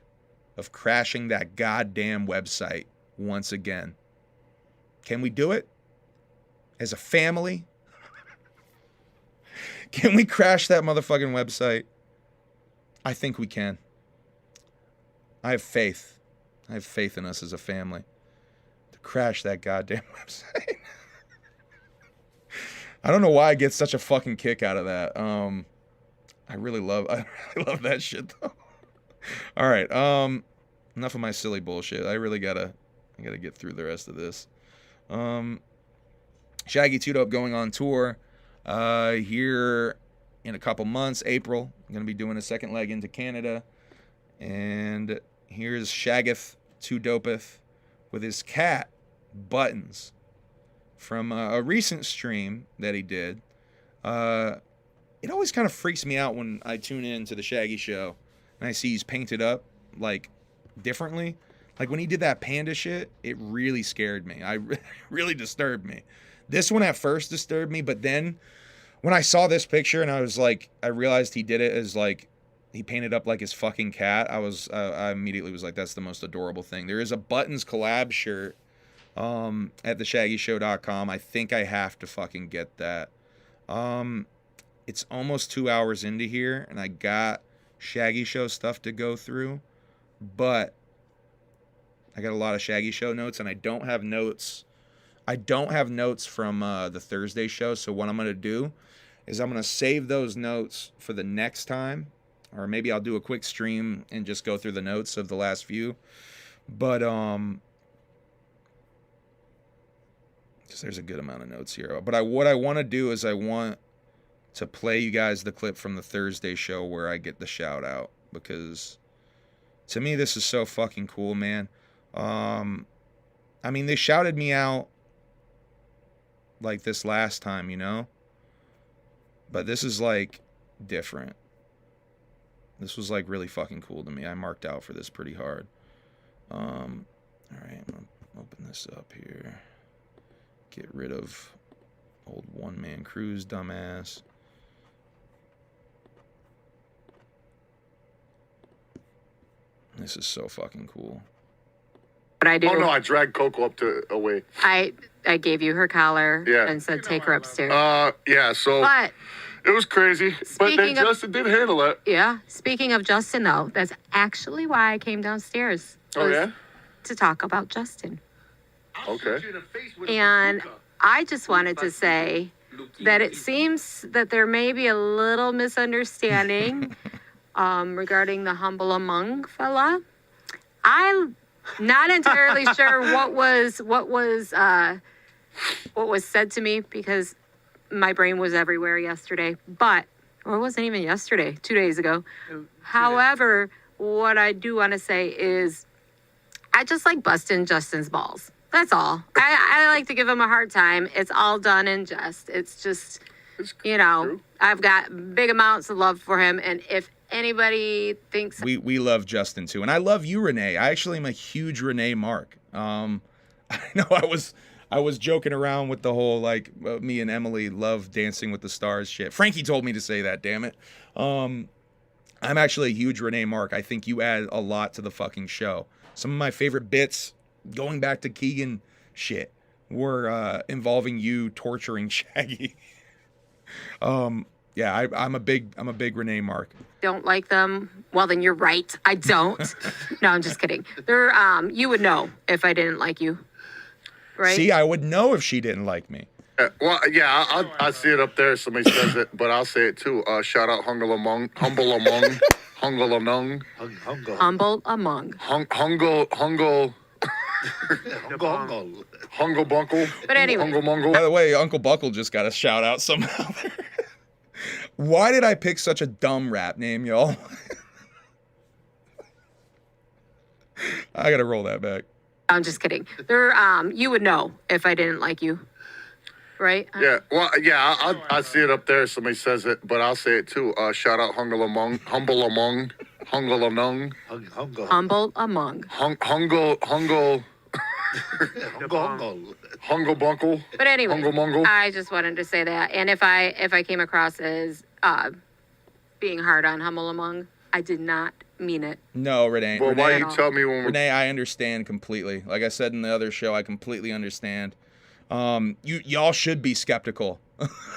[SPEAKER 1] of crashing that goddamn website once again? Can we do it as a family? Can we crash that motherfucking website? I think we can. I have faith. I have faith in us as a family to crash that goddamn website. I don't know why I get such a fucking kick out of that. I really love that shit though. All right. Enough of my silly bullshit. I gotta get through the rest of this. Shaggy 2 Dope going on tour here in a couple months. April, I'm gonna be doing a second leg into Canada, and here's Shaggeth 2 Dopeth with his cat Buttons from a recent stream that he did. It always kind of freaks me out when I tune in to the Shaggy Show and I see he's painted up like differently. Like when he did that panda shit, it really scared me. Really disturbed me. This one at first disturbed me, but then when I saw this picture and I realized he did it as like, he painted up like his fucking cat. I immediately was like, that's the most adorable thing. There is a Buttons collab shirt at theshaggyshow.com. I think I have to fucking get that. It's almost 2 hours into here and I got Shaggy Show stuff to go through, but I got a lot of Shaggy Show notes and I don't have notes. I don't have notes from the Thursday show. So what I'm going to do is I'm going to save those notes for the next time, or maybe I'll do a quick stream and just go through the notes of the last few. But because there's a good amount of notes here. But what I want to do is I want to play you guys the clip from the Thursday show where I get the shout out, because to me this is so fucking cool, man. I mean, they shouted me out like this last time, you know? But this is like different. This was like really fucking cool to me. I marked out for this pretty hard. All right, I'm gonna open this up here. Get rid of old one-man cruise, dumbass. This is so fucking cool.
[SPEAKER 6] What I do?
[SPEAKER 7] Oh no, I dragged Coco up to away.
[SPEAKER 6] I gave you her collar and said take her upstairs.
[SPEAKER 7] Yeah, so
[SPEAKER 6] But
[SPEAKER 7] it was crazy. But then Justin did handle it.
[SPEAKER 6] yeah, speaking of Justin though, that's actually why I came downstairs.
[SPEAKER 7] Oh yeah?
[SPEAKER 6] To talk about Justin.
[SPEAKER 7] Okay.
[SPEAKER 6] And I just wanted to say that it seems that there may be a little misunderstanding regarding the Humble Among fella. I'm not entirely sure what was said to me because my brain was everywhere yesterday. Or it wasn't even yesterday, 2 days ago. However, what I do want to say is I just like busting Justin's balls. That's all. I like to give him a hard time. It's all done in jest. It's just, you know, true. I've got big amounts of love for him. And if anybody thinks...
[SPEAKER 1] We love Justin, too. And I love you, Renee. I actually am a huge Renee mark. I know I was joking around with the whole, like, me and Emily love Dancing with the Stars shit. Frankie told me to say that, damn it. I'm actually a huge Renee mark. I think you add a lot to the fucking show. Some of my favorite bits, going back to Keegan shit, were involving you torturing Shaggy. Yeah, I'm a big Renee mark.
[SPEAKER 6] Don't like them. Well, then you're right. I don't. No, I'm just kidding. They're you would know if I didn't like you, right?
[SPEAKER 1] See, I would know if she didn't like me.
[SPEAKER 7] Well, yeah, I see it up there. Somebody says it, but I'll say it too. Shout out Humble Among, Humble Among, Humble Among,
[SPEAKER 6] Humble among.
[SPEAKER 7] Hungle Bunkle.
[SPEAKER 6] But anyway.
[SPEAKER 7] Hungle Mungle.
[SPEAKER 1] By the way, Uncle Buckle just got a shout out somehow. Why did I pick such a dumb rap name, y'all? I gotta roll that back.
[SPEAKER 6] I'm just kidding. They're you would know if I didn't like you, right?
[SPEAKER 7] Yeah, well, yeah, I see it up there. Somebody says it, but I'll say it too. Shout out Humble Among, Humble Among, Humble Among,
[SPEAKER 6] Humble among.
[SPEAKER 7] Hungle Bunkle.
[SPEAKER 6] But anyway,
[SPEAKER 7] Hungle Mungle.
[SPEAKER 6] I just wanted to say that. And if I came across as being hard on humble among, I did not mean it.
[SPEAKER 1] No, Renee.
[SPEAKER 7] Well, why
[SPEAKER 1] Renee,
[SPEAKER 7] you tell me when we're...
[SPEAKER 1] Renee, I understand completely. Like I said in the other show, I completely understand. Y'all should be skeptical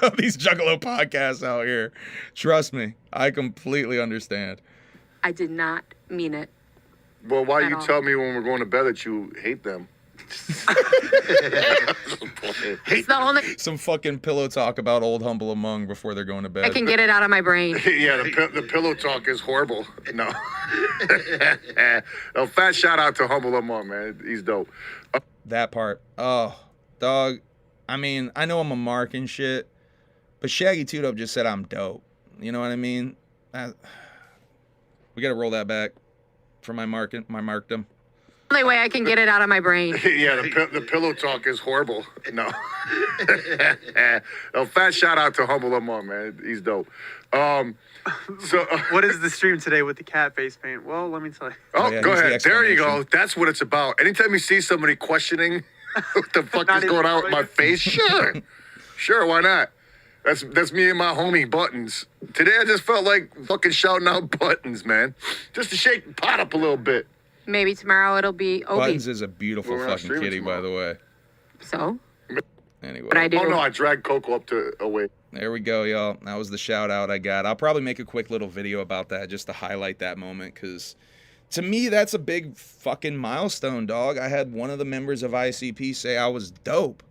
[SPEAKER 1] of these Juggalo podcasts out here. Trust me, I completely understand.
[SPEAKER 6] I did not mean it.
[SPEAKER 7] Well, why
[SPEAKER 6] at
[SPEAKER 7] you
[SPEAKER 6] all.
[SPEAKER 7] tell me when we're going to bed that you hate them?
[SPEAKER 6] It's the only
[SPEAKER 1] Some fucking pillow talk about old Humble Among before they're going to bed.
[SPEAKER 6] I can get it out of my brain.
[SPEAKER 7] Yeah, the pillow talk is horrible. No. A fat shout out to Humble Among, man. He's dope.
[SPEAKER 1] That part. Oh, dog. I mean, I know I'm a mark and shit, but Shaggy Two Dope just said I'm dope. You know what I mean? We gotta roll that back for my markdom.
[SPEAKER 6] Only way I can get it out of my brain.
[SPEAKER 7] Yeah, the pillow talk is horrible. No. A fat shout out to Humble Among, man. He's dope.
[SPEAKER 8] What is the stream today with the cat face paint? Well, let me tell you.
[SPEAKER 7] Oh,
[SPEAKER 1] yeah,
[SPEAKER 7] go
[SPEAKER 1] here's the
[SPEAKER 7] ahead. There you go.
[SPEAKER 1] explanation.
[SPEAKER 7] That's what it's about. Anytime you see somebody questioning what the fuck
[SPEAKER 8] Not
[SPEAKER 7] is going
[SPEAKER 8] even
[SPEAKER 7] on with my face, sure. Sure, why not? That's me and my homie Buttons. Today I just felt like fucking shouting out Buttons, man. Just to shake the pot up a little bit.
[SPEAKER 6] Maybe tomorrow it'll be Obi.
[SPEAKER 1] Buttons is a beautiful
[SPEAKER 7] We're not
[SPEAKER 1] fucking
[SPEAKER 7] streaming
[SPEAKER 1] kitty, by
[SPEAKER 7] tomorrow.
[SPEAKER 1] the way.
[SPEAKER 6] So,
[SPEAKER 1] Anyway.
[SPEAKER 6] but I do.
[SPEAKER 7] Oh no, I dragged Coco up to away.
[SPEAKER 1] There we go, y'all. That was the shout out I got. I'll probably make a quick little video about that just to highlight that moment, because to me, that's a big fucking milestone, dog. I had one of the members of ICP say I was dope.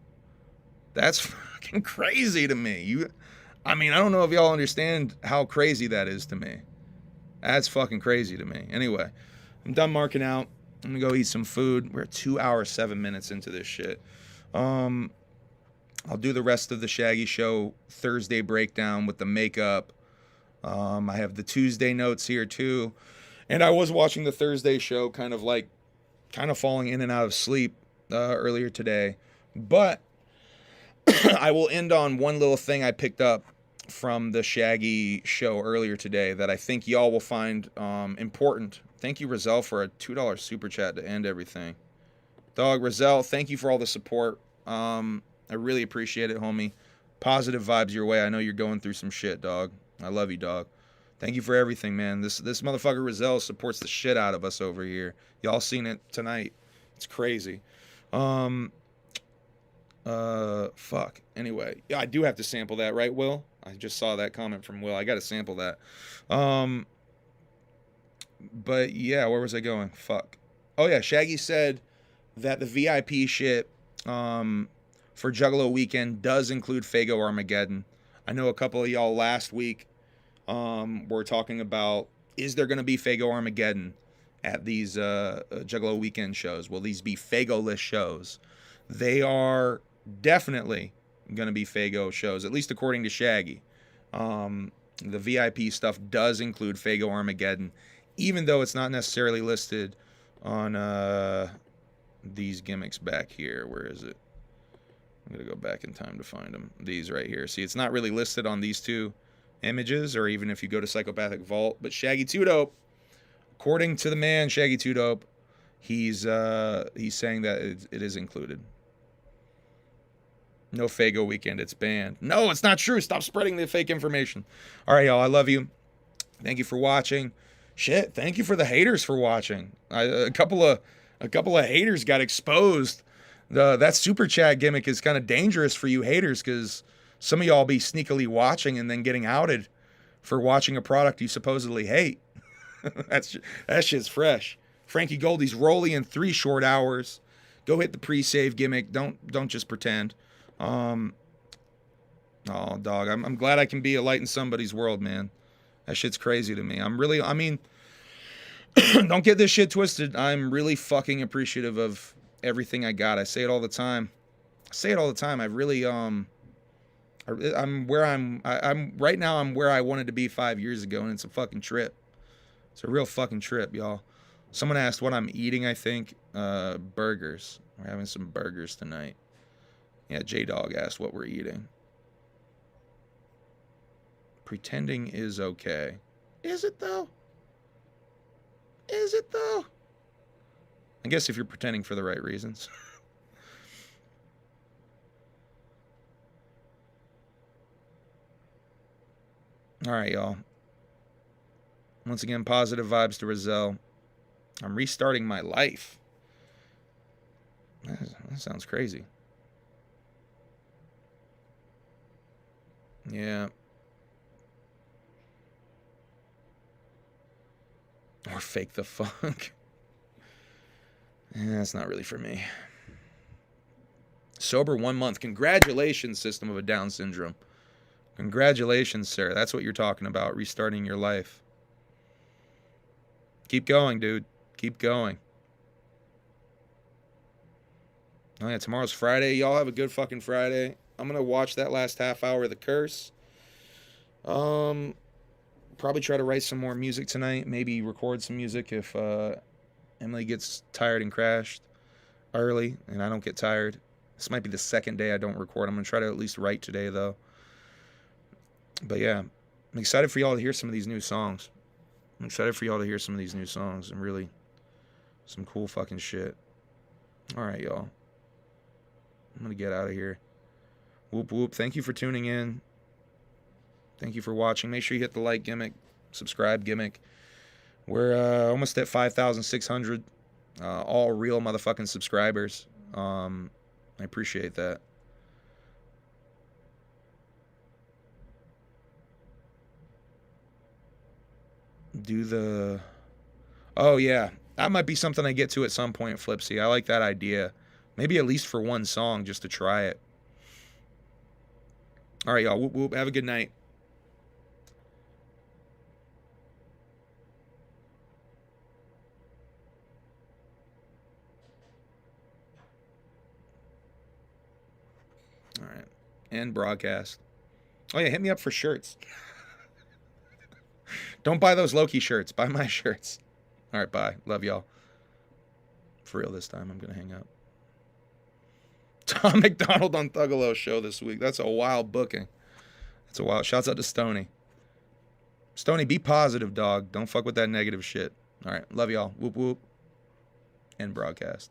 [SPEAKER 1] That's fucking crazy to me. I mean, I don't know if y'all understand how crazy that is to me. That's fucking crazy to me. Anyway, I'm done marking out. I'm gonna go eat some food. We're 2 hours, 7 minutes into this shit. I'll do the rest of the Shaggy Show Thursday breakdown with the makeup. I have the Tuesday notes here too. And I was watching the Thursday show kind of falling in and out of sleep earlier today. But I will end on one little thing I picked up from the Shaggy show earlier today that I think y'all will find important. Thank you, Rizal, for a $2 super chat to end everything. Dog, Rizal, thank you for all the support. I really appreciate it, homie. Positive vibes your way. I know you're going through some shit, dog. I love you, dog. Thank you for everything, man. This motherfucker Rizal supports the shit out of us over here. Y'all seen it tonight. It's crazy. Fuck. Anyway, yeah, I do have to sample that, right, Will? I just saw that comment from Will. I got to sample that. But yeah, where was I going? Fuck. Oh yeah, Shaggy said that the VIP shit for Juggalo weekend does include Fago Armageddon. I know a couple of y'all last week were talking about, is there going to be Fago Armageddon at these Juggalo weekend shows? Will these be Fago-less shows? They are definitely going to be Fago shows, at least according to Shaggy. The VIP stuff does include Fago Armageddon, even though it's not necessarily listed on these gimmicks back here. Where is it? I'm going to go back in time to find them. These right here. See, it's not really listed on these two images, or even if you go to Psychopathic Vault. But Shaggy Two Dope, according to the man Shaggy Two Dope, he's saying that it is included. No Fago weekend, it's banned. No, it's not true. Stop spreading the fake information. All right, y'all, I love you. Thank you for watching. Shit, thank you for the haters for watching. A couple of haters got exposed. That super chat gimmick is kind of dangerous for you haters, because Some of y'all be sneakily watching and then getting outed for watching a product you supposedly hate. That shit's fresh. Frankie Goldie's Rolly in 3 short hours. Go hit the pre-save gimmick. Don't just pretend. Oh, dog. I'm glad I can be a light in somebody's world, man. That shit's crazy to me. I mean, don't get this shit twisted. I'm really fucking appreciative of everything I got. I say it all the time. I really, I'm right now I'm where I wanted to be 5 years ago, and it's a fucking trip. It's a real fucking trip, y'all. Someone asked what I'm eating, I think. Burgers. We're having some burgers tonight. Yeah, J-Dog asked what we're eating. Pretending is okay. Is it, though? Is it, though? I guess if you're pretending for the right reasons. All right, y'all. Once again, positive vibes to Rizal. I'm restarting my life. That sounds crazy. Yeah. Or fake the funk. Yeah, that's not really for me. Sober 1 month. Congratulations, System of a Down Syndrome. Congratulations, sir. That's what you're talking about, restarting your life. Keep going, dude. Keep going. Oh, yeah, tomorrow's Friday. Y'all have a good fucking Friday. I'm going to watch that last half hour of The Curse. Probably try to write some more music tonight. Maybe record some music if Emily gets tired and crashed early and I don't get tired. This might be the second day I don't record. I'm going to try to at least write today, though. But yeah, I'm excited for y'all to hear some of these new songs. And really some cool fucking shit. All right, y'all. I'm going to get out of here. Whoop, whoop. Thank you for tuning in. Thank you for watching. Make sure you hit the like gimmick, subscribe gimmick. We're almost at 5,600. All real motherfucking subscribers. I appreciate that. Oh, yeah. That might be something I get to at some point, Flipsy. I like that idea. Maybe at least for one song, just to try it. All right, y'all. Whoop, whoop. Have a good night. All right. End broadcast. Oh, yeah. Hit me up for shirts. Don't buy those Loki shirts. Buy my shirts. All right, bye. Love y'all. For real this time, I'm going to hang up. Tom McDonald on Juggalo show this week. That's a wild booking. That's a wild. Shouts out to Stoney. Stoney, be positive, dog. Don't fuck with that negative shit. All right. Love y'all. Whoop, whoop. End broadcast.